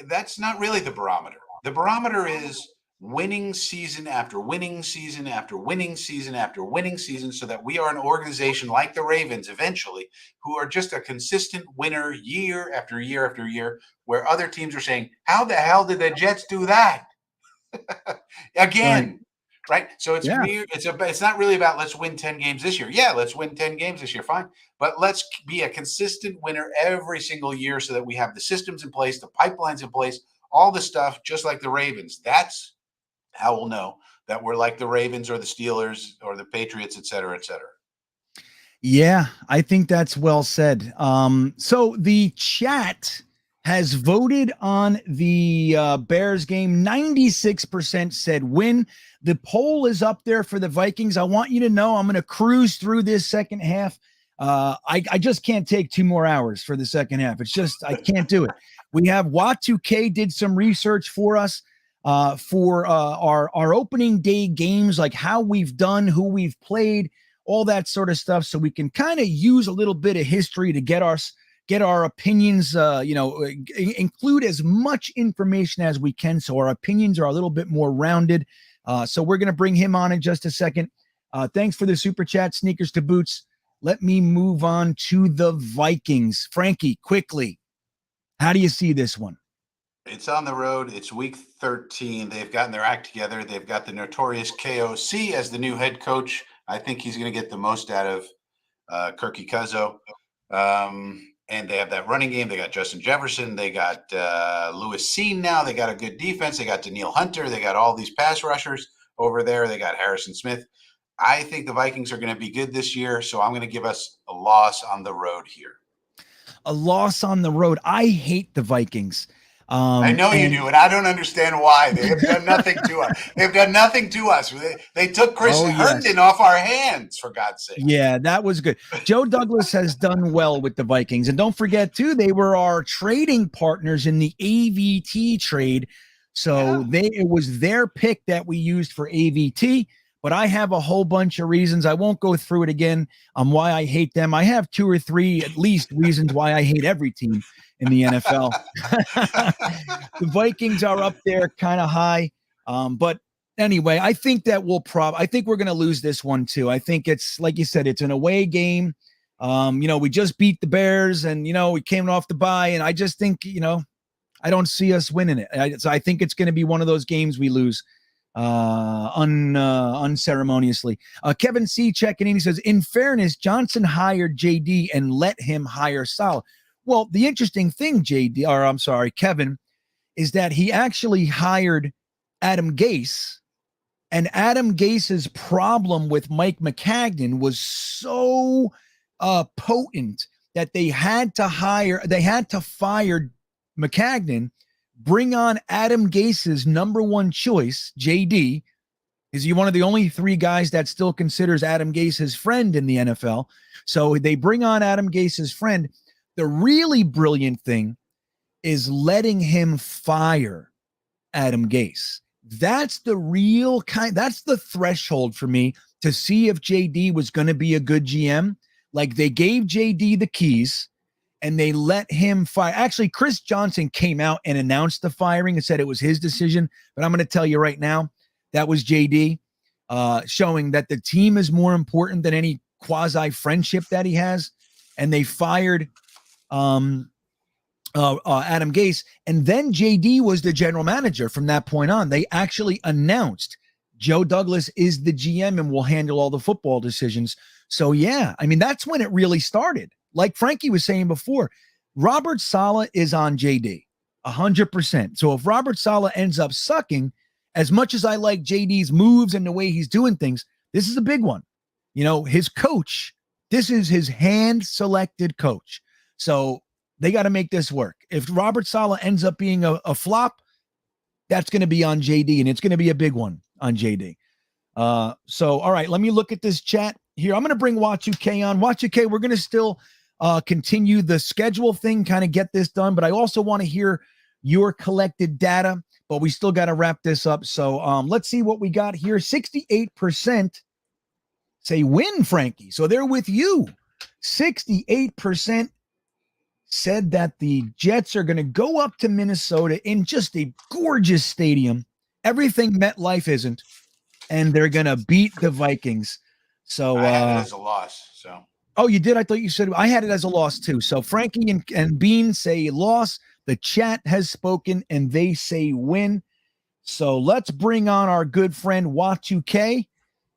that's not really the barometer. The barometer is winning season after winning season after winning season after winning season, so that we are an organization like the Ravens eventually, who are just a consistent winner year after year after year, where other teams are saying, how the hell did the Jets do that? Again. Right. So it's weird. It's not really about let's win 10 games this year. Yeah, let's win 10 games this year. Fine. But let's be a consistent winner every single year, so that we have the systems in place, the pipelines in place, all the stuff, just like the Ravens. That's how we'll know that we're like the Ravens or the Steelers or the Patriots, et cetera, et cetera. Yeah, I think that's well said. So the chat has voted on the Bears game. 96% said win. The poll is up there for the Vikings. I want you to know I'm going to cruise through this second half. I just can't take 2 more hours for the second half. It's just, I can't do it. We have Wat2K did some research for us for our opening day games, like how we've done, who we've played, all that sort of stuff. So we can kind of use a little bit of history to get our opinions, include as much information as we can, so our opinions are a little bit more rounded. So we're going to bring him on in just a second. Thanks for the super chat, Sneakers to Boots. Let me move on to the Vikings. Frankie, quickly, how do you see this one? It's on the road. It's week 13. They've gotten their act together. They've got the notorious KOC as the new head coach. I think he's going to get the most out of Kirky Cuzzo. And they have that running game. They got Justin Jefferson. They got Lewis Cine now. They got a good defense. They got Daniil Hunter. They got all these pass rushers over there. They got Harrison Smith. I think the Vikings are going to be good this year, so I'm going to give us a loss on the road here. A loss on the road. I hate the Vikings. I know you do, and I don't understand why. They have done nothing to us. They've done nothing to us. They took Chris Herndon off our hands, for God's sake. Yeah, that was good. Joe Douglas has done well with the Vikings. And don't forget, too, they were our trading partners in the AVT trade. So it was their pick that we used for AVT. But I have a whole bunch of reasons. I won't go through it again on why I hate them. I have 2 or 3 at least reasons why I hate every team in the NFL. The Vikings are up there kind of high. But anyway, I think that I think we're going to lose this one too. I think it's, like you said, it's an away game. We just beat the Bears and, we came off the bye, and I just think, I don't see us winning it. So I think it's going to be one of those games we lose unceremoniously. Kevin C checking in. He says, in fairness, Johnson hired JD and let him hire Saleh. Well, the interesting thing, Kevin, is that he actually hired Adam Gase, and Adam Gase's problem with Mike McCagnon was so potent that they had to fire McCagnon, bring on Adam Gase's number 1 choice, JD. Is he one of the only 3 guys that still considers Adam Gase his friend in the NFL? So they bring on Adam Gase's friend. The really brilliant thing is letting him fire Adam Gase. That's that's the threshold for me to see if JD was going to be a good GM. Like, they gave JD the keys and they let him fire. Actually, Chris Johnson came out and announced the firing and said it was his decision. But I'm going to tell you right now, that was JD, showing that the team is more important than any quasi friendship that he has. And they fired Adam Gase, and then JD was the general manager from that point on. They actually announced Joe Douglas is the GM and will handle all the football decisions. So yeah, I mean, that's when it really started. Like Frankie was saying before, Robert Saleh is on JD 100%. So if Robert Saleh ends up sucking, as much as I like JD's moves and the way he's doing things, this is a big one. His coach, this is his hand-selected coach. So they got to make this work. If Robert Saleh ends up being a flop, that's going to be on JD, and it's going to be a big one on JD. So, all right, let me look at this chat here. I'm going to bring Wat2K on. Wat2K, we're going to still continue the schedule thing, kind of get this done, but I also want to hear your collected data, but we still got to wrap this up. So let's see what we got here. 68% say win, Frankie. So they're with you. 68% said that the Jets are going to go up to Minnesota in just a gorgeous stadium. Everything MetLife isn't. And they're going to beat the Vikings. So I had it as a loss. So. Oh, you did? I thought you said I had it as a loss too. So Frankie and Bean say loss. The chat has spoken and they say win. So let's bring on our good friend Y2K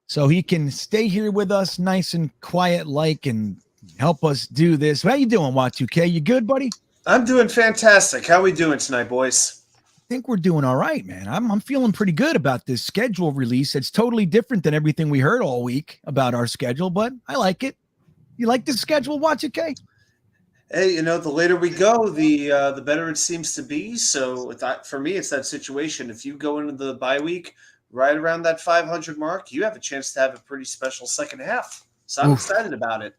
so he can stay here with us nice and quiet like and help us do this. How you doing, Y2K? You good, buddy? I'm doing fantastic. How we doing tonight, boys? I think we're doing all right, man. I'm feeling pretty good about this schedule release. It's totally different than everything we heard all week about our schedule, but I like it. You like this schedule, Y2K? Hey, the later we go, the better it seems to be. So for me, it's that situation. If you go into the bye week right around that 500 mark, you have a chance to have a pretty special second half. So I'm excited about it.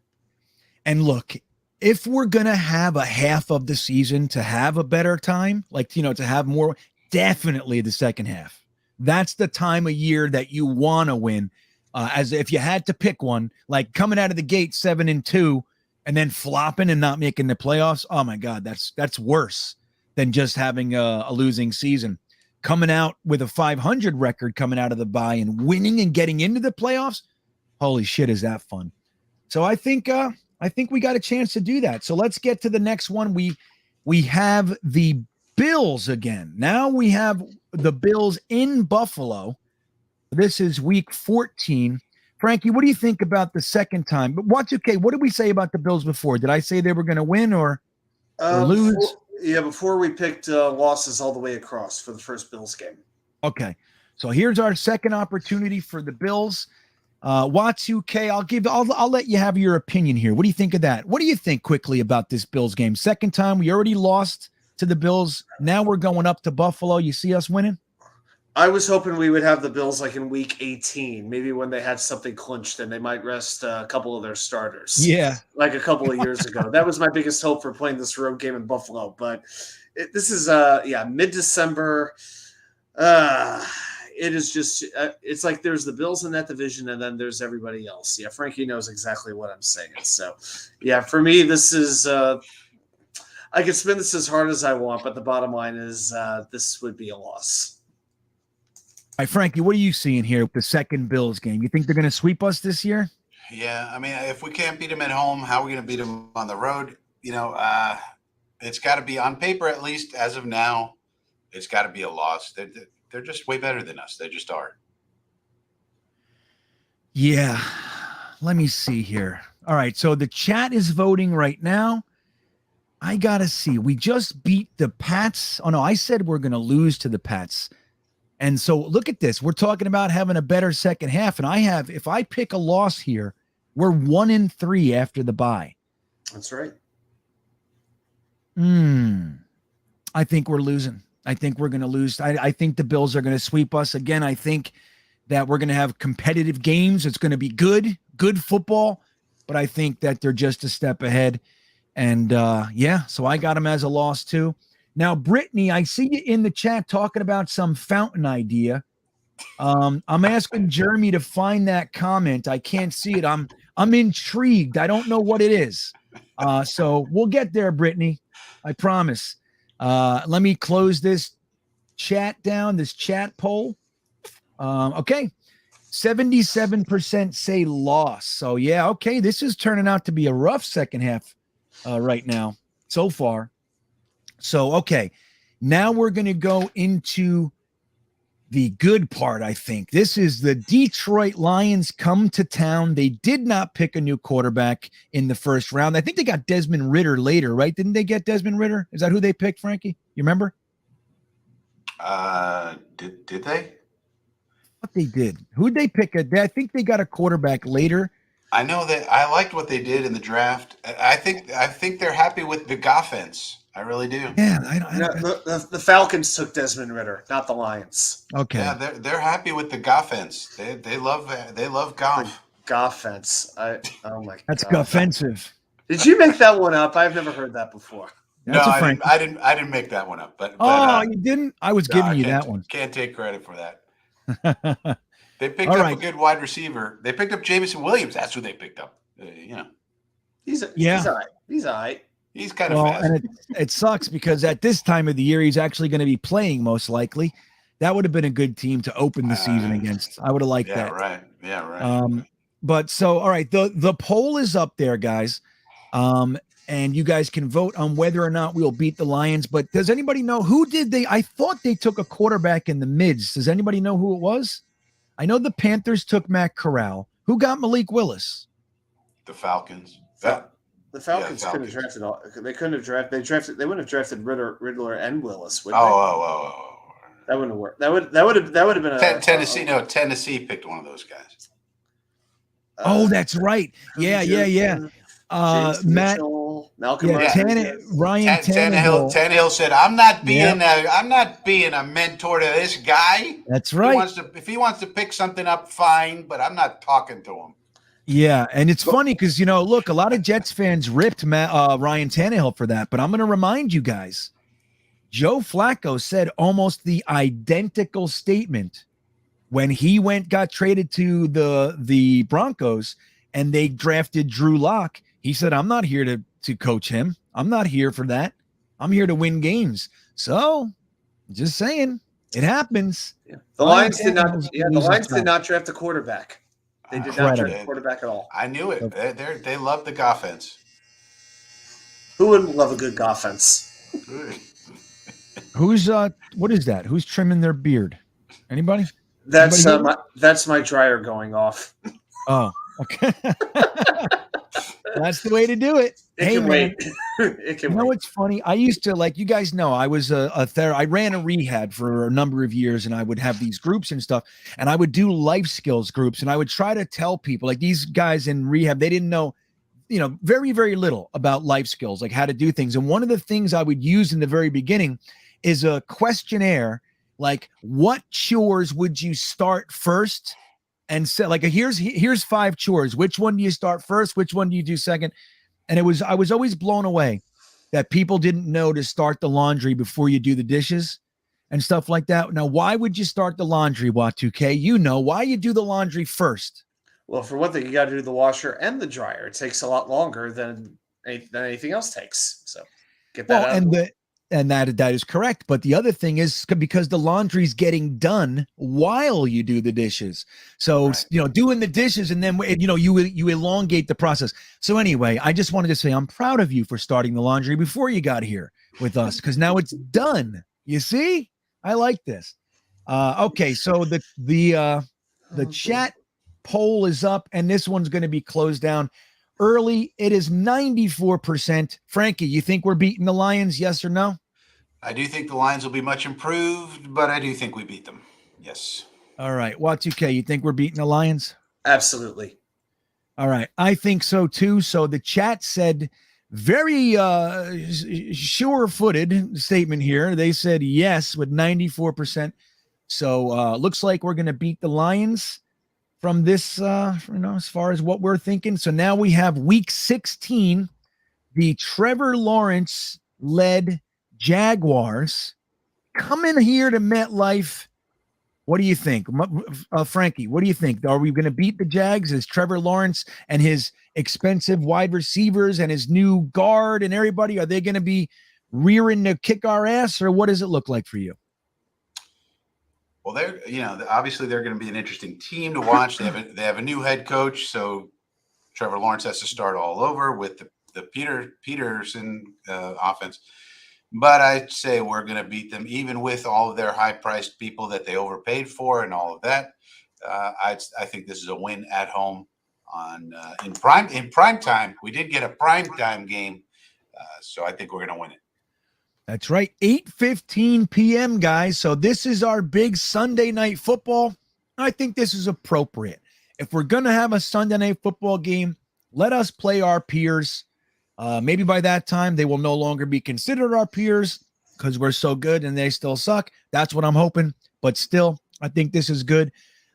And look, if we're going to have a half of the season to have a better time, to have more, definitely the second half. That's the time of year that you want to win. As if you had to pick one, like coming out of the gate 7-2 and then flopping and not making the playoffs. Oh my God, that's worse than just having a losing season. Coming out with a 500 record coming out of the bye and winning and getting into the playoffs. Holy shit, is that fun? So I think we got a chance to do that. So let's get to the next one. We have the Bills again. Now we have the Bills in Buffalo. This is week 14. Frankie, what do you think about the second time? But Y2K, what did we say about the Bills before? Did I say they were going to win or lose? Before we picked losses all the way across for the first Bills game. Okay. So here's our second opportunity for the Bills. Y2K, I'll let you have your opinion here. What do you think of that? What do you think quickly about this Bills game? Second time, we already lost to the Bills. Now we're going up to Buffalo. You see us winning? I was hoping we would have the Bills like in week 18, maybe when they had something clinched and they might rest a couple of their starters. Yeah. Like a couple of years ago. That was my biggest hope for playing this road game in Buffalo. But this is, mid-December. It is just it's like there's the Bills in that division and then there's everybody else. Yeah, Frankie knows exactly what I'm saying. So, yeah, for me, this is I can spin this as hard as I want, but the bottom line is this would be a loss. All right, Frankie, what are you seeing here with the second Bills game? You think they're going to sweep us this year? Yeah, I mean, if we can't beat them at home, how are we going to beat them on the road? It's got to be on paper, at least as of now. It's got to be a loss. They're just way better than us. They just are. Yeah. Let me see here. All right. So the chat is voting right now. I got to see. We just beat the Pats. Oh, no, I said we're going to lose to the Pats. And so look at this. We're talking about having a better second half. And if I pick a loss here, we're 1-3 after the bye. That's right. I think we're losing. I think we're going to lose. I think the Bills are going to sweep us again. I think that we're going to have competitive games. It's going to be good football, but I think that they're just a step ahead. And so I got them as a loss too. Now, Brittany, I see you in the chat talking about some fountain idea. I'm asking Jeremy to find that comment. I can't see it. I'm intrigued. I don't know what it is. So we'll get there, Brittany. I promise. Let me close this chat down, this chat poll. Okay. 77% say loss. So yeah, okay. This is turning out to be a rough second half right now so far. So, okay. Now we're going to go into the good part, I think. This is the Detroit Lions come to town. They did not pick a new quarterback in the first round. I think they got Desmond Ridder later, right? Didn't they get Desmond Ridder? Is that who they picked, Frankie? You remember? Did they? What they did. Who'd they pick? I think they got a quarterback later. I know that I liked what they did in the draft. I think they're happy with the offense. I really do. Yeah, the Falcons took Desmond Ridder, not the Lions. Okay. Yeah, they're happy with the offense. They love Goff. Goffense. Oh my god. That's offensive. Did you make that one up? I've never heard that before. That's no, a Frank. I didn't make that one up. But Oh, you didn't? I was no, giving I you can't- that one. Can't take credit for that. They picked All up right. a good wide receiver. They picked up Jameson Williams. That's who they picked up. He's Yeah. all right. He's all right. He's kind of Well, fast. and it sucks because at this time of the year, he's actually going to be playing most likely. That would have been a good team to open the season against. I would have liked that. Right. Yeah, right. But so, all right, the poll is up there, guys. And you guys can vote on whether or not we'll beat the Lions. But does anybody know who did they? I thought they took a quarterback in the mids. Does anybody know who it was? I know the Panthers took Matt Corral. Who got Malik Willis? The Falcons. The Falcons Yeah, couldn't have drafted all. They couldn't have drafted. They wouldn't have drafted Riddler and Willis. Would they? Oh. That wouldn't have worked. That would have been a Tennessee. No, Tennessee picked one of those guys. Oh, that's right. Yeah. James Matt, Mitchell, Malcolm Yeah. Ryan Tannehill. Tannehill said, "I'm not being a mentor to this guy. That's right. If he wants to pick something up, fine, but I'm not talking to him." Yeah, and it's funny because look, a lot of Jets fans ripped Ryan Tannehill for that, but I'm going to remind you guys, Joe Flacco said almost the identical statement when he got traded to the Broncos and they drafted Drew Lock. He said, "I'm not here to coach him. I'm not here for that. I'm here to win games." So, just saying, it happens. Yeah. The Lions did not. Yeah, the Lions did not draft a quarterback. They did not draft a quarterback at all. I knew it. They love the offense. Who wouldn't love a good offense? Who's what is that? Who's trimming their beard? Anybody? That's my dryer going off. Oh, okay. That's the way to do it. It can wait. It can wait. It's funny. I used to, like you guys know, I was I ran a rehab for a number of years, and I would have these groups and stuff, and I would do life skills groups, and I would try to tell people, like these guys in rehab, they didn't know, very, very little about life skills, like how to do things. And one of the things I would use in the very beginning is a questionnaire, like what chores would you start first? And so like, here's 5 chores. Which one do you start first? Which one do you do second? And I was always blown away that people didn't know to start the laundry before you do the dishes and stuff like that. Now, why would you start the laundry, Y2K? Why you do the laundry first? Well, for one thing, you got to do the washer and the dryer. It takes a lot longer than anything else takes. So get that out. And that is correct. But the other thing is because the laundry's getting done while you do the dishes. So, right. Doing the dishes and then, you elongate the process. So anyway, I just wanted to say I'm proud of you for starting the laundry before you got here with us, because now it's done. You see, I like this. Okay. So the chat poll is up and this one's going to be closed down early. It is 94%. Frankie, you think we're beating the Lions? Yes or no? I do think the Lions will be much improved, but I do think we beat them. Yes. All right. Y2K, you think we're beating the Lions? Absolutely. All right. I think so too. So the chat said very sure-footed statement here. They said yes with 94%. So looks like we're going to beat the Lions from this, as far as what we're thinking. So now we have week 16, the Trevor Lawrence-led Jaguars coming here to MetLife. What do you think? Frankie, what do you think? Are we going to beat the Jags? Is Trevor Lawrence and his expensive wide receivers and his new guard and everybody, are they going to be rearing to kick our ass, or what does it look like for you? Well, obviously they're going to be an interesting team to watch. They have a new head coach, so Trevor Lawrence has to start all over with the Peterson offense. But I'd say we're going to beat them, even with all of their high-priced people that they overpaid for and all of that. I think this is a win at home in prime time. We did get a prime time game, so I think we're going to win it. That's right, 8:15 p.m., guys. So this is our big Sunday night football. I think this is appropriate. If we're going to have a Sunday night football game, let us play our peers. Maybe by that time, they will no longer be considered our peers because we're so good and they still suck. That's what I'm hoping. But still, I think this is good.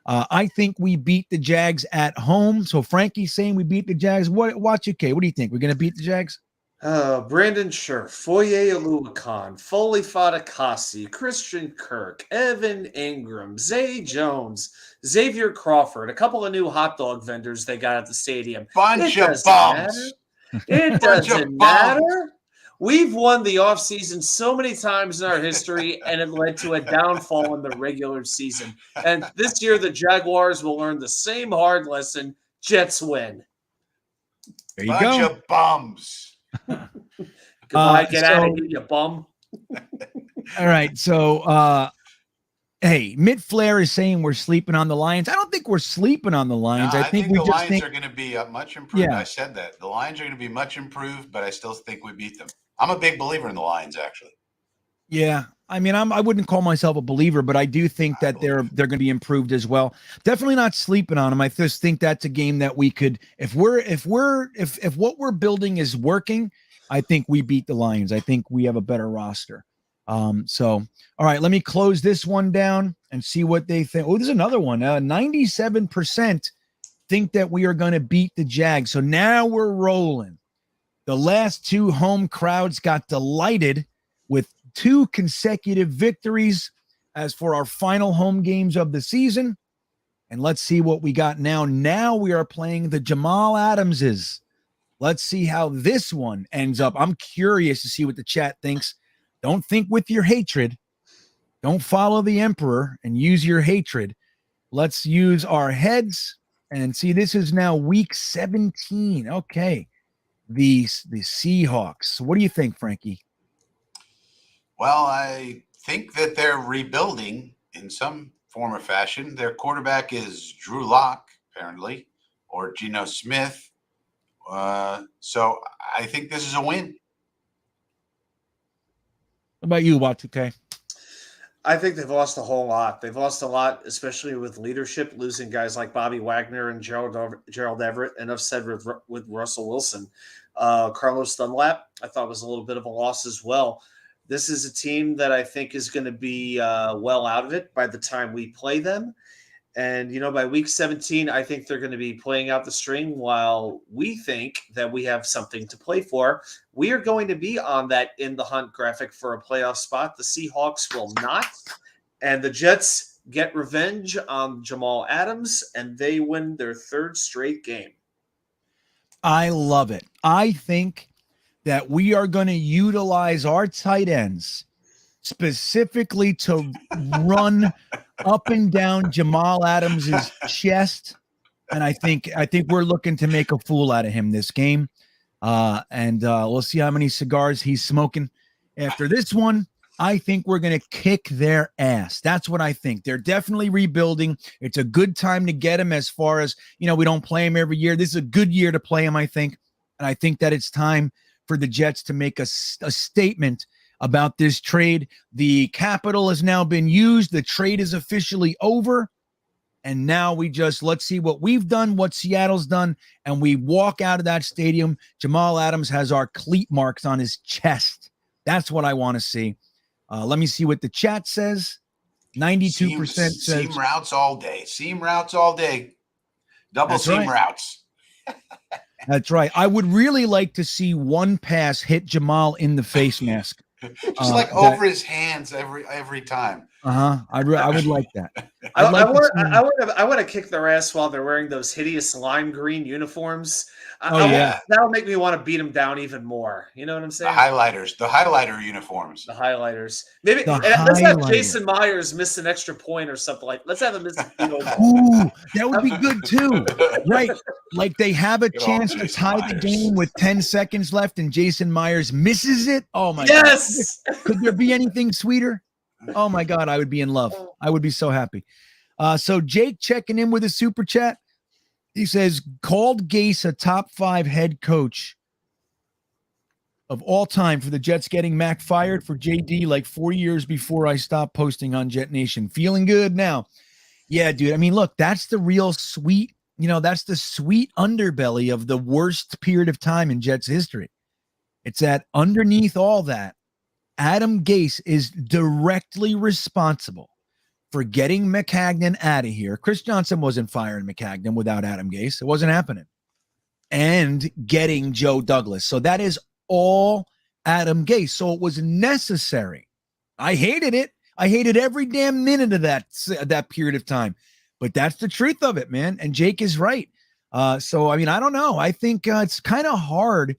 I think we beat the Jags at home. So Frankie's saying we beat the Jags. What do you think? We're going to beat the Jags? Brandon Scherf, Foye Oluwakan, Foley Fatakasi, Christian Kirk, Evan Ingram, Zay Jones, Xavier Crawford, a couple of new hot dog vendors they got at the stadium. Bunch It of doesn't bums. matter. It Bunch of doesn't bums. matter. We've won the offseason so many times in our history, and it led to a downfall in the regular season. And this year, the Jaguars will learn the same hard lesson. Jets win. There you Bunch go. of bums. Goodbye, get out of here, you bum. All right. So, hey, Mitt Flair is saying we're sleeping on the Lions. I don't think we're sleeping on the Lions. No, I think we the just Lions think are going to be much improved. Yeah. I said that. The Lions are going to be much improved, but I still think we beat them. I'm a big believer in the Lions, actually. Yeah, I mean, I wouldn't call myself a believer, but I do think that they're going to be improved as well. Definitely not sleeping on them. I just think that's a game that we could, if what we're building is working, I think we beat the Lions. I think we have a better roster. So all right, let me close this one down and see what they think. Oh, there's another one. 97% think that we are going to beat the Jags. So now we're rolling. The last two home crowds got delighted with 2 consecutive victories as for our final home games of the season. And let's see what we got now. Now we are playing the Jamal Adamses. Let's see how this one ends up. I'm curious to see what the chat thinks. Don't think with your hatred. Don't follow the emperor and use your hatred. Let's use our heads and see. This is now week 17. Okay. The Seahawks. What do you think, Frankie? Well, I think that they're rebuilding in some form or fashion. Their quarterback is Drew Lock, apparently, or Geno Smith. So I think this is a win. What about you, Y2K? I think they've lost a whole lot. They've lost a lot, especially with leadership, losing guys like Bobby Wagner and Gerald Everett. And I've said with Russell Wilson. Carlos Dunlap, I thought was a little bit of a loss as well. This is a team that I think is going to be well out of it by the time we play them. And, by week 17, I think they're going to be playing out the string while we think that we have something to play for. We are going to be on that in the hunt graphic for a playoff spot. The Seahawks will not. And the Jets get revenge on Jamal Adams, and they win their 3rd straight game. I love it. I think that we are going to utilize our tight ends specifically to run up and down Jamal Adams's chest. And I think we're looking to make a fool out of him this game. And we'll see how many cigars he's smoking after this one. I think we're going to kick their ass. That's what I think. They're definitely rebuilding. It's a good time to get him as far as, we don't play him every year. This is a good year to play him, I think. And I think that it's time for the Jets to make a statement about this trade. The capital has now been used. The trade is officially over. And now let's see what we've done, what Seattle's done. And we walk out of that stadium. Jamal Adams has our cleat marks on his chest. That's what I want to see. Let me see what the chat says. 92% says seam routes all day. Seam routes all day. Double seam routes. That's right. I would really like to see one pass hit Jamal in the face mask. Just over his hands every time. I would like that. I want to kick their ass while they're wearing those hideous lime green uniforms. That'll make me want to beat them down even more. You know what I'm saying? The highlighter uniforms. The highlighters. Maybe let's have Jason Myers miss an extra point or something like. Let's have him miss. Ooh, that would be good too. Right, like they have a chance to tie the game with 10 seconds left, and Jason Myers misses it. Oh my God! Yes. Could there be anything sweeter? Oh my God, I would be in love. I would be so happy. So Jake checking in with a super chat. He says, called Gase a top 5 head coach of all time for the Jets getting Mac fired for JD like 4 years before I stopped posting on Jetnation. Feeling good now. Yeah, dude. I mean, look, that's the real sweet, that's the sweet underbelly of the worst period of time in Jets history. It's that underneath all that, Adam Gase is directly responsible for getting Maccagnan out of here. Chris Johnson wasn't firing Maccagnan without Adam Gase. It wasn't happening. And getting Joe Douglas. So that is all Adam Gase. So it was necessary. I hated it. I hated every damn minute of that period of time. But that's the truth of it, man. And Jake is right. So, I mean, I don't know. I think it's kind of hard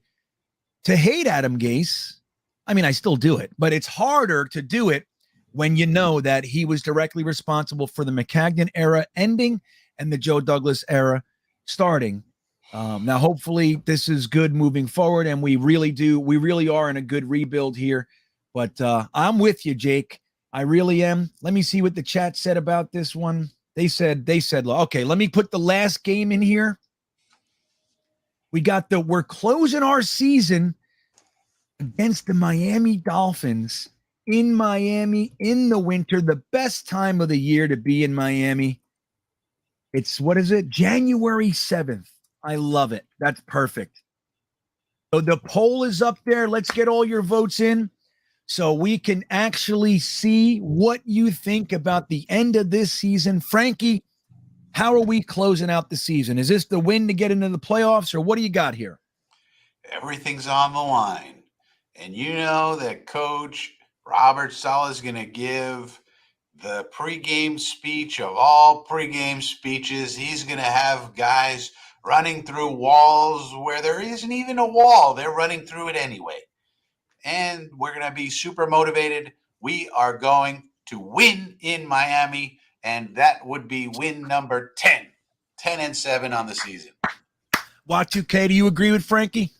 to hate Adam Gase. I mean, I still do it, but it's harder to do it when you know that he was directly responsible for the Maccagnan era ending and the Joe Douglas era starting. Now, hopefully this is good moving forward, and we really are in a good rebuild here. But I'm with you, Jake. I really am. Let me see what the chat said about this one. They said, okay, let me put the last game in here. We're closing our season against the Miami Dolphins in Miami in the winter, the best time of the year to be in Miami. It's, January 7th. I love it. That's perfect. So the poll is up there. Let's get all your votes in so we can actually see what you think about the end of this season. Frankie, how are we closing out the season? Is this the win to get into the playoffs, or what do you got here? Everything's on the line. And you know that Coach Robert Saleh is going to give the pregame speech of all pregame speeches. He's going to have guys running through walls where there isn't even a wall. They're running through it anyway. And we're going to be super motivated. We are going to win in Miami, and that would be win number 10. 10-7 on the season. Y2K, do you agree with Frankie?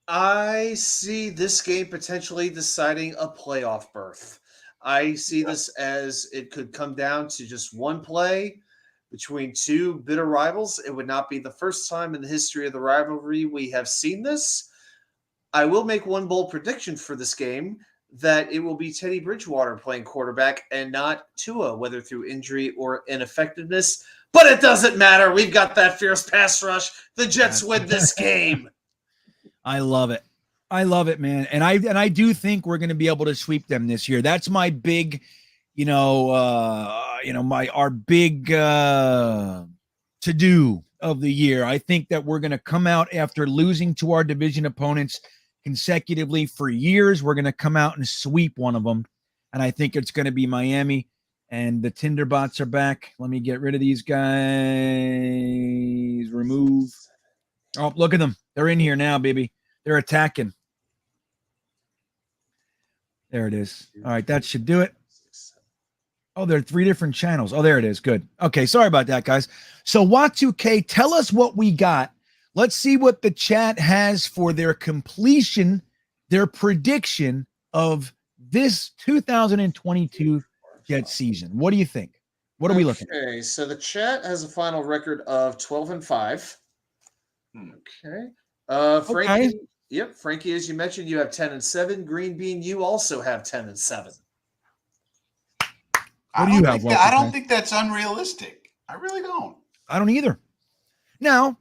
I see this game potentially deciding a playoff berth. I see this as it could come down to just one play between two bitter rivals. It would not be the first time in the history of the rivalry we have seen this. I will make one bold prediction for this game, that it will be Teddy Bridgewater playing quarterback and not Tua, whether through injury or ineffectiveness. But it doesn't matter. We've got that fierce pass rush. The Jets win this game. I love it. I love it, man. And I do think we're going to be able to sweep them this year. That's my big, our big to-do of the year. I think that we're going to come out after losing to our division opponents consecutively for years. We're going to come out and sweep one of them. And I think it's going to be Miami. And the Tinderbots are back. Let me get rid of these guys. Remove. Oh, look at them. They're in here now, baby. They're attacking. There it is. All right, that should do it. Oh, there are 3 different channels. Oh, there it is. Good. Okay, sorry about that, guys. So Y2K, tell us what we got. Let's see what the chat has for their completion, their prediction of this 2022 Jet season. What do you think? What are we looking at? Okay, so the chat has a final record of 12-5. Okay. Frankie, Okay. Yep, Frankie, as you mentioned, you have 10-7. GreenBean, you also have 10-7. What do you have? I don't think that's unrealistic. I really don't. I don't either. Now,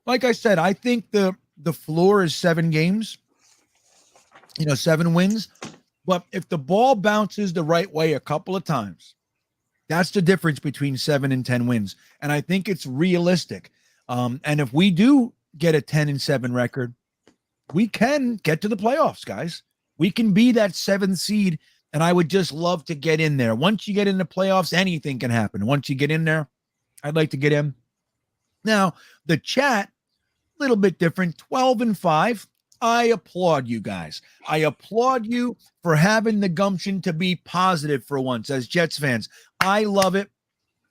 like I said, I think the floor is 7 games, 7 wins. But if the ball bounces the right way a couple of times, that's the difference between 7 and 10 wins. And I think it's realistic. And if we do get a 10-7 record, we can get to the playoffs, guys. We can be that 7th seed, and I would just love to get in there. Once you get in the playoffs, anything can happen. Once you get in there, I'd like to get in. Now, the chat, a little bit different, 12-5. I applaud you guys. I applaud you for having the gumption to be positive for once as Jets fans. I love it.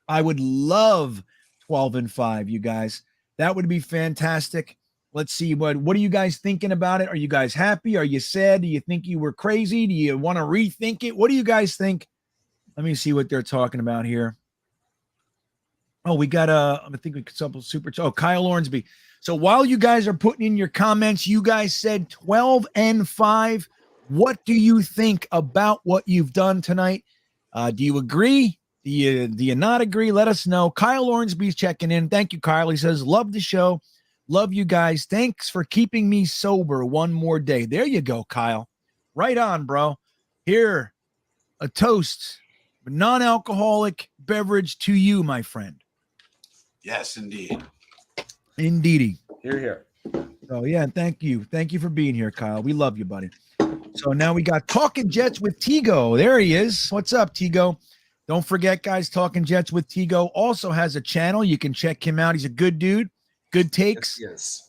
I would love 12-5, you guys. That would be fantastic. Let's see, what are you guys thinking about it? Are you guys happy? Are you sad? Do you think you were crazy? Do you want to rethink it? What do you guys think? Let me see what they're talking about here. Oh, we got I think we could super. Oh, Kyle Ornsby. So while you guys are putting in your comments, you guys said 12-5. What do you think about what you've done tonight? Do you agree? Do you not agree? Let us know. Kyle Ornsby's checking in. Thank you, Kyle. He says, love the show. Love you guys. Thanks for keeping me sober one more day. There you go, Kyle. Right on, bro. Here, a toast, a non-alcoholic beverage to you, my friend. Yes, indeed. Indeedy. Here. So yeah, thank you for being here, Kyle. We love you, buddy. So now we got Talking Jets with Tigo. There he is. What's up, Tigo? Don't forget, guys, Talking Jets with Tigo also has a channel. You can check him out. He's a good dude, good takes. Yes.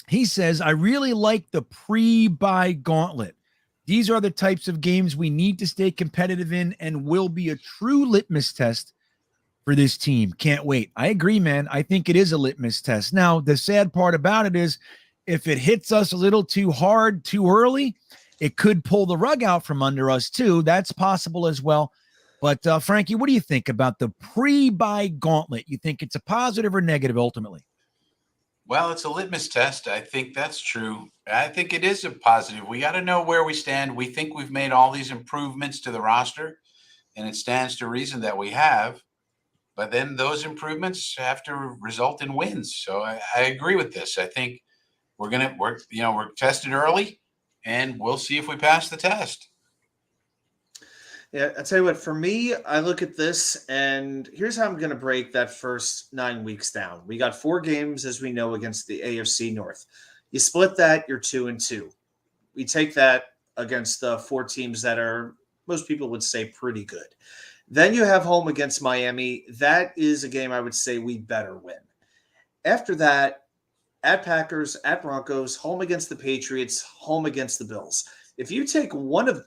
He says, I really like the pre-buy gauntlet. These are the types of games we need to stay competitive in and will be a true litmus test for this team. Can't wait. I agree, man. I think it is a litmus test. Now, the sad part about it is if it hits us a little too hard, too early, it could pull the rug out from under us too. That's possible as well. But Frankie, what do you think about the pre-buy gauntlet? You think it's a positive or negative ultimately? Well, it's a litmus test. I think that's true. I think it is a positive. We got to know where we stand. We think we've made all these improvements to the roster, and it stands to reason that we have. But then those improvements have to result in wins. So I agree with this. I think we're tested early, and we'll see if we pass the test. Yeah, I'll tell you what, for me, I look at this, and here's how I'm going to break that first 9 weeks down. We got 4 games, as we know, against the AFC North. You split that, you're 2-2. We take that against the 4 teams that are, most people would say, pretty good. Then you have home against Miami. That is a game I would say we better win. After that, at Packers, at Broncos, home against the Patriots, home against the Bills. If you take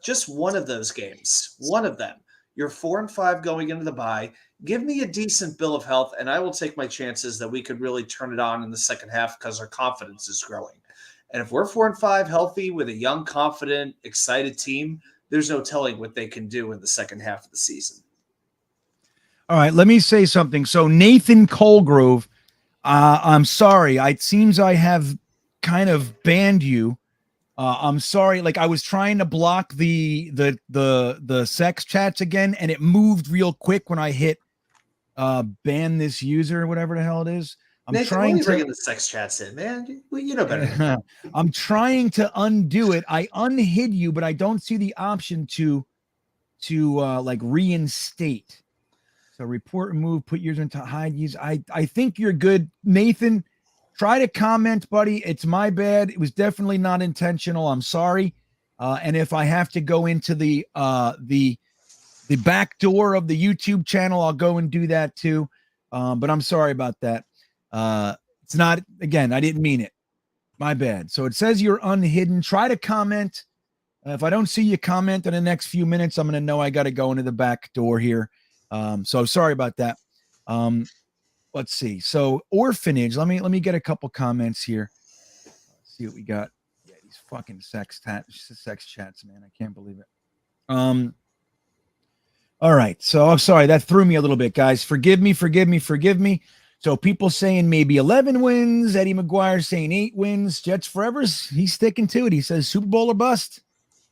just one of those games, one of them, you're 4-5 going into the bye. Give me a decent bill of health, and I will take my chances that we could really turn it on in the second half because our confidence is growing. And if we're 4-5 healthy with a young, confident, excited team, there's no telling what they can do in the second half of the season. All right, let me say something. So Nathan Colgrove, I'm sorry. It seems I have kind of banned you. I'm sorry. Like I was trying to block the sex chats again, and it moved real quick when I hit ban this user or whatever the hell it is. Nathan, trying to bring the sex chats in, man. You know better. I'm trying to undo it. I unhid you, but I don't see the option to like reinstate. So report and move, put users into hide use. I think you're good, Nathan. Try to comment, buddy. It's my bad. It was definitely not intentional. I'm sorry. And if I have to go into the back door of the YouTube channel, I'll go and do that too. But I'm sorry about that. It's not, again, I didn't mean it. My bad. So it says you're unhidden. Try to comment. If I don't see you comment in the next few minutes, I'm going to know I got to go into the back door here. So sorry about that. Let's see. So orphanage. Let me get a couple comments here. Let's see what we got. Yeah, these fucking sex chats, man. I can't believe it. All right. So I'm sorry. That threw me a little bit, guys. Forgive me. So people saying maybe 11 wins. Eddie McGuire saying 8 wins. Jets forever. He's sticking to it. He says Super Bowl or bust.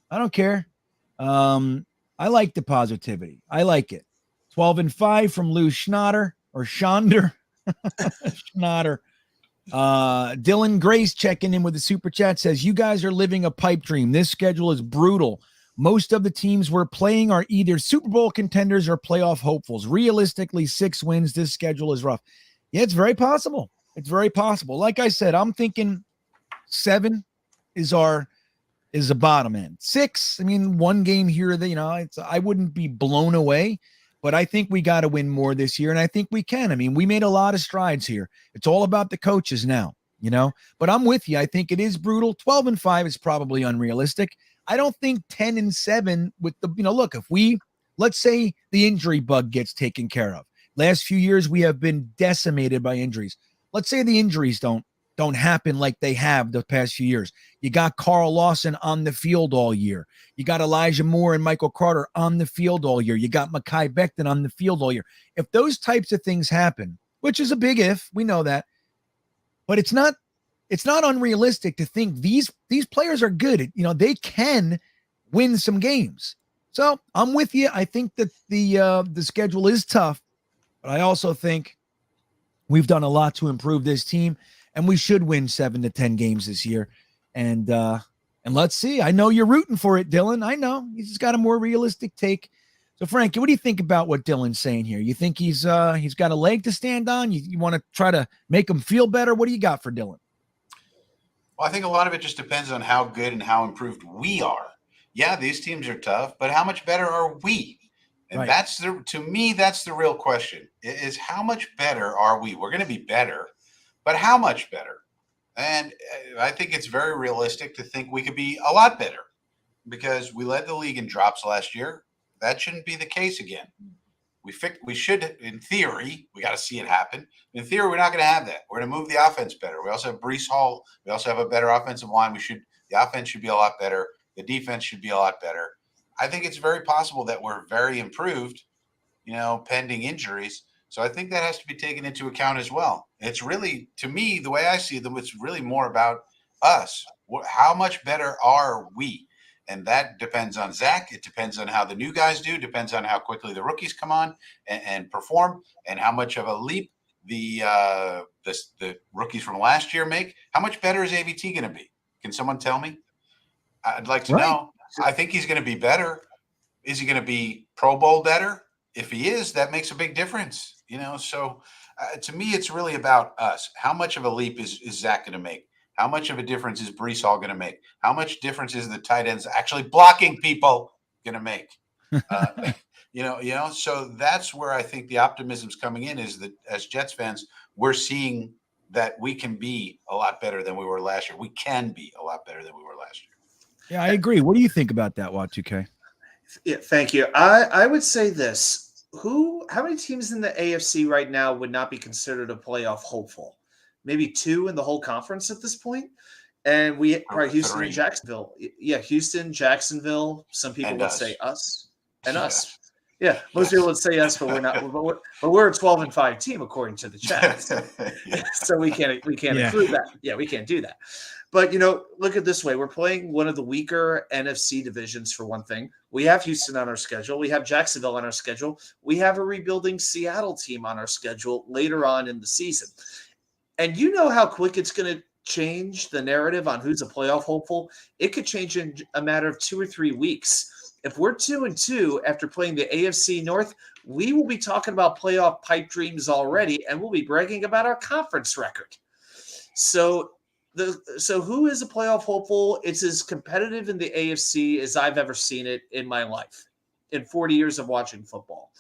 I don't care. I like the positivity. I like it. 12-5 from Lou Schnatter. Or Schonder. Schnatter. Dylan Grace checking in with the super chat says, you guys are living a pipe dream. This schedule is brutal. Most of the teams we're playing are either Super Bowl contenders or playoff hopefuls. Realistically, 6 wins. This schedule is rough. Yeah, it's very possible. It's very possible. Like I said, I'm thinking 7 is a bottom end. 6, I mean, 1 game here, I wouldn't be blown away. But I think we got to win more this year, and I think we can. I mean, we made a lot of strides here. It's all about the coaches now, But I'm with you. I think it is brutal. 12-5 is probably unrealistic. I don't think 10-7 with the, look, let's say the injury bug gets taken care of. Last few years, we have been decimated by injuries. Let's say the injuries don't happen like they have the past few years. You got Carl Lawson on the field all year. You got Elijah Moore and Michael Carter on the field all year. You got Mekhi Becton on the field all year. If those types of things happen, which is a big if, we know that, but it's not unrealistic to think these players are good. They can win some games. So I'm with you. I think that the schedule is tough, but I also think we've done a lot to improve this team. And we should win 7 to 10 games this year. And let's see. I know you're rooting for it, Dylan. I know. He's just got a more realistic take. So, Frankie, what do you think about what Dylan's saying here? You think he's got a leg to stand on? You want to try to make him feel better? What do you got for Dylan? Well, I think a lot of it just depends on how good and how improved we are. Yeah, these teams are tough, but how much better are we? And Right. to me, that's the real question is how much better are we? We're going to be better, but how much better? And I think it's very realistic to think we could be a lot better because we led the league in drops last year. That shouldn't be the case again. We should, in theory, we got to see it happen. In theory, we're not going to have that. We're going to move the offense better. We also have Breece Hall. We also have a better offensive line. The offense should be a lot better. The defense should be a lot better. I think it's very possible that we're very improved, pending injuries. So I think that has to be taken into account as well. It's really, to me, the way I see them, it's really more about us. How much better are we? And that depends on Zach. It depends on how the new guys do. Depends on how quickly the rookies come on and perform, and how much of a leap the rookies from last year make. How much better is AVT going to be? Can someone tell me? I'd like to know. I think he's going to be better. Is he going to be Pro Bowl better? If he is, that makes a big difference. So to me, it's really about us. How much of a leap is Zach going to make? How much of a difference is Breece Hall going to make? How much difference is the tight ends actually blocking people going to make? So that's where I think the optimism's coming in is that as Jets fans, we're seeing that we can be a lot better than we were last year. We can be a lot better than we were last year. Yeah, I agree. What do you think about that, Y2K? Yeah, thank you. I would say this. How many teams in the AFC right now would not be considered a playoff hopeful? Maybe 2 in the whole conference at this point. And Houston 3. and Jacksonville. Yeah, Houston, Jacksonville. Some people would say us and us. Yeah, most people would say us, but we're not. But we're a 12-5 team according to the chat. So we can't include that. Yeah, we can't do that. But look at this way: we're playing one of the weaker NFC divisions for one thing. We have Houston on our schedule. We have Jacksonville on our schedule. We have a rebuilding Seattle team on our schedule later on in the season. And you know how quick it's going to change the narrative on who's a playoff hopeful. It could change in a matter of 2 or 3 weeks. If we're 2-2 after playing the AFC North, we will be talking about playoff pipe dreams already, and we'll be bragging about our conference record. So who is a playoff hopeful? It's as competitive in the AFC as I've ever seen it in my life, in 40 years of watching football.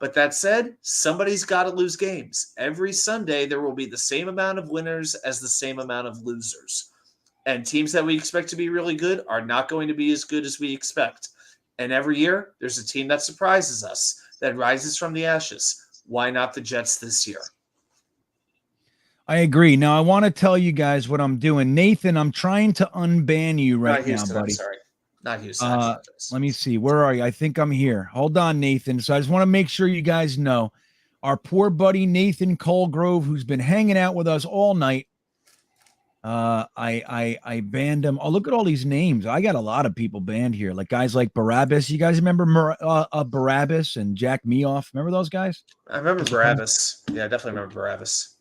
But that said, somebody's got to lose games. Every Sunday, there will be the same amount of winners as the same amount of losers. And teams that we expect to be really good are not going to be as good as we expect. And every year, there's a team that surprises us, that rises from the ashes. Why not the Jets this year? I agree. Now, I want to tell you guys what I'm doing. Nathan, I'm trying to unban you right now, buddy. I'm sorry. Not Houston. Let me see. Where are you? I think I'm here. Hold on, Nathan. So I just want to make sure you guys know our poor buddy Nathan Colgrove, who's been hanging out with us all night. I banned him. Oh, look at all these names. I got a lot of people banned here, like guys like Barabbas. You guys remember Barabbas and Jack Meoff? Remember those guys? I remember Barabbas. Yeah, I definitely remember Barabbas.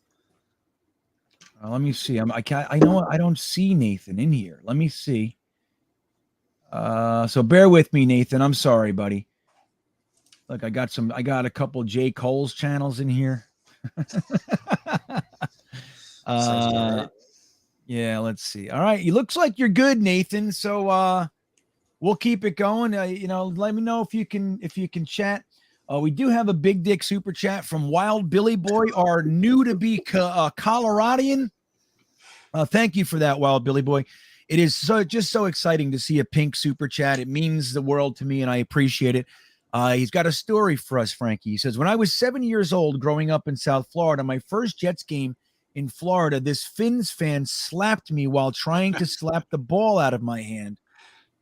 Let me see. I know I don't see Nathan in here. Let me see. So bear with me, Nathan. I'm sorry, buddy. Look, I got a couple J. Cole's channels in here. Yeah, let's see. All right. It looks like you're good, Nathan. So we'll keep it going. Let me know if you can chat. We do have a big dick super chat from Wild Billy Boy, our new to be Coloradian. Thank you for that, Wild Billy Boy. It is just so exciting to see a pink super chat. It means the world to me, and I appreciate it. He's got a story for us, Frankie. He says, when I was 7 years old growing up in South Florida, my first Jets game in Florida, this Finns fan slapped me while trying to slap the ball out of my hand.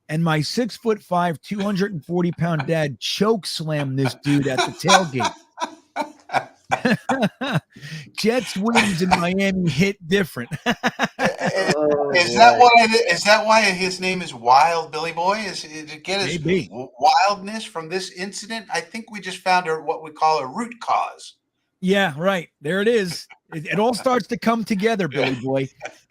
And my 6'5", 240-pound dad choke slammed this dude at the tailgate. Jets wins in Miami hit different. Is that why his name is Wild Billy Boy? Is to get his wildness from this incident? I think we just found what we call a root cause. Yeah, right. There it is. It all starts to come together, Billy Boy.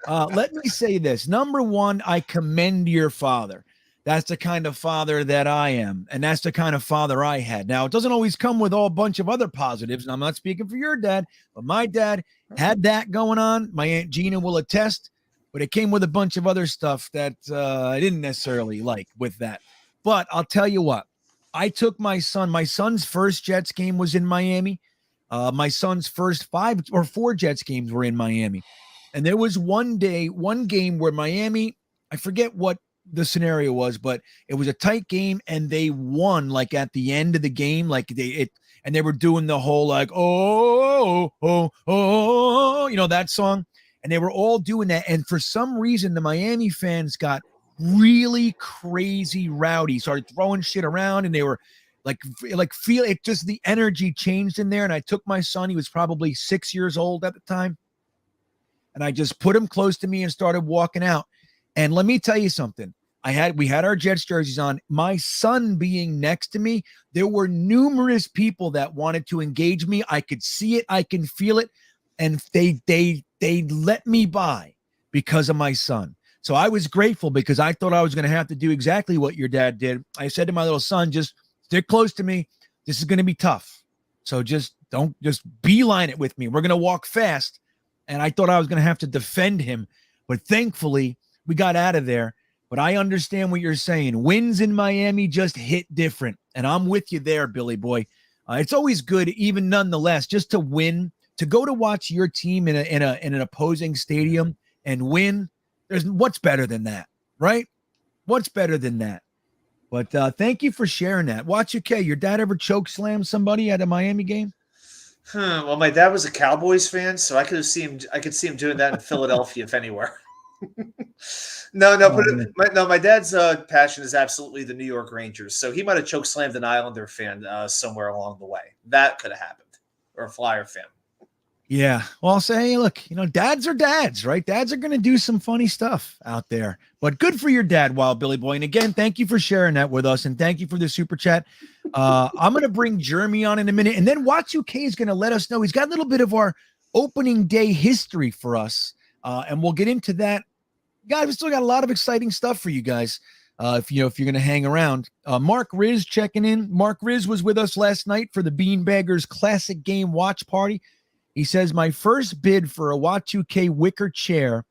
Let me say this. Number one, I commend your father. That's the kind of father that I am, and that's the kind of father I had. Now, it doesn't always come with a bunch of other positives, and I'm not speaking for your dad, but my dad had that going on. My Aunt Gina will attest. but it came with a bunch of other stuff that I didn't necessarily like with that. But I'll tell you what, I took my son's first Jets game was in Miami. My son's first 5 or 4 Jets games were in Miami. And there was one game where Miami, I forget what the scenario was, but it was a tight game and they won like at the end of the game. Like and they were doing the whole like, oh, that song. And they were all doing that. And for some reason, the Miami fans got really crazy rowdy, started throwing shit around, and they were like feel it, just the energy changed in there. And I took my son, he was probably 6 years old at the time, and I just put him close to me and started walking out. And let me tell you something. We had our Jets jerseys on. My son being next to me, there were numerous people that wanted to engage me. I could see it, I can feel it, and they let me by because of my son. So I was grateful because I thought I was going to have to do exactly what your dad did. I said to my little son, just stick close to me. This is going to be tough. So just beeline it with me. We're going to walk fast. And I thought I was going to have to defend him. But thankfully, we got out of there. But I understand what you're saying. Wins in Miami just hit different. And I'm with you there, Billy boy. It's always good, even nonetheless, just to win, to go to watch your team in an opposing stadium and win. What's better than that, right? What's better than that? But thank you for sharing that. Watch UK. Your dad ever choke slam somebody at a Miami game? Well, my dad was a Cowboys fan, so I could see him doing that in Philadelphia, if anywhere. My dad's passion is absolutely the New York Rangers, so he might have choke slammed an Islander fan somewhere along the way. That could have happened, or a Flyer fan. Yeah. Well, I'll say, hey, look, dads are dads, right? Dads are going to do some funny stuff out there. But good for your dad, Wild Billy Boy. And again, thank you for sharing that with us. And thank you for the super chat. I'm going to bring Jeremy on in a minute. And then Watch UK is going to let us know. He's got a little bit of our opening day history for us. And we'll get into that. Guys, we still got a lot of exciting stuff for you guys. If you're going to hang around. Mark Riz checking in. Mark Riz was with us last night for the Beanbaggers Classic Game Watch Party. He says, my first bid for a Watch UK wicker chair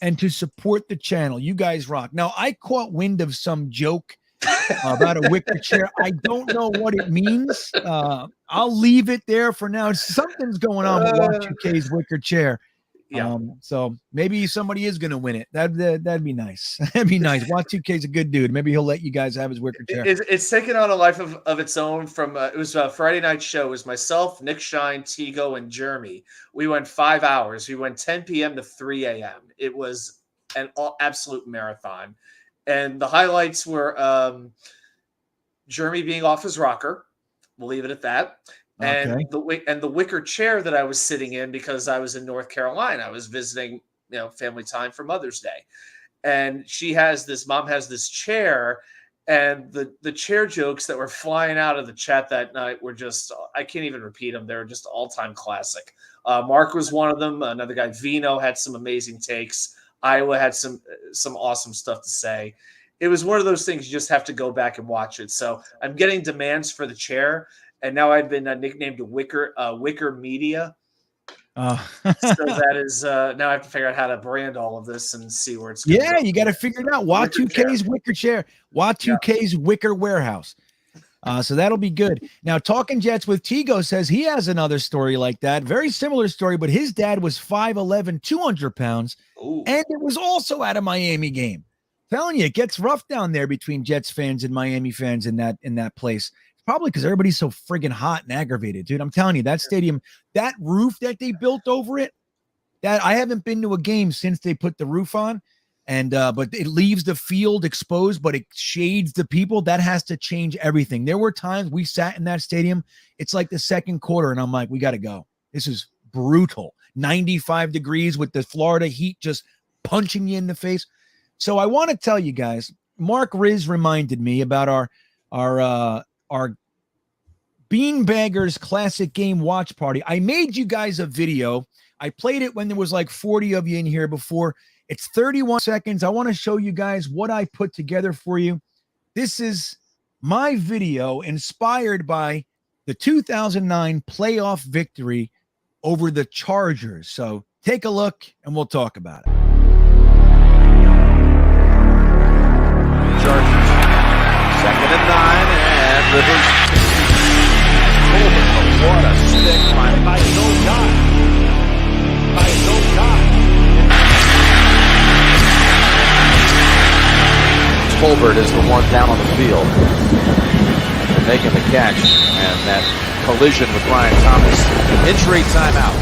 and to support the channel. You guys rock. Now, I caught wind of some joke about a wicker chair. I don't know what it means. I'll leave it there for now. Something's going on with Watch UK's wicker chair. Yeah. So maybe somebody is going to win it. That'd be nice. That'd be nice. Watch 2K's a good dude. Maybe he'll let you guys have his wicker chair. It's taken on a life of its own. From it was a Friday night show. It was myself, Nick Shine, Tigo, and Jeremy. We went 5 hours. We went 10 p.m. to 3 a.m. It was an absolute marathon, and the highlights were Jeremy being off his rocker. We'll leave it at that. And the wicker chair that I was sitting in because I was in North Carolina. I was visiting, family time for Mother's Day. And mom has this chair, and the chair jokes that were flying out of the chat that night were just, I can't even repeat them. They were just all-time classic. Mark was one of them. Another guy, Vino, had some amazing takes. Iowa had some awesome stuff to say. It was one of those things you just have to go back and watch it. So I'm getting demands for the chair. And now I've been nicknamed Wicker Media. So that is now I have to figure out how to brand all of this and see where it's going. Yeah, you got to figure it out. Watch 2K's wicker chair. Watch 2K's wicker warehouse. So that'll be good. Now, Talking Jets with Tigo says he has another story like that. Very similar story, but his dad was 5'11", 200 pounds. Ooh. And it was also at a Miami game. Telling you, it gets rough down there between Jets fans and Miami fans in that place. Probably because everybody's so friggin' hot and aggravated, dude. I'm telling you, that stadium, that roof that they built over it, that I haven't been to a game since they put the roof on, and but it leaves the field exposed, but it shades the people. That has to change everything. There were times we sat in that stadium. It's like the second quarter, and I'm like, we got to go. This is brutal. 95 degrees with the Florida heat just punching you in the face. So I want to tell you guys, Mark Riz reminded me about our Beanbaggers Classic Game Watch Party. I made you guys a video. I played it when there was like 40 of you in here before. It's 31 seconds. I want to show you guys what I put together for you. This is my video inspired by the 2009 playoff victory over the Chargers. So take a look and we'll talk about it. Shepard is the one down on the field. And making the catch, and that collision with Brian Thomas. Injury timeout.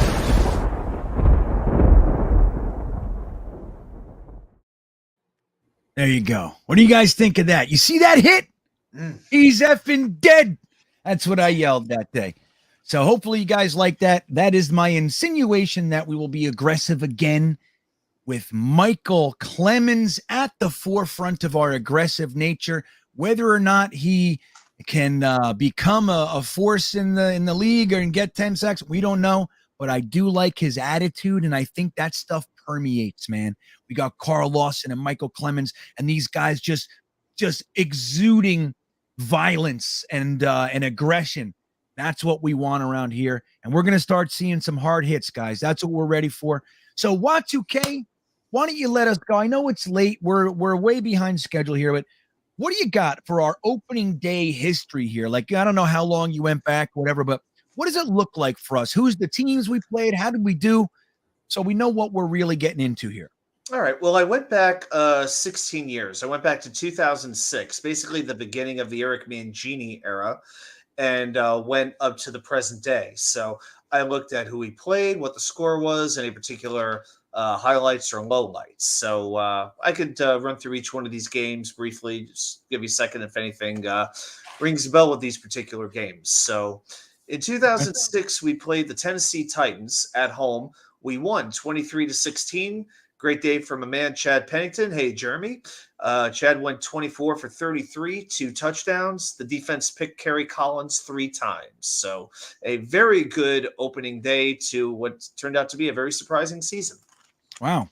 There you go. What do you guys think of that? You see that hit? He's effing dead. That's what I yelled that day. So hopefully you guys like that. That is my insinuation that we will be aggressive again with Michael Clemens at the forefront of our aggressive nature. Whether or not he can become a force in the league and get 10 sacks, we don't know. But I do like his attitude, and I think that stuff permeates, man. We got Carl Lawson and Michael Clemens, and these guys just exuding violence and aggression. That's what we want around here, and we're going to start seeing some hard hits, guys. That's what we're ready for. So, Y2K, why don't you let us go? I know it's late. We're way behind schedule here, but what do you got for our opening day history here? Like, I don't know how long you went back, whatever, but what does it look like for us? Who's the teams we played? How did we do? So we know what we're really getting into here. All right. Well, I went back 16 years. I went back to 2006, basically the beginning of the Eric Mangini era, and went up to the present day. So I looked at who we played, what the score was, any particular highlights or lowlights. So I could run through each one of these games briefly. Just give you a second if anything rings a bell with these particular games. So in 2006, we played the Tennessee Titans at home. We won 23-16. Great day from a man, Chad Pennington. Hey, Jeremy. Chad went 24 for 33, 2 touchdowns. The defense picked Kerry Collins 3 times. So a very good opening day to what turned out to be a very surprising season. Wow.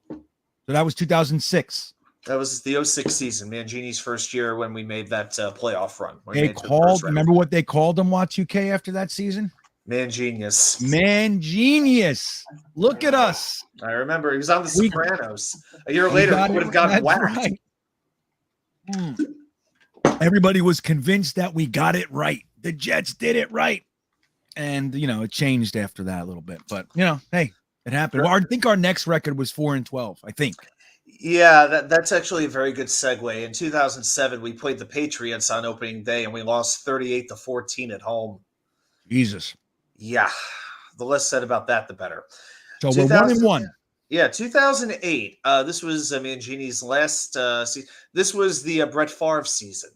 So that was 2006. That was the 06 season, Mangini's first year when we made that playoff run. Remember what they called him, Y2K, after that season? Mangenius. Mangenius. Look at us. I remember he was on The Sopranos. A year later, he would have gotten whacked. Right. Everybody was convinced that we got it right. The Jets did it right. And, it changed after that a little bit. But, hey, it happened. Well, I think our next record was 4-12, I think. Yeah, that's actually a very good segue. In 2007, we played the Patriots on opening day, and we lost 38-14 at home. Jesus. Yeah, the less said about that, the better. So we're 1-1. Yeah, 2008. This was Mangini's last season. This was the Brett Favre season.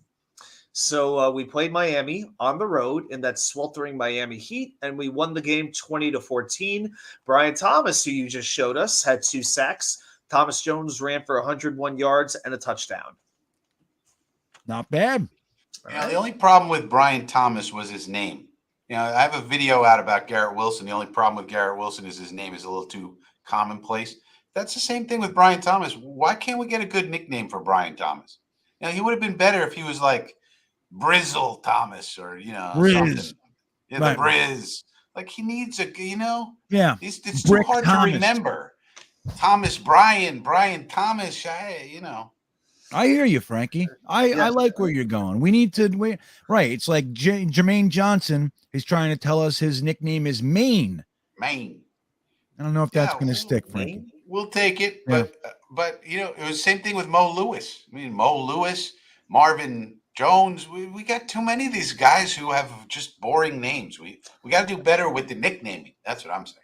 So we played Miami on the road in that sweltering Miami heat, and we won the game 20-14. Brian Thomas, who you just showed us, had 2 sacks. Thomas Jones ran for 101 yards and a touchdown. Not bad. The only problem with Brian Thomas was his name. I have a video out about Garrett Wilson. The only problem with Garrett Wilson is his name is a little too commonplace. That's the same thing with Brian Thomas. Why can't we get a good nickname for Brian Thomas? He would have been better if he was like Brizzle Thomas or, Briz. Something. Yeah, Right. the Briz. Like he needs a, Yeah. it's too Brick hard Thomas. to remember. Thomas, Brian Thomas, I hear you, Frankie. I like where you're going. We need to right. It's like Jermaine Johnson is trying to tell us his nickname is Maine. Maine. I don't know if that's going to stick, Frankie. We'll take it, Yeah. but it was the same thing with Mo Lewis. I mean, Mo Lewis, Marvin Jones. We got too many of these guys who have just boring names. We got to do better with the nicknaming. That's what I'm saying.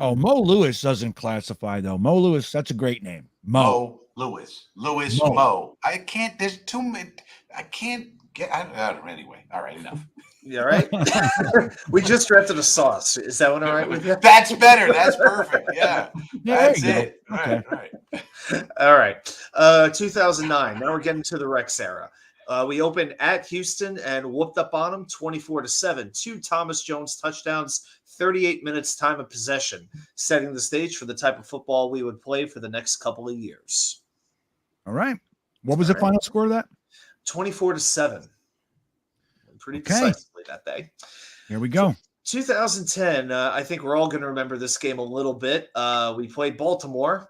Oh, Mo Lewis doesn't classify though. Mo Lewis, that's a great name. Mo Lewis, Mo. Mo. I can't. There's too many. I can't get. Anyway, all right, enough. Yeah, right. We just drafted a sauce. Is that one all right with you? That's better. That's perfect. Yeah, that's it. Okay. All right. 2009. Now we're getting to the Rex era. We opened at Houston and whooped up on them 24-7. 2 Thomas Jones touchdowns, 38 minutes time of possession, setting the stage for the type of football we would play for the next couple of years. All right. What was the final score of that? 24-7. Pretty decisively that day. Here we go. 2010. I think we're all going to remember this game a little bit. We played Baltimore.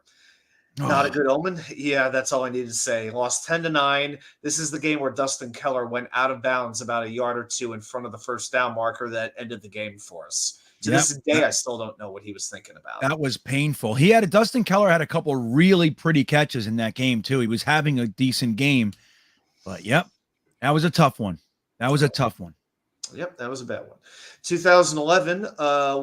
Not a good omen. Yeah, that's all I need to say. Lost 10-9. This is the game where Dustin Keller went out of bounds about a yard or two in front of the first down marker that ended the game for us. To this day, I still don't know what he was thinking about. That was painful. Dustin Keller had a couple really pretty catches in that game too. He was having a decent game, but yep, that was a tough one. Yep, that was a bad one. 2011,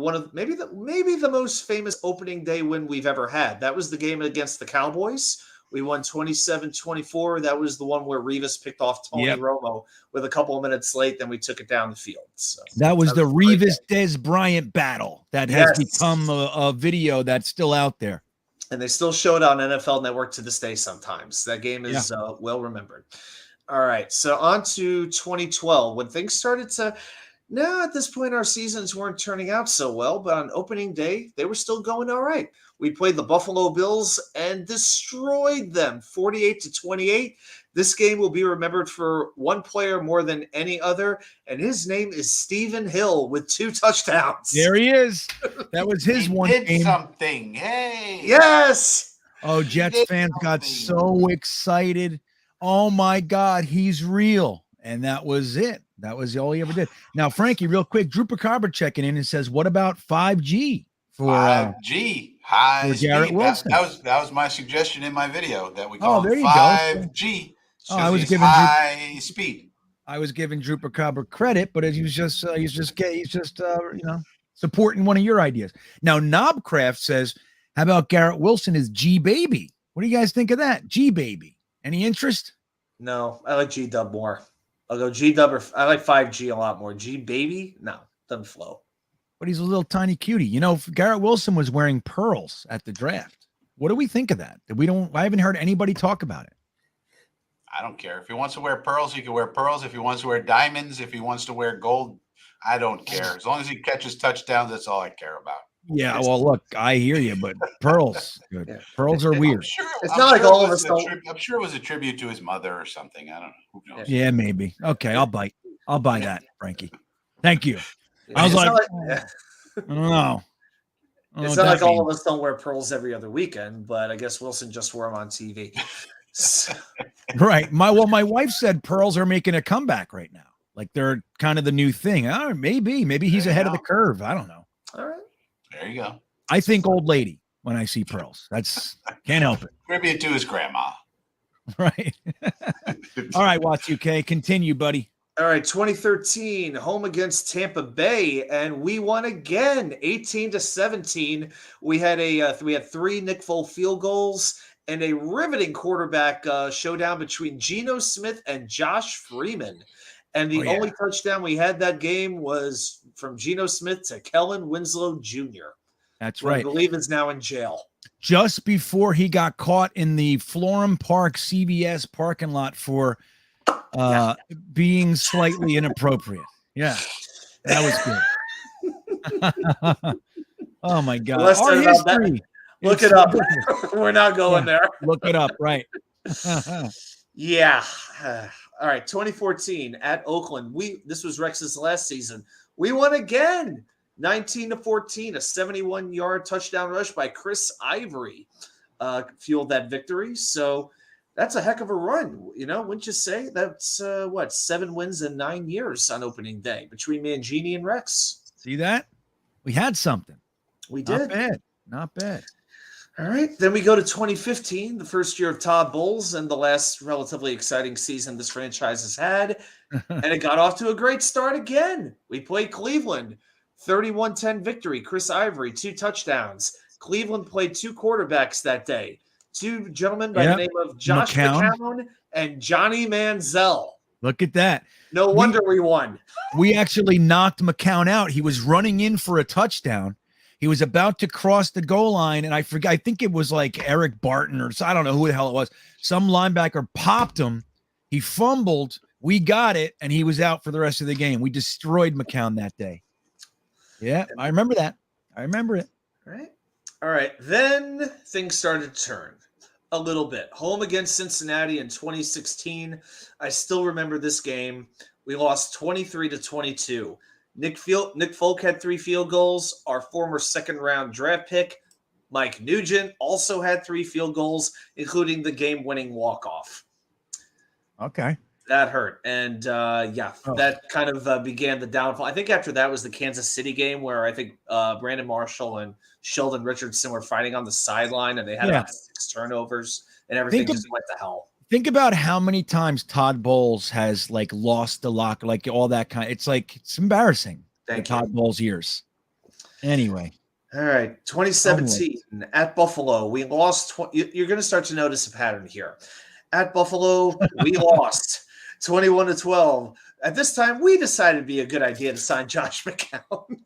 one of maybe the most famous opening day win we've ever had. That was the game against the Cowboys. We won 27-24. That was the one where Revis picked off Tony Romo with a couple of minutes late. Then we took it down the field. So that was the Revis Des Bryant battle that has become a video that's still out there. And they still show it on NFL Network to this day sometimes. That game is well remembered. All right, so on to 2012, when things started to – now at this point our seasons weren't turning out so well, but on opening day, they were still going all right. We played the Buffalo Bills and destroyed them 48-28. This game will be remembered for one player more than any other, and his name is Stephen Hill with 2 touchdowns. There he is. That was his he one did game. Something. Hey. Yes. Oh, Jets fans got so excited. Oh, my God, he's real. And that was it. That was all he ever did. Now, Frankie, real quick, Drew Picarber checking in and says, what about 5G? For 5G. High speed. Garrett Wilson. That was my suggestion in my video that we call there you 5G. Go. I was giving high speed. I was giving Drew Picarber credit, but he's just supporting one of your ideas. Now, Knobcraft says, how about Garrett Wilson as G Baby? What do you guys think of that? G Baby. Any interest? No, I like G Dub more. I'll go G Dub, or I like 5G a lot more. G Baby? No, doesn't flow. But he's a little tiny cutie. You know, Garrett Wilson was wearing pearls at the draft. What do we think of that? I haven't heard anybody talk about it. I don't care. If he wants to wear pearls, he can wear pearls. If he wants to wear diamonds, if he wants to wear gold, I don't care. As long as he catches touchdowns, that's all I care about. Yeah, well, look, I hear you, but pearls, good. Yeah. Pearls are weird. It's not like all of us. I'm sure it was a tribute to his mother or something. I don't know. Who knows? Yeah, maybe. Okay, I'll buy that, Frankie. Thank you. I was like, I don't know. It's not like all of us don't wear pearls every other weekend, but I guess Wilson just wore them on TV. Right. My wife said pearls are making a comeback right now. Like they're kind of the new thing. Maybe he's ahead of the curve. I don't know. All right. There you go. I think old lady when I see pearls. Can't help it. Tribute to his grandma. Right. All right, Watts UK. Continue, buddy. All right, 2013, home against Tampa Bay, and we won again, 18-17. We had 3 Nick Foles field goals and a riveting quarterback showdown between Geno Smith and Josh Freeman. And the only touchdown we had that game was from Geno Smith to Kellen Winslow Jr. That's right. I believe is now in jail. Just before he got caught in the Florham Park CVS parking lot for being slightly inappropriate. Yeah, that was good. Oh, my God. Our history. Look it up. We're not going there. Look it up, right. Yeah. All right, 2014 at Oakland. This was Rex's last season. We won again, 19-14. A 71-yard touchdown rush by Chris Ivory fueled that victory. So that's a heck of a run, wouldn't you say? That's 7 wins in 9 years on opening day between Mangini and Rex. See that? We had something. We did. Not bad. All right, then we go to 2015, the first year of Todd Bowles and the last relatively exciting season this franchise has had. And it got off to a great start again. We played Cleveland, 31-10 victory. Chris Ivory, 2 touchdowns. Cleveland played 2 quarterbacks that day. 2 gentlemen by the name of Josh McCown and Johnny Manziel. Look at that. No wonder we won. We actually knocked McCown out. He was running in for a touchdown. He was about to cross the goal line, and I think it was like Eric Barton or I don't know who the hell it was. Some linebacker popped him. He fumbled. We got it, and he was out for the rest of the game. We destroyed McCown that day. Yeah, I remember that. I remember it. All right. Then things started to turn a little bit. Home against Cincinnati in 2016. I still remember this game. We lost 23-22. Nick Folk had 3 field goals. Our former second-round draft pick, Mike Nugent, also had 3 field goals, including the game-winning walk-off. Okay. That hurt. And that kind of began the downfall. I think after that was the Kansas City game where I think Brandon Marshall and Sheldon Richardson were fighting on the sideline and they had about 6 turnovers and everything just went to hell. Think about how many times Todd Bowles has like lost the locker, like all that kind. It's embarrassing. Todd Bowles years. Anyway. All right. 2017 at Buffalo. We lost. You're going to start to notice a pattern here. At Buffalo, we lost 21-12. At this time, we decided it'd be a good idea to sign Josh McCown.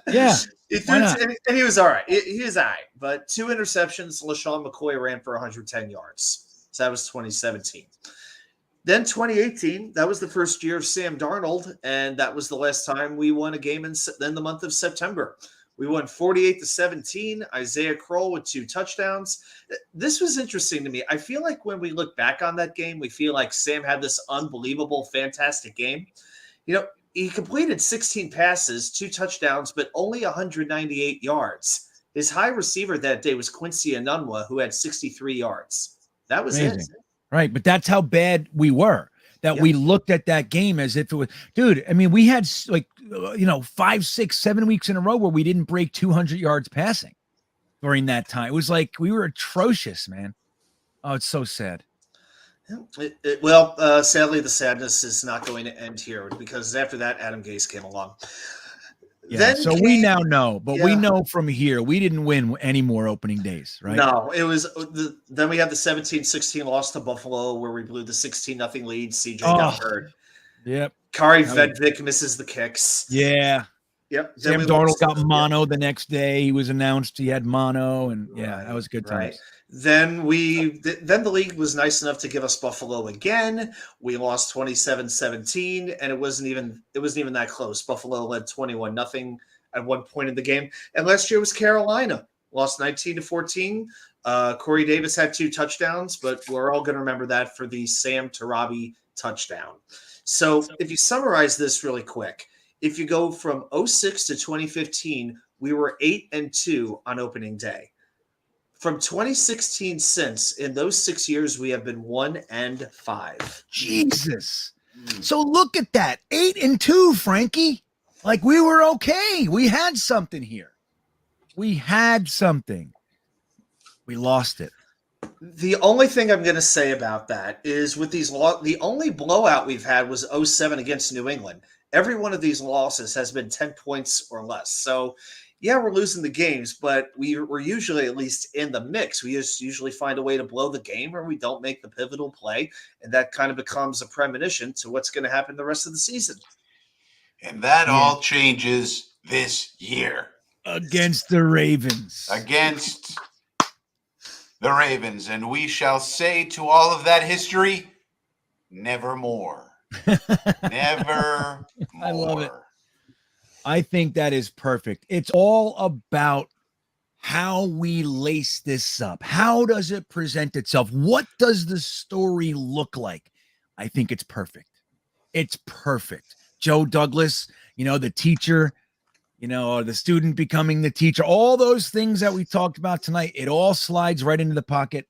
Yeah. And he was all right. He was all right. But 2 interceptions. LaShawn McCoy ran for 110 yards. So that was 2017. Then 2018, that was the first year of Sam Darnold, and that was the last time we won a game in the month of September. We won 48-17. Isaiah Kroll with 2 touchdowns. This was interesting to me. I feel like when we look back on that game, we feel like Sam had this unbelievable, fantastic game. You know, he completed 16 passes, 2 touchdowns, but only 198 yards. His high receiver that day was Quincy Enunwa, who had 63 yards. That was it. Right. But that's how bad we were, that we looked at that game as if it was, dude. I mean, we had 5, 6, 7 weeks in a row where we didn't break 200 yards passing during that time. It was like we were atrocious, man. Oh, it's so sad. Sadly, the sadness is not going to end here because after that, Adam Gase came along. Yeah, we now know, but we know from here we didn't win any more opening days, right? No, it was then we had the 17-16 loss to Buffalo where we blew the 16-0 lead. CJ got hurt. Yep. Kari Vedvik misses the kicks. Yeah. Yep. Sam Darnold got mono the next day. He was announced he had mono, and that was good times. Right. Then the league was nice enough to give us Buffalo again. We lost 27-17, and it wasn't even that close. Buffalo led 21-0 at one point in the game. And last year was Carolina. Lost 19-14. Corey Davis had 2 touchdowns, but we're all going to remember that for the Sam Tarabi touchdown. So if you summarize this really quick, if you go from 06 to 2015, we were 8-2 on opening day. From 2016 since, in those 6 years, we have been 1-5. Jesus. So look at that. 8-2, Frankie. Like we were okay. We had something here. We had something. We lost it. The only thing I'm going to say about that is with these the only blowout we've had was 07 against New England. Every one of these losses has been 10 points or less. So, yeah, we're losing the games, but we're usually at least in the mix. We just usually find a way to blow the game or we don't make the pivotal play, and that kind of becomes a premonition to what's going to happen the rest of the season. And that all changes this year. Against the Ravens. Against the Ravens. And we shall say to all of that history, nevermore. Never more. I love it. I think that is perfect. It's all about how we lace this up. How does it present itself? What does the story look like? I think it's perfect. It's perfect. Joe Douglas, the teacher, the student becoming the teacher, all those things that we talked about tonight, it all slides right into the pocket.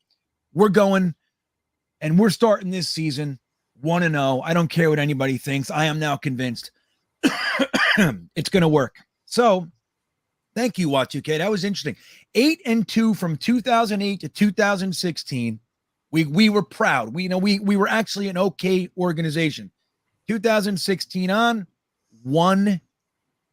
We're going and we're starting this season 1-0. I don't care what anybody thinks. I am now convinced it's going to work. So thank you, Watch2K. That was interesting. 8-2 from 2008 to 2016. We were proud. We were actually an okay organization. 2016 on 1.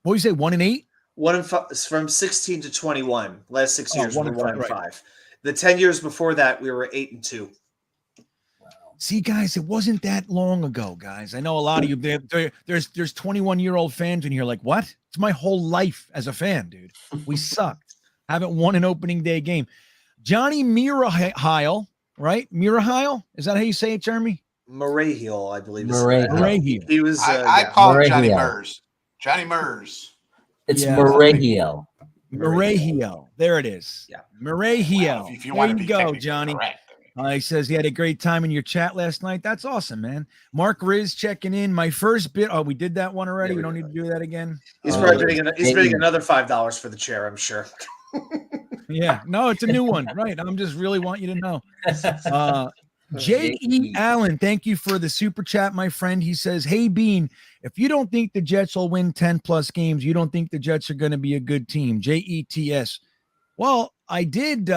What do you say? 1-8? 1-5 from 16 to 21. Last 6 years, we were 1-5. Right. The 10 years before that, we were 8-2. See, guys, it wasn't that long ago, guys. I know a lot of you. There's 21-year-old fans in here. Like, what? It's my whole life as a fan, dude. We sucked. Haven't won an opening day game. Johnny Miraheil, right? Miraheil? Is that how you say it, Jeremy? Maraheil, I believe. Maraheil. He was. I call him Johnny Mers. Johnny Mers. It's Maraheil. Maraheil. There it is. Yeah. Maraheil. Well, if you want to go, Johnny. Correct. He says he had a great time in your chat last night. That's awesome, man. Mark Riz checking in. My first bit. Oh, we did that one already. We don't need to do that again. He's probably bidding another $5 for the chair, I'm sure. Yeah. No, it's a new one. Right. I'm just really want you to know. J.E. Allen, thank you for the super chat, my friend. He says, hey, Bean, if you don't think the Jets will win 10-plus games, you don't think the Jets are going to be a good team. Jets. Well, I did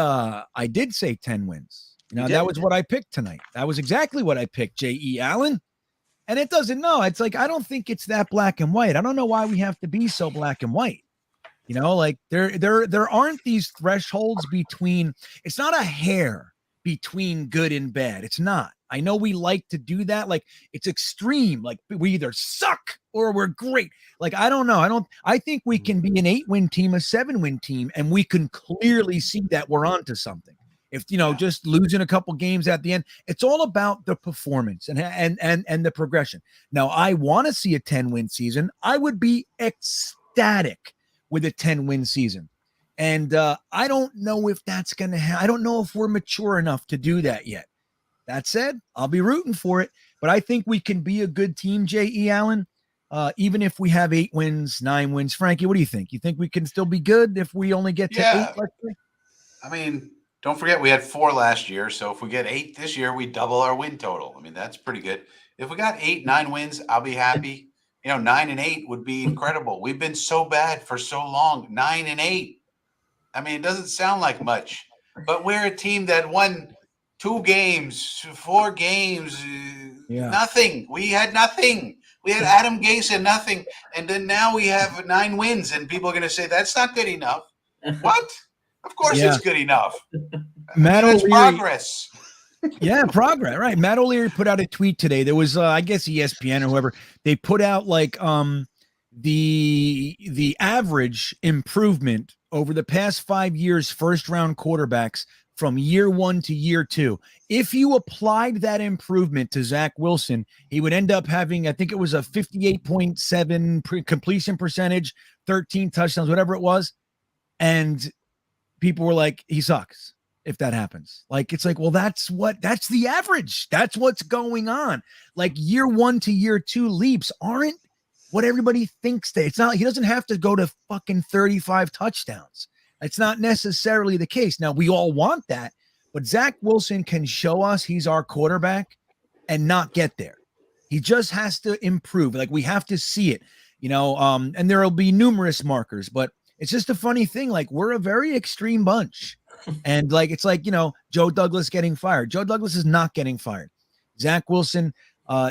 say 10 wins. Now, that was what I picked tonight. That was exactly what I picked, J.E. Allen. And it doesn't know. It's like, I don't think it's that black and white. I don't know why we have to be so black and white. You know, like there aren't these thresholds between, it's not a hair between good and bad. It's not. I know we like to do that. Like it's extreme. Like we either suck or we're great. Like, I don't know. I think we can be an 8-win team, a 7-win team, and we can clearly see that we're onto something. If, just losing a couple games at the end, it's all about the performance and the progression. Now, I want to see a 10-win season. I would be ecstatic with a 10-win season. And I don't know if that's going to happen. I don't know if we're mature enough to do that yet. That said, I'll be rooting for it. But I think we can be a good team, J.E. Allen, even if we have 8 wins, 9 wins. Frankie, what do you think? You think we can still be good if we only get to 8? Let's say? I mean, don't forget we had 4 last year. So if we get 8 this year, we double our win total. I mean, that's pretty good. If we got 8, 9 wins, I'll be happy. 9 and 8 would be incredible. We've been so bad for so long. 9 and 8. I mean, it doesn't sound like much, but we're a team that won 2 games, 4 games, nothing. We had nothing. We had Adam Gase and nothing. And then now we have 9 wins, and people are going to say, that's not good enough. What? Of course it's good enough. That's progress. Progress, right? Matt O'Leary put out a tweet today. There was, I guess, ESPN or whoever. They put out like the average improvement over the past 5 years, first-round quarterbacks from year 1 to year 2. If you applied that improvement to Zach Wilson, he would end up having, I think it was a 58.7 completion percentage, 13 touchdowns, whatever it was. And people were like, he sucks if that happens. Like, it's like, well, that's the average. That's what's going on. Like year 1 to year 2 leaps aren't what everybody thinks it's not. He doesn't have to go to fucking 35 touchdowns. It's not necessarily the case. Now, we all want that, but Zach Wilson can show us he's our quarterback and not get there. He just has to improve. Like, we have to see it, and there will be numerous markers, but it's just a funny thing. Like, we're a very extreme bunch. And like, it's like, Joe Douglas getting fired. Joe Douglas is not getting fired. Zach Wilson,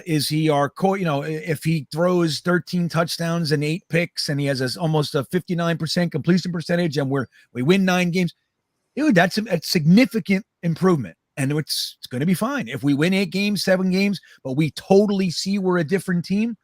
is he our core? If he throws 13 touchdowns and 8 picks and he has almost a 59% completion percentage and we win 9 games, dude, that's a significant improvement. And it's going to be fine. If we win 8 games, 7 games, but we totally see we're a different team,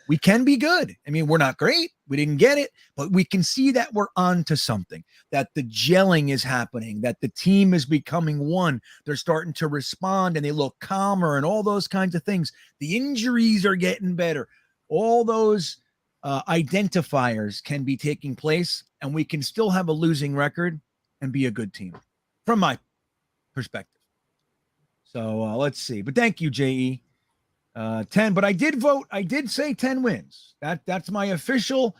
we can be good. I mean, we're not great. We didn't get it, but we can see that we're onto something, that the gelling is happening, that the team is becoming one. They're starting to respond and they look calmer and all those kinds of things. The injuries are getting better. All those identifiers can be taking place, and we can still have a losing record and be a good team from my perspective. So let's see. But thank you, J.E. 10, but I did say 10 wins. That's my official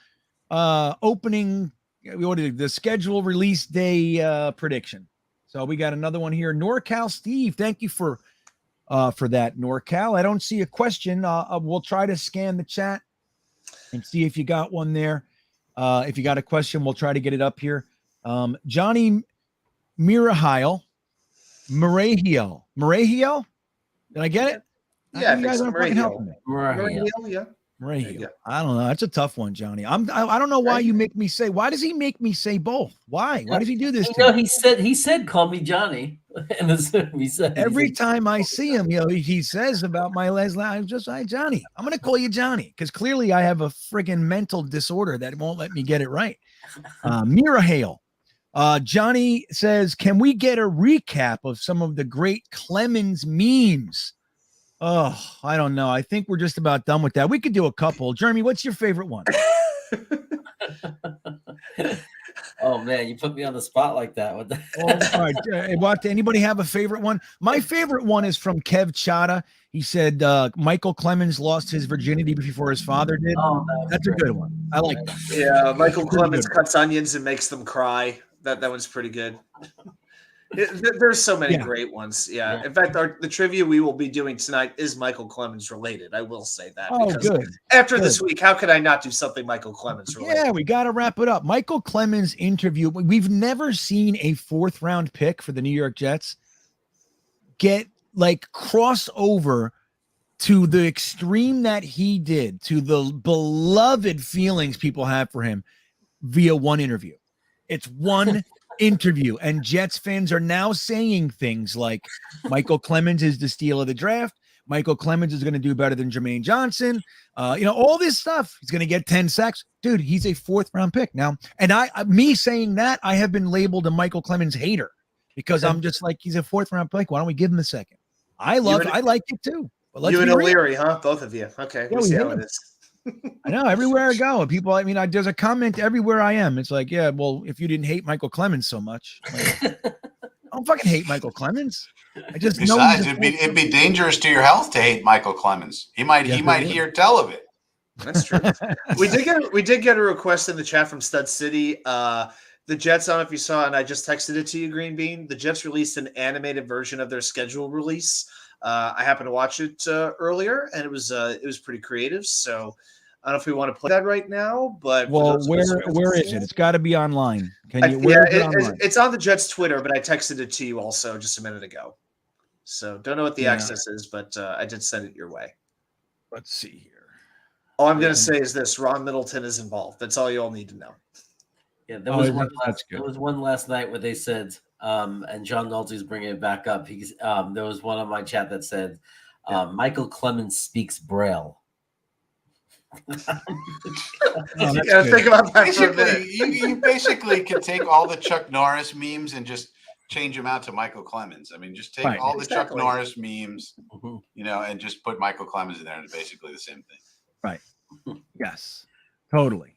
opening, the schedule release day prediction. So we got another one here. NorCal Steve, thank you for that, NorCal. I don't see a question. We'll try to scan the chat and see if you got one there. If you got a question, we'll try to get it up here. Johnny Mirahiel. Did I get it? Yeah, I think so. Mirahiel. I don't know. That's a tough one, Johnny. I don't know why you make me say. Why does he make me say both? Why? Why does he do this? He said, "Call me Johnny." And he said every time I see him, he says about my last line, just like Johnny. I'm gonna call you Johnny because clearly I have a friggin' mental disorder that won't let me get it right. Mirahiel. Johnny says, "Can we get a recap of some of the great Clemens memes?" Oh, I don't know. I think we're just about done with that. We could do a couple. Jeremy, what's your favorite one? Oh man, you put me on the spot like that. All right. Anybody have a favorite one? My favorite one is from Kev Chata. He said Michael Clemens lost his virginity before his father did. Oh, that's a good one. I like that. Yeah, Michael Clemens cuts onions and makes them cry. That one's pretty good. There's so many great ones. Yeah. In fact, the trivia we will be doing tonight is Michael Clemens related. I will say that. Oh, because good. After this week, how could I not do something Michael Clemens related? Yeah, we got to wrap it up. Michael Clemens interview. We've never seen a 4th round pick for the New York Jets get like cross over to the extreme that he did, to the beloved feelings people have for him via one interview. It's one interview, and Jets fans are now saying things like Michael Clemens is the steal of the draft. Michael Clemens is going to do better than Jermaine Johnson. All this stuff. He's going to get 10 sacks. Dude, he's a 4th round pick now. And me saying that, I have been labeled a Michael Clemens hater because I'm just like, he's a 4th round pick. Why don't we give him a second? I like it too. But let's you and be real. O'Leary, huh? Both of you. Okay. Yeah, we see how it is. I know everywhere I go, people. There's a comment everywhere I am. It's like, yeah, well, if you didn't hate Michael Clemens so much, I don't fucking hate Michael Clemens. I just Besides, know it'd be dangerous to your health to hate Michael Clemens. He might hear tell of it. That's true. we did get a request in the chat from Stud City. The Jets, I don't know if you saw, and I just texted it to you, Green Bean. The Jets released an animated version of their schedule release. I happened to watch it earlier, and it was pretty creative. So I don't know if we want to play that right now, but where is it? It's got to be online. Can you? Where is it online? It's on the Jets Twitter, but I texted it to you also just a minute ago. So don't know what the access is, but I did send it your way. Let's see here. All I'm going to say is this: Ron Middleton is involved. That's all you all need to know. Yeah, there was one last night where they said, and John Nolte's bringing it back up. There was one on my chat that said, Michael Clemens speaks Braille. Think about that for a minute. You basically can take all the Chuck Norris memes and just change them out to Michael Clemens. I mean, just take all the Chuck Norris memes, and just put Michael Clemens in there, and it's basically the same thing. Right. Yes. Totally.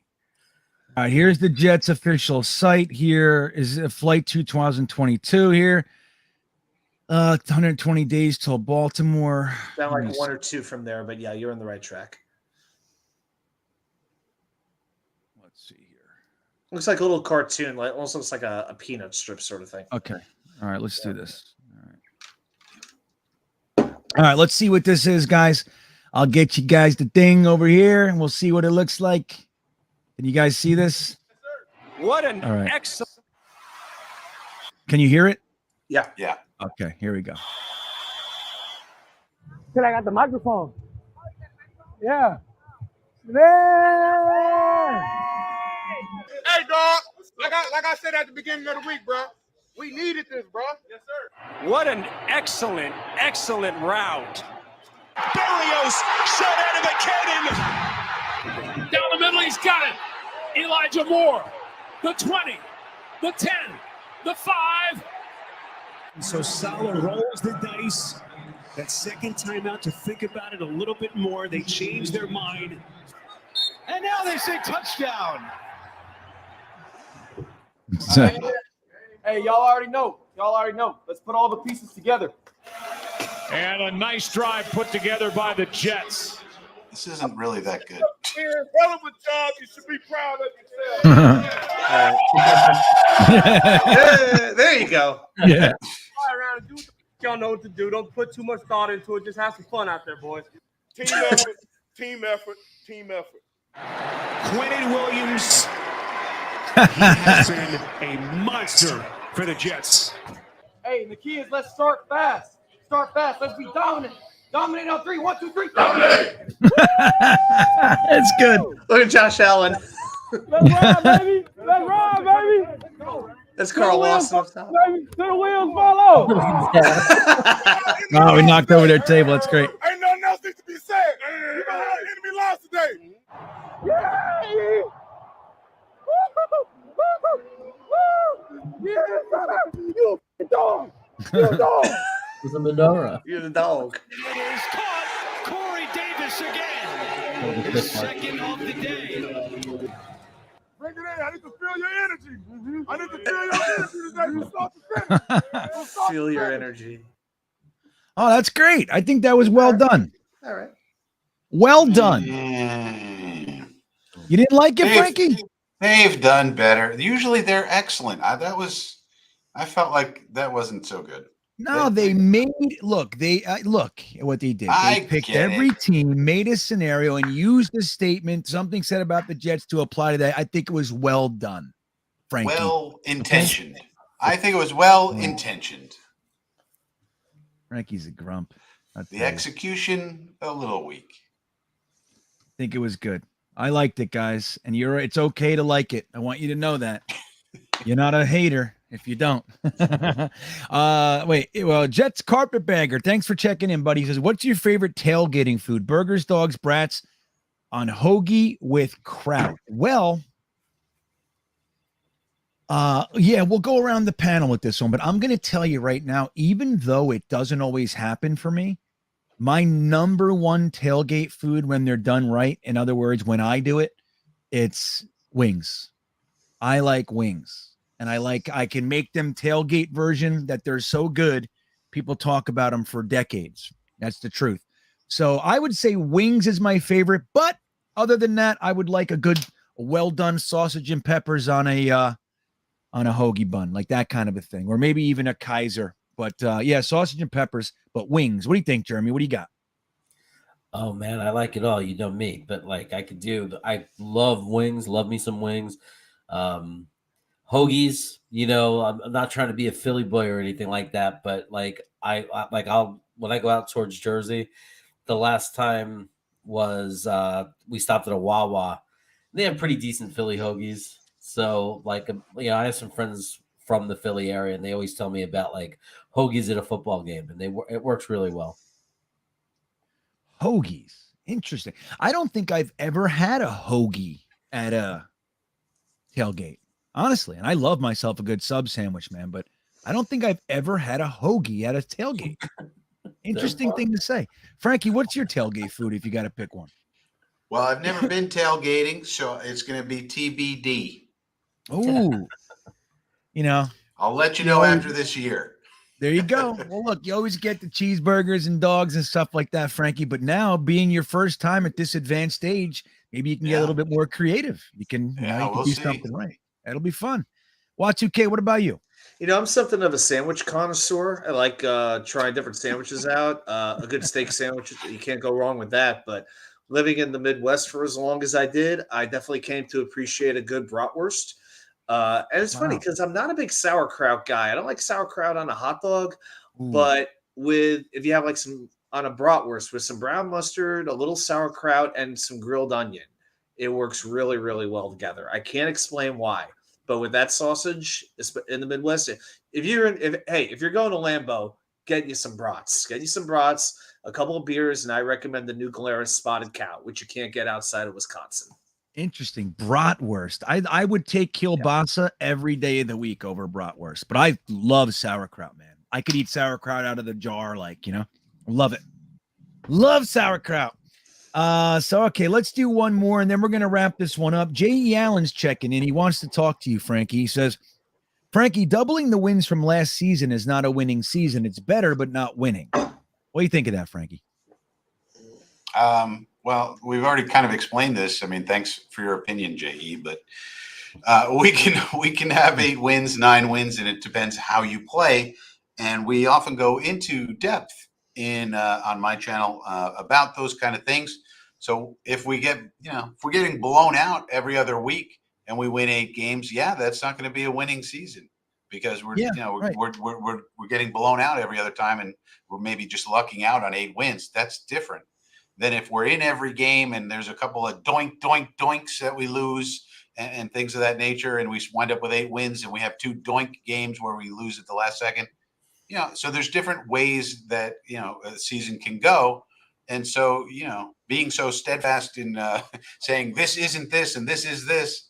All right, here's the Jets official site. Here is a flight 2022 here. 120 days till Baltimore. Sound like 1 or 2 from there, but yeah, you're on the right track. Let's see here. Looks like a little cartoon, like almost looks like a peanut strip sort of thing. Okay. All right, let's do this. All right, let's see what this is, guys. I'll get you guys the thing over here, and we'll see what it looks like. Can you guys see this? What an excellent. Can you hear it? Yeah. Yeah. Okay, here we go. Till I got the microphone. Yeah. Hey, dog. Like I said at the beginning of the week, bro. We needed this, bro. Yes, sir. What an excellent route. Barrios shot out of the cannon. Down the middle, he's got it. Elijah Moore, the 20, the 10, the 5. So Salah rolls the dice. That second timeout to think about it a little bit more. They change their mind. And now they say touchdown. Hey, y'all already know. Let's put all the pieces together. And a nice drive put together by the Jets. This isn't really that good. Hell of a job. You should be proud of yourself. There you go. Yeah. Fly around and do what the y'all know what to do. Don't put too much thought into it. Just have some fun out there, boys. Team effort. Quentin Williams. He has been a monster for the Jets. Hey, the key is let's start fast. Let's be dominant. Dominate on 3. 1, 2, 3. Dominate. That's good. Look at Josh Allen. Let's ride, baby. That's Carl Lawson. Baby, to the wheels follow. Oh, we knocked over their table. That's great. Ain't nothing else needs to be said. You know how the enemy lost today. Yeah. You a dog. It's a menorah. You're the dog. It is caught. Corey Davis again. His second of the day. Bring it in. I need to feel your energy. Today. Feel your energy. Oh, that's great. I think that was well done. All right. Well done. Yeah. You didn't like it, Frankie? They've done better. Usually they're excellent. That was I felt like that wasn't so good. No, they made look what they did. They picked every team, made a scenario, and used a statement, something said about the Jets to apply to that. I think it was well done, Frankie. Well intentioned. I think it was well intentioned. Frankie's a grump. The execution a little weak. I think it was good. I liked it, guys, and it's okay to like it. I want you to know that. You're not a hater if you don't. Jets Carpetbagger, thanks for checking in, buddy. He says, what's your favorite tailgating food? Burgers, dogs, brats on hoagie with kraut. Well, we'll go around the panel with this one, but I'm going to tell you right now, even though it doesn't always happen for me, my number one tailgate food when they're done right, in other words, when I do it, it's wings. I like wings. And I can make them tailgate version that they're so good. People talk about them for decades. That's the truth. So I would say wings is my favorite, but other than that, I would like a good, well done sausage and peppers on a hoagie bun, like that kind of a thing, or maybe even a Kaiser. But sausage and peppers, but wings. What do you think, Jeremy? What do you got? Oh man, I like it all. You know me, but like I love wings. Love me some wings. Hoagies, I'm not trying to be a Philly boy or anything like that, but like I'll when I go out towards Jersey, the last time was we stopped at a Wawa. They have pretty decent Philly hoagies. So I have some friends from the Philly area, and they always tell me about like hoagies at a football game, and it works really well. Hoagies, interesting. I don't think I've ever had a hoagie at a tailgate. Honestly, and I love myself a good sub sandwich, man, but I don't think I've ever had a hoagie at a tailgate. Interesting thing to say. Frankie, what's your tailgate food if you got to pick one? Well, I've never been tailgating, so it's going to be TBD. Oh, I'll let you know after this year. There you go. Well, look, you always get the cheeseburgers and dogs and stuff like that, Frankie, but now being your first time at this advanced age, maybe you can get a little bit more creative. You can, we'll do see. something right. That'll be fun. Watch2K, what about you? I'm something of a sandwich connoisseur. I like trying different sandwiches out. A good steak sandwich, you can't go wrong with that. But living in the Midwest for as long as I did, I definitely came to appreciate a good bratwurst. And it's funny because I'm not a big sauerkraut guy. I don't like sauerkraut on a hot dog, but if you have like some on a bratwurst with some brown mustard, a little sauerkraut, and some grilled onion, it works really, really well together. I can't explain why. But with that sausage in the Midwest, if you're going to Lambeau, get you some brats. Get you some brats, a couple of beers, and I recommend the New Glarus Spotted Cow, which you can't get outside of Wisconsin. Interesting. Bratwurst. I would take kielbasa every day of the week over bratwurst, but I love sauerkraut, man. I could eat sauerkraut out of the jar, love it. Love sauerkraut. Okay, let's do one more, and then we're going to wrap this one up. J.E. Allen's checking in. He wants to talk to you, Frankie. He says, Frankie, doubling the wins from last season is not a winning season. It's better, but not winning. What do you think of that, Frankie? Well, we've already kind of explained this. I mean, thanks for your opinion, J.E., but we can have 8 wins, 9 wins, and it depends how you play. And we often go into depth on my channel about those kind of things. So if we're getting blown out every other week and we win 8 games, that's not going to be a winning season because we're getting blown out every other time and we're maybe just lucking out on 8 wins. That's different than if we're in every game and there's a couple of doinks that we lose and things of that nature, and we wind up with 8 wins and we have 2 doink games where we lose at the last second. So there's different ways that, a season can go. And so, being so steadfast in saying this isn't this and this is this,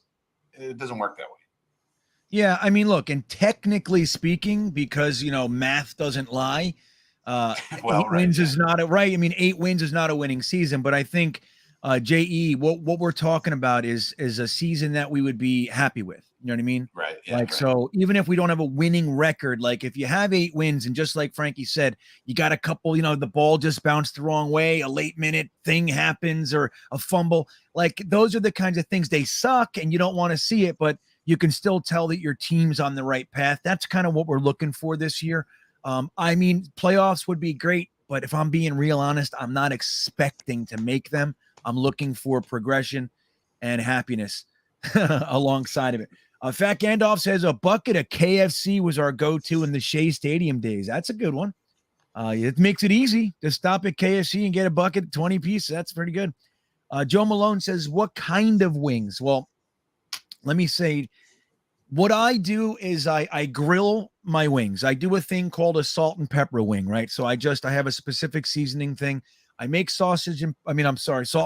it doesn't work that way. Yeah, I mean, look, and technically speaking, because, math doesn't lie, 8 wins is not right. I mean, 8 wins is not a winning season, but I think, J.E., what we're talking about is a season that we would be happy with. You know what I mean? Right. Yeah, So even if we don't have a winning record, like if you have 8 wins and just like Frankie said, you got a couple, the ball just bounced the wrong way, a late minute thing happens or a fumble, like those are the kinds of things. They suck and you don't want to see it, but you can still tell that your team's on the right path. That's kind of what we're looking for this year. I mean, playoffs would be great, but if I'm being real honest, I'm not expecting to make them. I'm looking for progression and happiness alongside of it. Fat Gandalf says a bucket of KFC was our go-to in the Shea Stadium days. That's a good one. It makes it easy to stop at KFC and get a bucket of 20 pieces. That's pretty good. Joe Malone says, what kind of wings? Well, let me say, what I do is I grill my wings. I do a thing called a salt and pepper wing, right? So I have a specific seasoning thing. I make salt and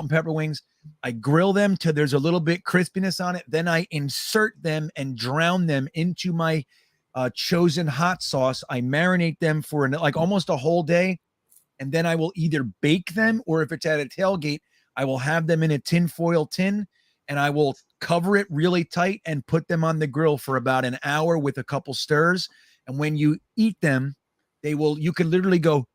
pepper wings. I grill them till there's a little bit crispiness on it. Then I insert them and drown them into my chosen hot sauce. I marinate them for like almost a whole day. And then I will either bake them, or if it's at a tailgate, I will have them in a tinfoil tin and I will cover it really tight and put them on the grill for about an hour with a couple stirs. And when you eat them, you can literally go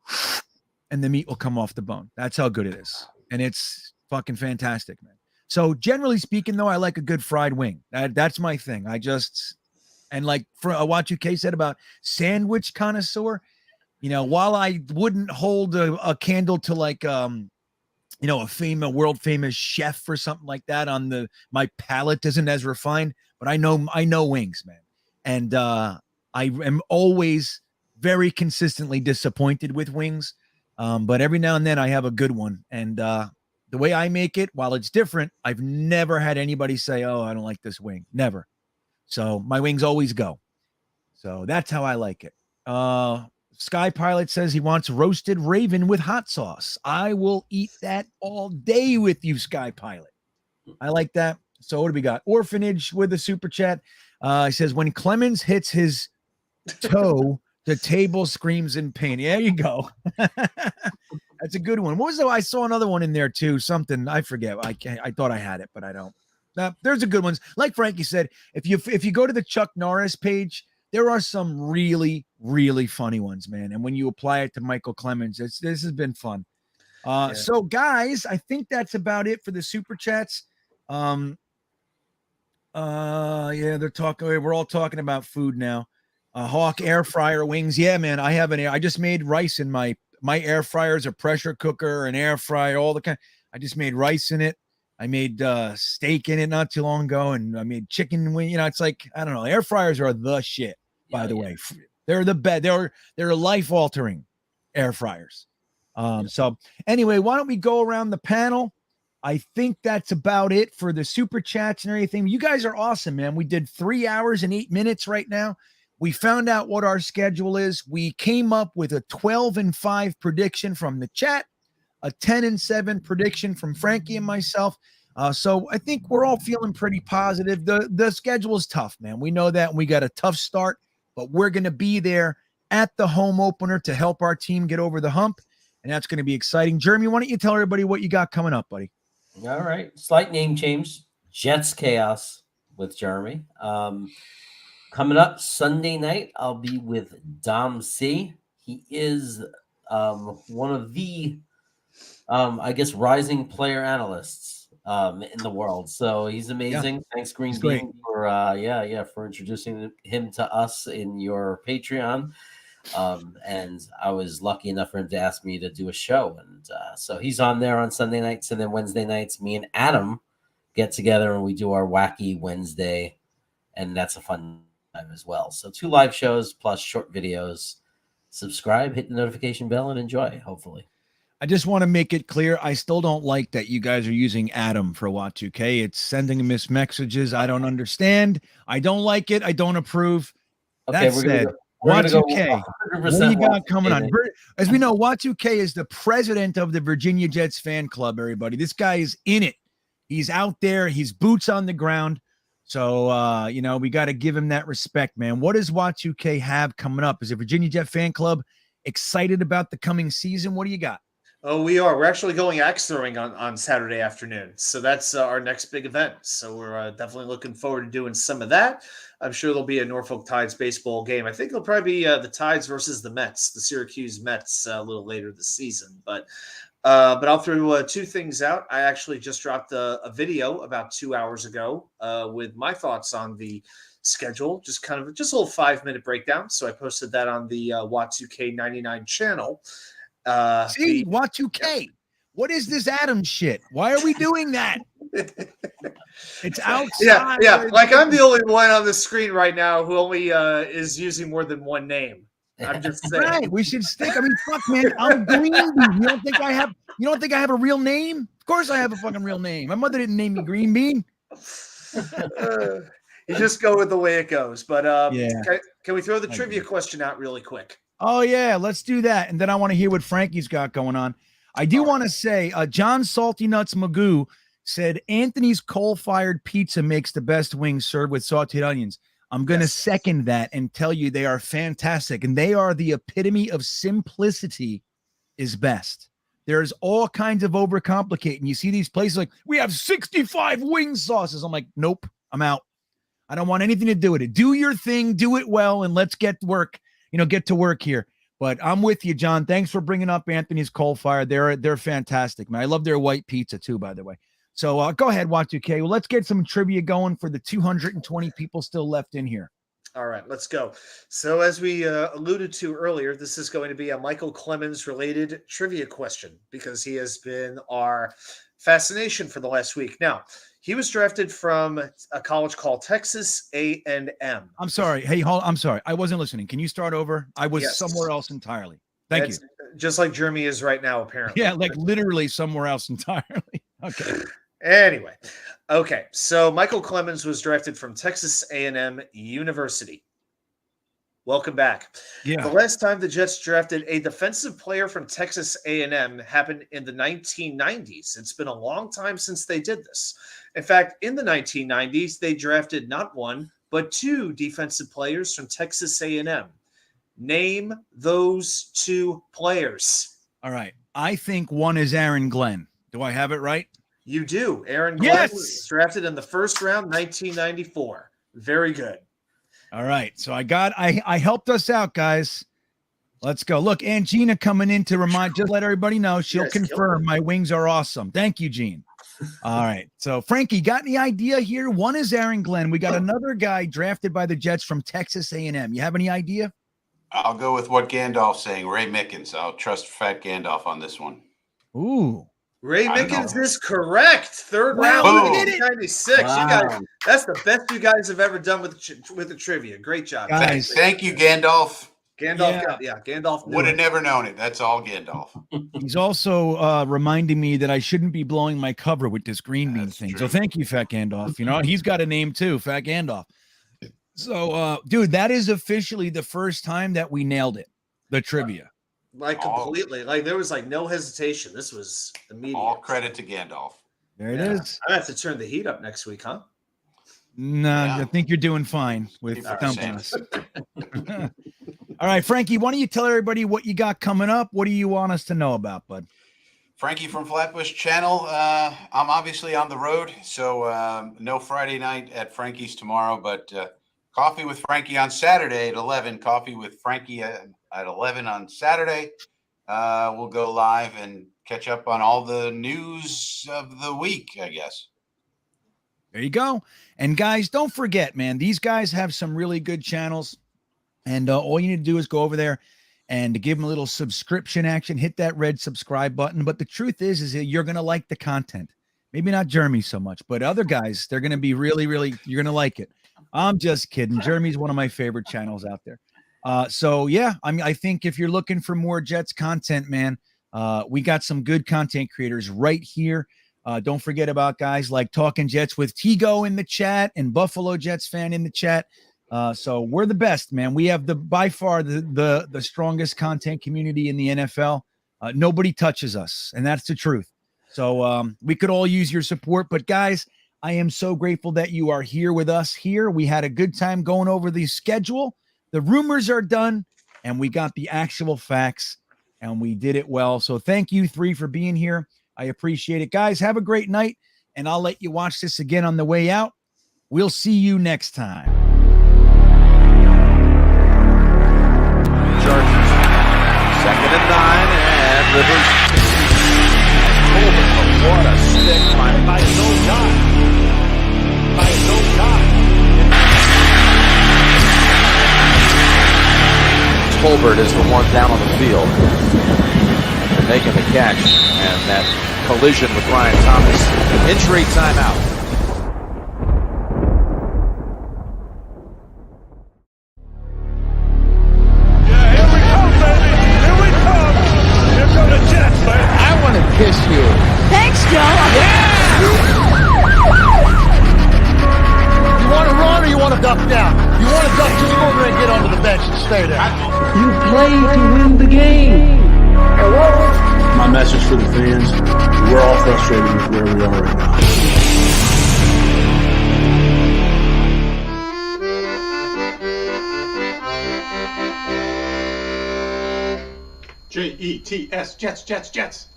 and the meat will come off the bone. That's how good it is. And it's fucking fantastic, man. So generally speaking, though, I like a good fried wing. That's my thing. And like what UK said about sandwich connoisseur, while I wouldn't hold a candle to like, a world famous chef or something like that my palate isn't as refined, but I know wings, man. And I am always very consistently disappointed with wings. But every now and then I have a good one. And the way I make it, while it's different, I've never had anybody say, oh, I don't like this wing. Never. So my wings always go. So that's how I like it. Sky Pilot says he wants roasted raven with hot sauce. I will eat that all day with you, Sky Pilot. I like that. So what do we got? Orphanage with a super chat. He says, when Clemens hits his toe, the table screams in pain. Yeah, there you go. That's a good one. What was that? I saw another one in there too. Something I forget. I thought I had it, but I don't. There's a good ones. Like Frankie said, if you go to the Chuck Norris page, there are some really, really funny ones, man. And when you apply it to Michael Clemens, this has been fun. So guys, I think that's about it for the super chats. They're talking. We're all talking about food now. Hawk air fryer wings. Yeah, man. I just made rice in my air fryer is a pressure cooker, an air fryer, all the kind. I just made rice in it. I made steak in it not too long ago, and I made chicken wing. It's like, I don't know. Air fryers are the shit, by the way. They're the best. They're life-altering air fryers. So anyway, why don't we go around the panel? I think that's about it for the super chats and everything. You guys are awesome, man. We did 3 hours and 8 minutes right now. We found out what our schedule is. We came up with a 12-5 prediction from the chat, a 10-7 prediction from Frankie and myself. So I think we're all feeling pretty positive. The schedule is tough, man. We know that, and we got a tough start, but we're going to be there at the home opener to help our team get over the hump, and that's going to be exciting. Jeremy, why don't you tell everybody what you got coming up, buddy? All right. Slight name change. Jets Chaos with Jeremy. Coming up Sunday night, I'll be with Dom C. He is one of the, rising player analysts in the world. So he's amazing. Yeah. Thanks, GreenBean, for introducing him to us in your Patreon. And I was lucky enough for him to ask me to do a show. And so he's on there on Sunday nights, and then Wednesday nights, me and Adam get together and we do our Wacky Wednesday. And that's a fun time as well. So 2 live shows plus short videos. Subscribe, hit the notification bell, and enjoy, hopefully. I just want to make it clear, I still don't like that you guys are using Adam for What2K. It's sending missed messages. I don't understand. I don't like it. I don't approve. Okay, that said, What2K, what do you got coming on? As we know, What2K is the president of the Virginia Jets fan club, everybody. This guy is in it. He's out there. He's boots on the ground. So, we got to give him that respect, man. What does What2K have coming up? Is the Virginia Jet fan club excited about the coming season? What do you got? Oh, we are. We're actually going axe throwing on Saturday afternoon. So that's our next big event. So we're definitely looking forward to doing some of that. I'm sure there'll be a Norfolk Tides baseball game. I think it'll probably be the Tides versus the Mets, the Syracuse Mets, a little later this season. But But I'll throw two things out. I actually just dropped a video about 2 hours ago with my thoughts on the schedule, just a little 5-minute breakdown. So I posted that on the Wat2K99 channel. Wat2K. What is this Adam shit? Why are we doing that? It's outside. Yeah. Like I'm the only one on the screen right now who only is using more than one name. I'm just saying. Right. We should stick. I mean, fuck, man. I'm GreenBean. You don't think I have a real name? Of course I have a fucking real name. My mother didn't name me GreenBean. You just go with the way it goes. But yeah. Can we throw the trivia question out really quick? Oh, yeah. Let's do that. And then I want to hear what Frankie's got going on. I do want to say John Salty Nuts Magoo said Anthony's coal-fired pizza makes the best wings served with sauteed onions. I'm going to second that and tell you they are fantastic. And they are the epitome of simplicity is best. There's all kinds of overcomplicating. You see these places like, we have 65 wing sauces. I'm like, nope, I'm out. I don't want anything to do with it. Do your thing, do it well, and let's get to work here. But I'm with you, John. Thanks for bringing up Anthony's Coal Fire. They're fantastic, man. I love their white pizza too, by the way. So go ahead, Wat2K. Well, let's get some trivia going for the 220 people still left in here. All right, let's go. So as we alluded to earlier, this is going to be a Michael Clemens-related trivia question because he has been our fascination for the last week. Now, he was drafted from a college called Texas A&M. I'm sorry. Hey, I'm sorry. I wasn't listening. Can you start over? I was somewhere else entirely. Thank you. Just like Jeremy is right now, apparently. Yeah, like literally somewhere else entirely. Okay. Anyway, okay. So Michael Clemens was drafted from Texas A&M University. Welcome back. Yeah. The last time the Jets drafted a defensive player from Texas A&M happened in the 1990s. It's been a long time since they did this. In fact, in the 1990s, they drafted not one, but two defensive players from Texas A&M. Name those two players. All right. I think one is Aaron Glenn. Do I have it right? You do. Aaron Glenn was drafted in the first round, 1994. Very good. All right. So I helped us out, guys. Let's go. Look, Aunt Gina coming in to just let everybody know. She'll confirm my wings are awesome. Thank you, Gene. All right. So Frankie, got any idea here? One is Aaron Glenn. We got another guy drafted by the Jets from Texas A&M. You have any idea? I'll go with what Gandalf's saying. Ray Mickens. I'll trust Fat Gandalf on this one. Ooh. Ray Mickens is correct. Third round, 1996. Wow. You guys, that's the best you guys have ever done with the trivia. Great job, guys. Thank you, Gandalf. Gandalf would have never known it. That's all Gandalf. He's also reminding me that I shouldn't be blowing my cover with this GreenBean thing. True. So thank you, Fat Gandalf. You know, he's got a name too, Fat Gandalf. So, dude, that is officially the first time that we nailed it, the trivia. Like completely. Like there was like no hesitation. This was immediate. All credit to Gandalf. There it is. I have to turn the heat up next week, huh? No, I think you're doing fine with dumping us. All right, Frankie, why don't you tell everybody what you got coming up? What do you want us to know about, bud? Frankie from Flatbush Channel. I'm obviously on the road, so no Friday night at Frankie's tomorrow, but Coffee with Frankie on Saturday at 11. Coffee with Frankie at 11 on Saturday. We'll go live and catch up on all the news of the week, I guess. There you go. And guys, don't forget, man, these guys have some really good channels. And all you need to do is go over there and give them a little subscription action. Hit that red subscribe button. But the truth is that you're going to like the content. Maybe not Jeremy so much, but other guys, they're going to be really, really, you're going to like it. I'm just kidding. Jeremy's one of my favorite channels out there. So yeah, I mean, I think if you're looking for more Jets content, man, we got some good content creators right here. Don't forget about guys like Talking Jets with Tigo in the chat and Buffalo Jets fan in the chat. So we're the best, man. We have by far the strongest content community in the NFL. Nobody touches us, and that's the truth. So we could all use your support, but guys, I am so grateful that you are here with us here. We had a good time going over the schedule. The rumors are done, and we got the actual facts, and we did it well. So thank you three for being here. I appreciate it. Guys, have a great night, and I'll let you watch this again on the way out. We'll see you next time. Chargers. 2nd and 9, and Rivers Colbert is the one down on the field. And making the catch, and that collision with Brian Thomas. Injury timeout. I want to kiss you. Thanks, Joe. You want to run or you want to duck down? You want to duck, just go over and get onto the bench and stay there. You play to win the game. My message for the fans, we're all frustrated with where we are right now. Jets, Jets, Jets.